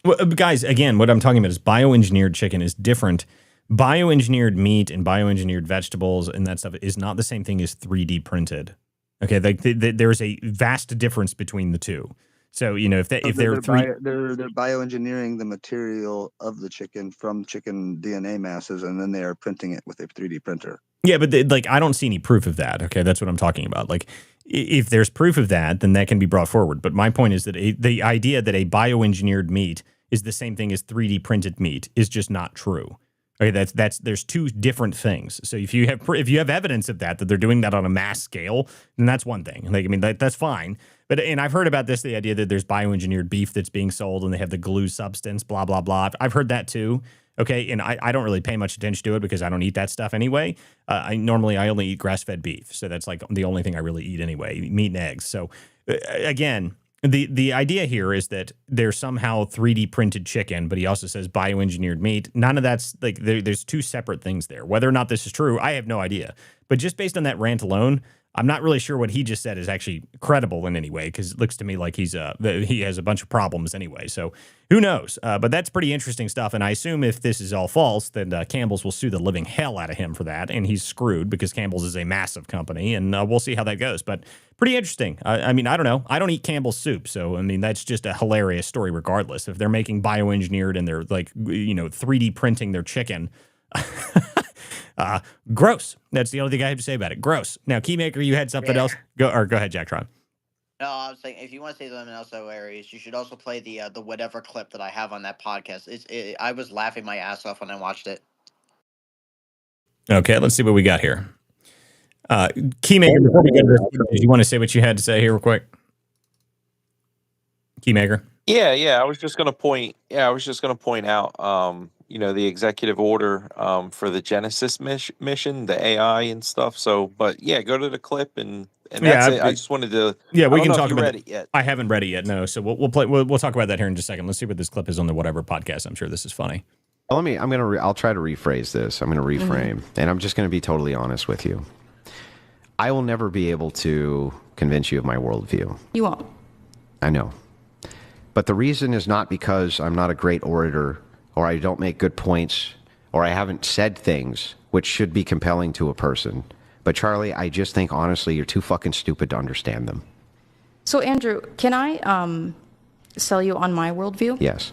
Well, guys, again, what I'm talking about is bioengineered chicken is different bioengineered meat and bioengineered vegetables and that stuff is not the same thing as 3D printed. Okay, like there's a vast difference between the two. So if they're bioengineering the material of the chicken from chicken DNA masses, and then they are printing it with a 3D printer. Yeah, but I don't see any proof of that. Okay, that's what I'm talking about. Like, if there's proof of that, then that can be brought forward. But my point is that the idea that a bioengineered meat is the same thing as 3D printed meat is just not true. Okay, there's two different things. So if you have evidence of that they're doing that on a mass scale, then that's one thing. Like, I mean, that's fine. But I've heard about this, the idea that there's bioengineered beef that's being sold and they have the glue substance, blah blah blah. I've heard that too. Okay, and I don't really pay much attention to it because I don't eat that stuff anyway. I only eat grass-fed beef, so that's like the only thing I really eat anyway, meat and eggs. So again, the idea here is that there's somehow 3D printed chicken, but he also says bioengineered meat. None of that's like there's two separate things there. Whether or not this is true, I have no idea. But just based on that rant alone, I'm not really sure what he just said is actually credible in any way, because it looks to me like he has a bunch of problems anyway. So who knows? But that's pretty interesting stuff. And I assume if this is all false, then Campbell's will sue the living hell out of him for that. And he's screwed because Campbell's is a massive company. And we'll see how that goes. But pretty interesting. I mean, I don't know. I don't eat Campbell's soup. So, I mean, that's just a hilarious story regardless. If they're making bioengineered and they're 3D printing their chicken. Gross. That's the only thing I have to say about it. Gross. Now, Keymaker, you had something else? Go ahead, Jacktron. No, I was saying, if you want to say something else hilarious, you should also play the whatever clip that I have on that podcast. I was laughing my ass off when I watched it. Okay, let's see what we got here. Keymaker, before we go to this, do you want to say what you had to say here real quick? Keymaker? Yeah. I was just gonna point out, the executive order for the Genesis mission, the AI and stuff. So, but yeah, go to the clip and that's it. I just wanted to. Yeah, we can talk about it yet. I haven't read it yet. No, so we'll talk about that here in just a second. Let's see what this clip is on the whatever podcast. I'm sure this is funny. I'll try to rephrase this. I'm going to reframe, and I'm just going to be totally honest with you. I will never be able to convince you of my worldview. You won't. I know. But the reason is not because I'm not a great orator, or I don't make good points, or I haven't said things which should be compelling to a person. But Charlie, I just think honestly you're too fucking stupid to understand them. So Andrew, can I sell you on my worldview? Yes.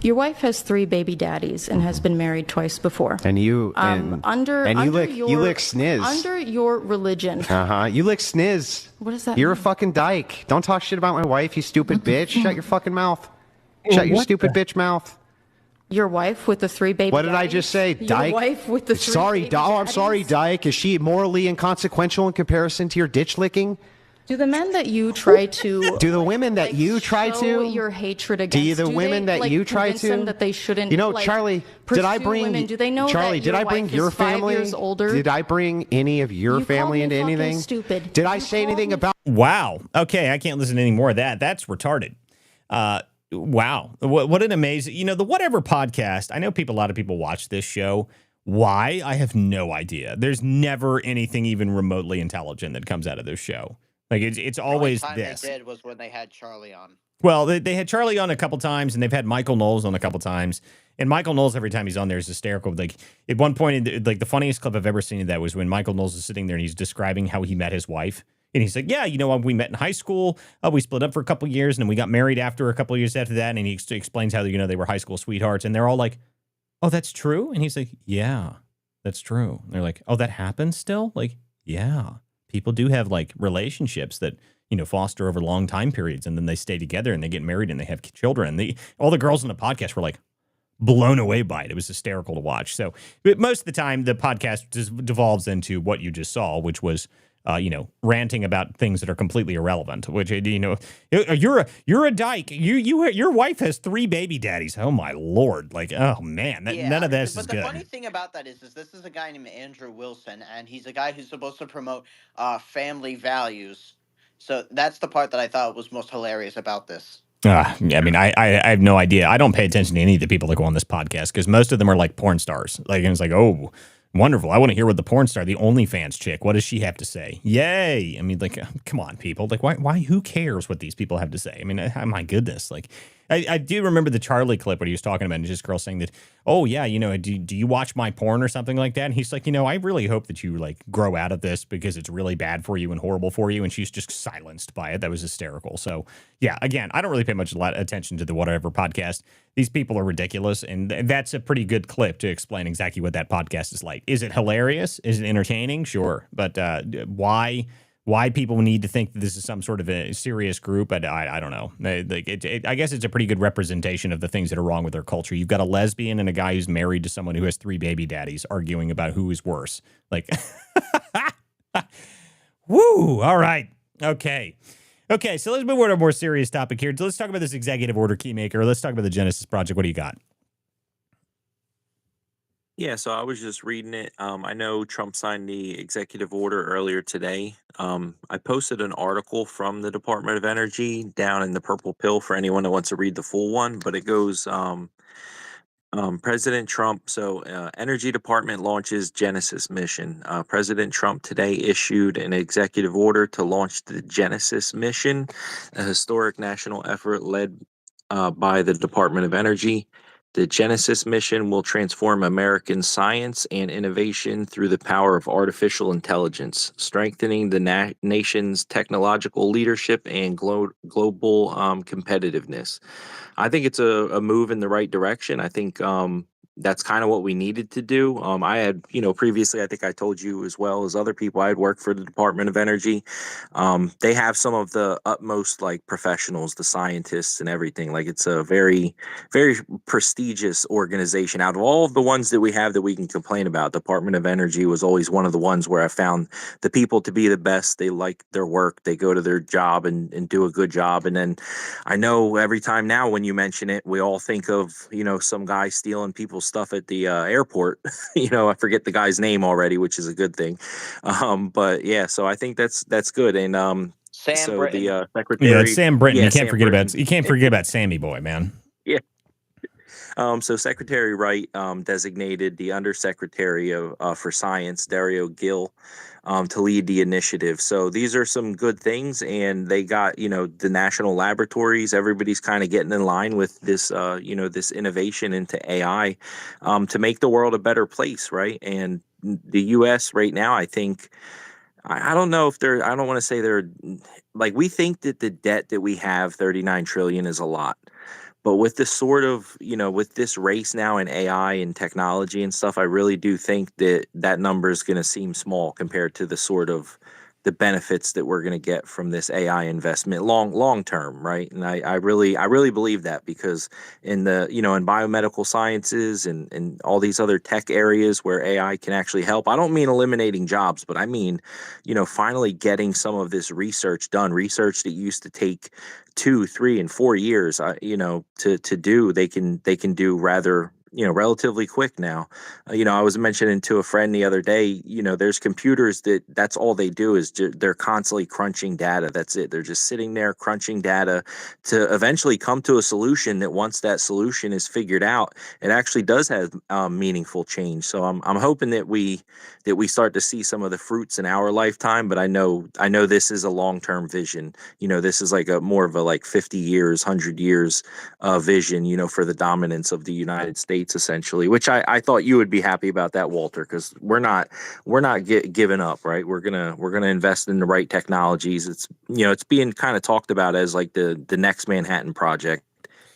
Your wife has 3 baby daddies and has been married twice before. And you you lick sniz. Under your religion. You lick sniz. What does that You're mean? a fucking dyke. Don't talk shit about my wife, you stupid bitch. Shut your fucking mouth. Shut your stupid bitch mouth. Your wife with the 3 baby What did I daddies? just say? Dyke? Your wife with the 3 Sorry, baby I'm sorry, daddies? Dyke. Is she morally inconsequential in comparison to your ditch licking? Do the men that you try to Do the women that you try show to your hatred against the women they, that you try convince to them that they shouldn't Charlie, did I pursue bring women? Do they know Charlie, that did I your bring wife your is 5 family? years older? Did I bring any of your You family called into me fucking anything? stupid. Did I say anything about Wow. Okay, I can't listen to any more of that. That's retarded. Wow. What an amazing, the Whatever podcast. I know a lot of people watch this show. Why? I have no idea. There's never anything even remotely intelligent that comes out of this show. Like it's always the only time this. they did was when they had Charlie on. Well, they had Charlie on a couple times, and they've had Michael Knowles on a couple times. And Michael Knowles, every time he's on there, is hysterical. Like at one point, like the funniest clip I've ever seen of that was when Michael Knowles is sitting there and he's describing how he met his wife. And he's like, yeah, we met in high school. We split up for a couple of years, and then we got married after a couple of years after that. And he explains how they were high school sweethearts, and they're all like, oh, that's true. And he's like, yeah, that's true. And they're like, oh, that happens still? Like, yeah, people do have like relationships that foster over long time periods, and then they stay together and they get married and they have children. And all the girls on the podcast were like blown away by it. It was hysterical to watch. So but most of the time, the podcast just devolves into what you just saw, which was ranting about things that are completely irrelevant. Which you're a dyke. Your wife has 3 baby daddies. Oh my lord! Like, oh man, none of this is good. But the funny thing about that is this is a guy named Andrew Wilson, and he's a guy who's supposed to promote family values. So that's the part that I thought was most hilarious about this. I mean, I have no idea. I don't pay attention to any of the people that go on this podcast because most of them are like porn stars. Like, and it's like, oh, wonderful. I want to hear what the porn star, the OnlyFans chick, what does she have to say? Yay. I mean, like, come on, people. Like, why, who cares what these people have to say? I mean, my goodness. Like, I do remember the Charlie clip when he was talking about it, and this girl saying that, oh, yeah, do you watch my porn or something like that? And he's like, I really hope that you like grow out of this because it's really bad for you and horrible for you. And she's just silenced by it. That was hysterical. So, yeah, again, I don't really pay much attention to the Whatever podcast. These people are ridiculous. And that's a pretty good clip to explain exactly what that podcast is like. Is it hilarious? Is it entertaining? Sure. But why people need to think that this is some sort of a serious group, I don't know. I guess it's a pretty good representation of the things that are wrong with their culture. You've got a lesbian and a guy who's married to someone who has 3 baby daddies arguing about who is worse. Like, woo, all right. Okay, so let's move on to a more serious topic here. So let's talk about this executive order keymaker. Let's talk about the Genesis Project. What do you got? Yeah, so I was just reading it. I know Trump signed the executive order earlier today. I posted an article from the Department of Energy down in the Purple Pill for anyone that wants to read the full one, but it goes President Trump. So, Energy Department launches Genesis mission. President Trump today issued an executive order to launch the Genesis mission, a historic national effort led by the Department of Energy. The Genesis mission will transform American science and innovation through the power of artificial intelligence, strengthening the nation's technological leadership and global competitiveness. I think it's a move in the right direction. I think that's kind of what we needed to do. I had, previously, I think I told you as well as other people, I had worked for the Department of Energy. They have some of the utmost like professionals, the scientists and everything. Like it's a very, very prestigious organization. Out of all of the ones that we have that we can complain about, Department of Energy was always one of the ones where I found the people to be the best. They like their work. They go to their job and do a good job. And then I know every time now when you mention it, we all think of, some guy stealing people's stuff at the airport. I forget the guy's name already, which is a good thing. But yeah, so I think that's good. And Sam Britton. the secretary, Yeah, it's Sam Britton. Yeah, you can't Sam forget Britton. about Sammy Boy, man. Yeah. So Secretary Wright designated the Undersecretary for Science, Dario Gil, to lead the initiative. So these are some good things, and they got the national laboratories. Everybody's kind of getting in line with this this innovation into AI to make the world a better place, right? And the U.S. right now, I think. I don't know if they're. I don't want to say they're like we think that the debt that we have, 39 trillion, is a lot. But with this sort of, with this race now in AI and technology and stuff, I really do think that that number is going to seem small compared to the sort of the benefits that we're going to get from this AI investment long term, right? And I really believe that because in the in biomedical sciences and all these other tech areas where AI can actually help, I don't mean eliminating jobs, but I mean finally getting some of this research done, research that used to take 2, 3, and 4 years, to do, they can do rather relatively quick now. I was mentioning to a friend the other day, there's computers that's all they do is they're constantly crunching data. That's it. They're just sitting there crunching data to eventually come to a solution that once that solution is figured out, it actually does have meaningful change. So I'm hoping that we start to see some of the fruits in our lifetime. But I know this is a long-term vision. This is like a more of a like 50 years, 100 years vision, for the dominance of the United States, essentially, which I thought you would be happy about that, Walter, because we're not giving up, right? We're gonna invest in the right technologies. It's it's being kind of talked about as like the next Manhattan Project,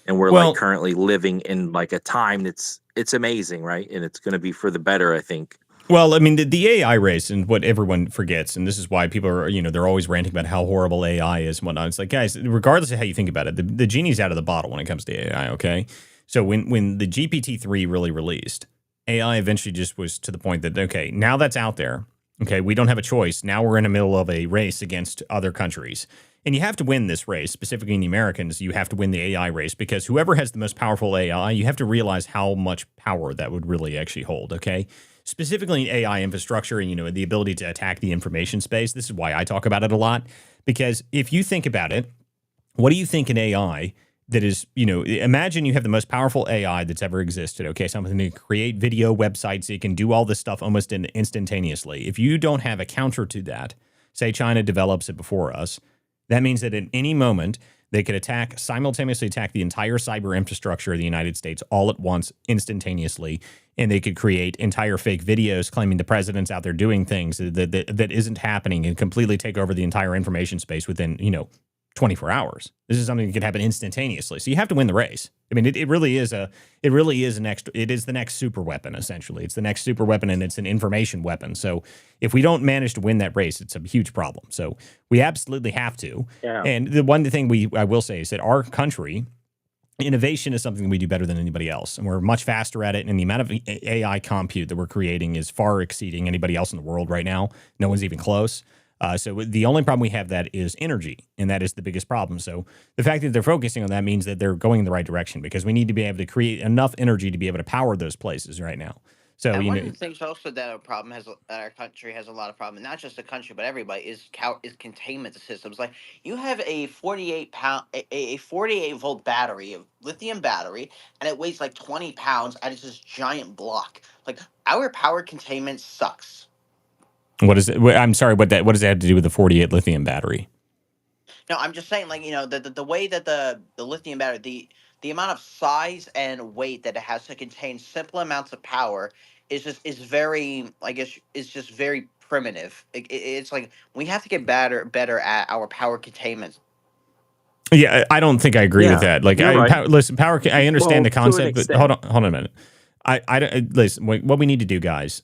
and we're like currently living in like a time it's amazing, right? And it's going to be for the better, I think. Well, I mean, the AI race and what everyone forgets, and this is why people are, they're always ranting about how horrible AI is and whatnot. It's like, guys, regardless of how you think about it, the genie's out of the bottle when it comes to AI, okay? So when the GPT-3 really released, AI eventually just was to the point that, okay, now that's out there, okay, we don't have a choice. Now we're in the middle of a race against other countries. And you have to win this race, specifically in the Americans, you have to win the AI race because whoever has the most powerful AI, you have to realize how much power that would really actually hold, okay? Specifically in AI infrastructure and, the ability to attack the information space. This is why I talk about it a lot, because if you think about it, what do you think in AI that is, imagine you have the most powerful AI that's ever existed, okay? Something to create video websites, it can do all this stuff almost instantaneously. If you don't have a counter to that, say China develops it before us, that means that at any moment, They could simultaneously attack the entire cyber infrastructure of the United States all at once, instantaneously, and they could create entire fake videos claiming the president's out there doing things that isn't happening and completely take over the entire information space within, 24 hours. This is something that could happen instantaneously. So you have to win the race. I mean, it really is the next super weapon, essentially. It's the next super weapon, and it's an information weapon. So if we don't manage to win that race, it's a huge problem. So we absolutely have to. Yeah. And the one thing I will say is that our country, innovation is something we do better than anybody else. And we're much faster at it. And the amount of AI compute that we're creating is far exceeding anybody else in the world right now. No one's even close. So the only problem we have that is energy, and that is the biggest problem. So the fact that they're focusing on that means that they're going in the right direction, because we need to be able to create enough energy to be able to power those places right now. So And one of the things also that our country has a lot of problem, not just the country but everybody, is containment systems. Like, you have a 48 volt battery, a lithium battery, and it weighs like 20 pounds, and it's this giant block. Like, our power containment sucks. what is it? I'm sorry, what does that have to do with the 48 lithium battery? No, I'm just saying, like, the way that the lithium battery, the amount of size and weight that it has to contain simple amounts of power is very, I guess, is just very primitive. It's like we have to get better at our power containment. Yeah, I don't think I agree with that. Like, listen, power. I understand the concept, but hold on a minute. Listen. What we need to do, guys,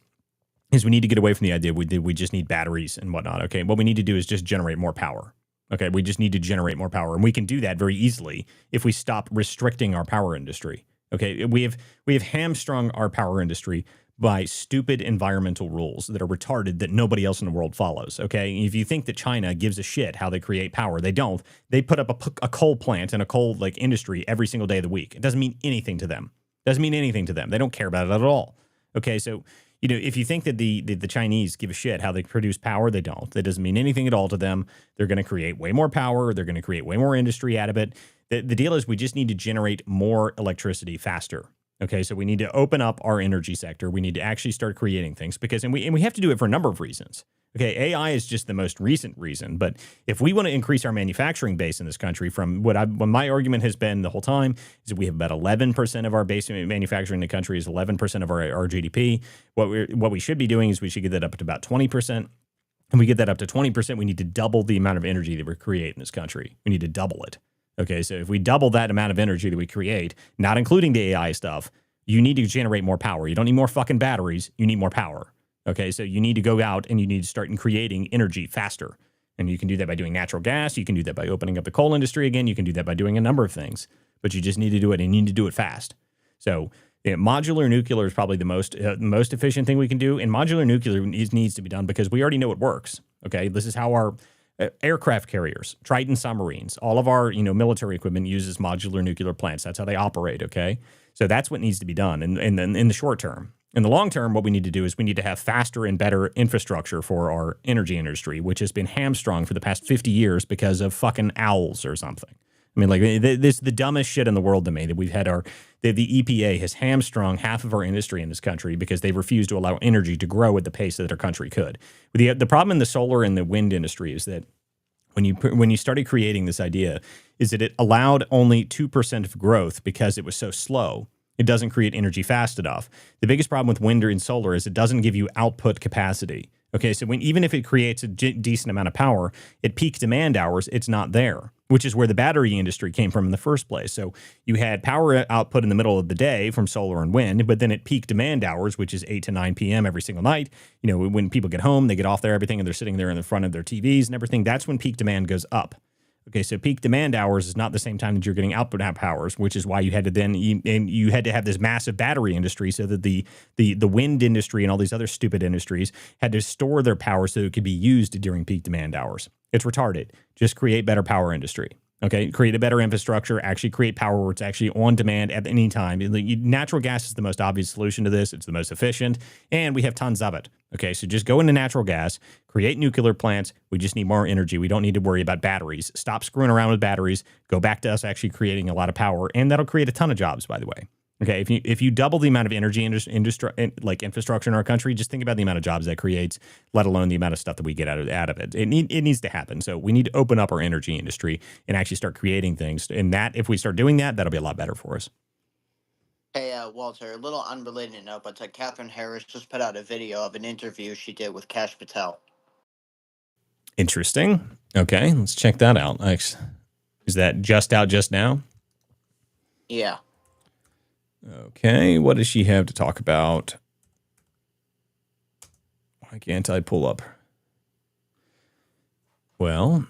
is we need to get away from the idea we just need batteries and whatnot. Okay, what we need to do is just generate more power. Okay, we just need to generate more power, and we can do that very easily if we stop restricting our power industry. Okay, we have hamstrung our power industry by stupid environmental rules that are retarded that nobody else in the world follows. Okay, if you think that China gives a shit how they create power, they don't. They put up a coal plant and a coal industry every single day of the week. It doesn't mean anything to them. They don't care about it at all. Okay, so if you think that the Chinese give a shit how they produce power, they don't. That doesn't mean anything at all to them. They're going to create way more power. They're going to create way more industry out of it. The deal is we just need to generate more electricity faster. Okay, so we need to open up our energy sector. We need to actually start creating things and we have to do it for a number of reasons. Okay, AI is just the most recent reason, but if we want to increase our manufacturing base in this country, from what my argument has been the whole time, is that we have about 11% of our base manufacturing in the country is 11% of our GDP. What we should be doing is we should get that up to about 20%. And we get that up to 20%, we need to double the amount of energy that we create in this country. We need to double it. Okay, so if we double that amount of energy that we create, not including the AI stuff, you need to generate more power. You don't need more fucking batteries. You need more power. Okay, so you need to go out and you need to start creating energy faster. And you can do that by doing natural gas. You can do that by opening up the coal industry again. You can do that by doing a number of things. But you just need to do it, and you need to do it fast. So modular nuclear is probably the most efficient thing we can do. And modular nuclear needs to be done because we already know it works. Okay, this is how our aircraft carriers, Triton submarines, all of our military equipment uses modular nuclear plants. That's how they operate. Okay, so that's what needs to be done. And then in the short term. In the long term, what we need to do is we need to have faster and better infrastructure for our energy industry, which has been hamstrung for the past 50 years because of fucking owls or something. I mean, this is the dumbest shit in the world to me that we've had the EPA has hamstrung half of our industry in this country because they refuse to allow energy to grow at the pace that our country could. The problem in the solar and the wind industry is that when you started creating this idea is that it allowed only 2% of growth because it was so slow. It doesn't create energy fast enough. The biggest problem with wind and solar is it doesn't give you output capacity. Okay, so even if it creates a decent amount of power, at peak demand hours, it's not there, which is where the battery industry came from in the first place. So you had power output in the middle of the day from solar and wind, but then at peak demand hours, which is 8 to 9 p.m. every single night, when people get home, they get off there, everything, and they're sitting there in the front of their TVs and everything, that's when peak demand goes up. Okay, so peak demand hours is not the same time that you're getting output hours, which is why you had to have this massive battery industry so that the wind industry and all these other stupid industries had to store their power so it could be used during peak demand hours. It's retarded. Just create better power industry. Okay, create a better infrastructure, actually create power where it's actually on demand at any time. Natural gas is the most obvious solution to this. It's the most efficient, and we have tons of it. Okay, so just go into natural gas, create nuclear plants. We just need more energy. We don't need to worry about batteries. Stop screwing around with batteries. Go back to us actually creating a lot of power, and that'll create a ton of jobs, by the way. Okay, if you double the amount of energy infrastructure in our country, just think about the amount of jobs that creates, let alone the amount of stuff that we get out of it. It needs to happen. So we need to open up our energy industry and actually start creating things. And that, if we start doing that, that'll be a lot better for us. Hey, Walter, a little unrelated note, but Catherine Harris just put out a video of an interview she did with Kash Patel. Interesting. Okay, let's check that out. Is that just out just now? Yeah. Okay, what does she have to talk about? Why can't I pull up? Well,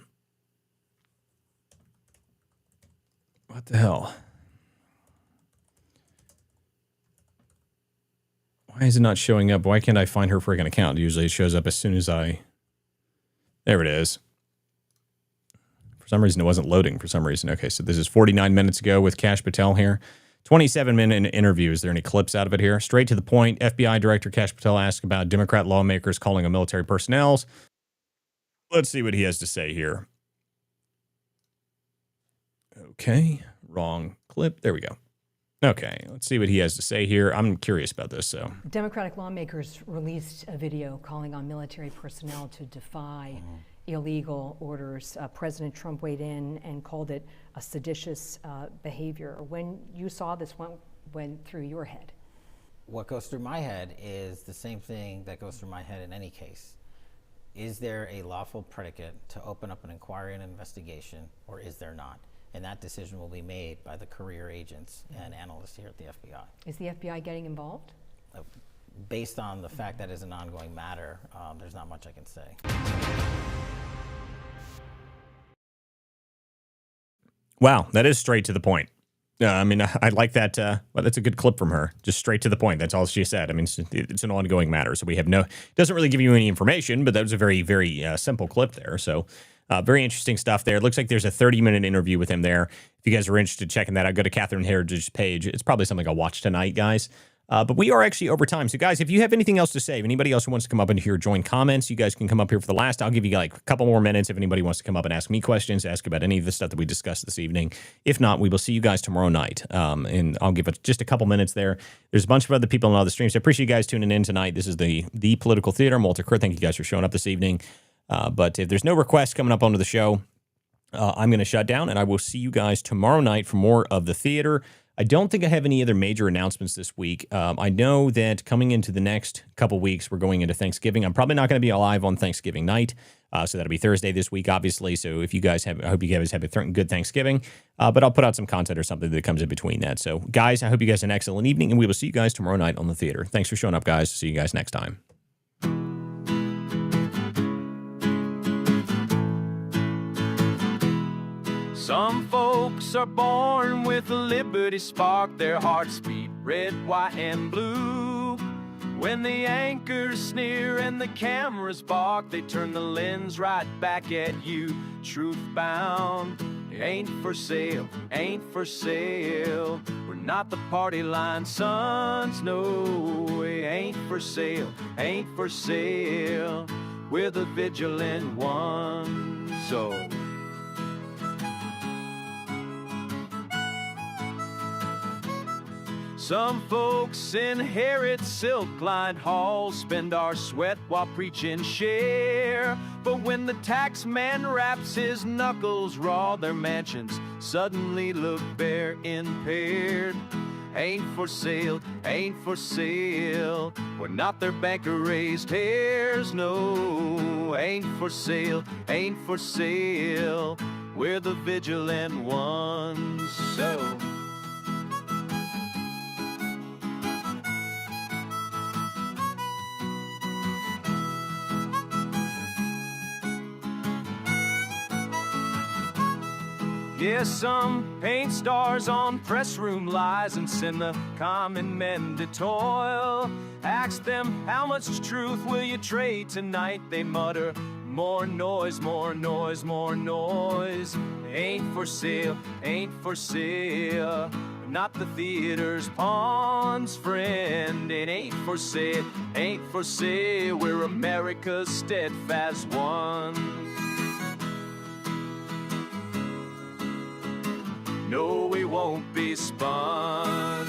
what the hell? Why is it not showing up? Why can't I find her friggin' account? Usually it shows up as soon as I... There it is. For some reason, it wasn't loading for some reason. Okay, so this is 49 minutes ago with Kash Patel here. 27-minute interview. Is there any clips out of it here? Straight to the point. FBI Director Kash Patel asked about Democrat lawmakers calling on military personnel. Let's see what he has to say here. Okay, wrong clip. There we go. Okay, let's see what he has to say here. I'm curious about this. So, Democratic lawmakers released a video calling on military personnel to defy illegal orders. President Trump weighed in and called it a seditious behavior. When you saw this, what went through your head? What goes through my head is the same thing that goes through my head in any case. Is there a lawful predicate to open up an inquiry and investigation, or is there not? And that decision will be made by the career agents and analysts here at the FBI. Is the FBI getting involved? Based on the fact that it's an ongoing matter, there's not much I can say. wow, that is straight to the point. I mean, I like that. Well, that's a good clip from her. Just straight to the point. That's all she said. I mean, it's an ongoing matter. So we have it doesn't really give you any information, but that was a very, very simple clip there. So very interesting stuff there. It looks like there's a 30-minute interview with him there. If you guys are interested in checking that out, go to Catherine Heritage's page. It's probably something I'll watch tonight, guys. But we are actually over time. So, guys, if you have anything else to say, if anybody else who wants to come up in here, join comments, you guys can come up here for the last. I'll give you like a couple more minutes if anybody wants to come up and ask me questions, ask about any of the stuff that we discussed this evening. If not, we will see you guys tomorrow night. And I'll give it just a couple minutes there. There's a bunch of other people on other streams. I appreciate you guys tuning in tonight. This is the Political Theater. I'm Walter Kerr. Thank you guys for showing up this evening. But if there's no requests coming up onto the show, I'm going to shut down, and I will see you guys tomorrow night for more of the theater. I don't think I have any other major announcements this week. I know that coming into the next couple weeks, we're going into Thanksgiving. I'm probably not going to be alive on Thanksgiving night, so that'll be Thursday this week, obviously. So if you guys have, I hope you guys have a good Thanksgiving. But I'll put out some content or something that comes in between that. So, guys, I hope you guys have an excellent evening, and we will see you guys tomorrow night on the theater. Thanks for showing up, guys. See you guys next time. Some folks are born with a liberty spark. Their hearts beat red, white, and blue. When the anchors sneer and the cameras bark, they turn the lens right back at you. Truth bound, ain't for sale, ain't for sale. We're not the party line sons, no, we ain't for sale, ain't for sale. We're the vigilant ones, so... Some folks inherit silk-lined halls, spend our sweat while preaching share. But when the tax man wraps his knuckles raw, their mansions suddenly look bare, impaired. Ain't for sale, ain't for sale. We're not their banker-raised hairs, no. Ain't for sale, ain't for sale. We're the vigilant ones, so... Yeah, some paint stars on press room lies and send the common men to toil. Ask them, how much truth will you trade tonight? They mutter, more noise, more noise, more noise. Ain't for sale, ain't for sale. Not the theater's pawns, friend. It ain't for sale, ain't for sale. We're America's steadfast ones. No, we won't be spun.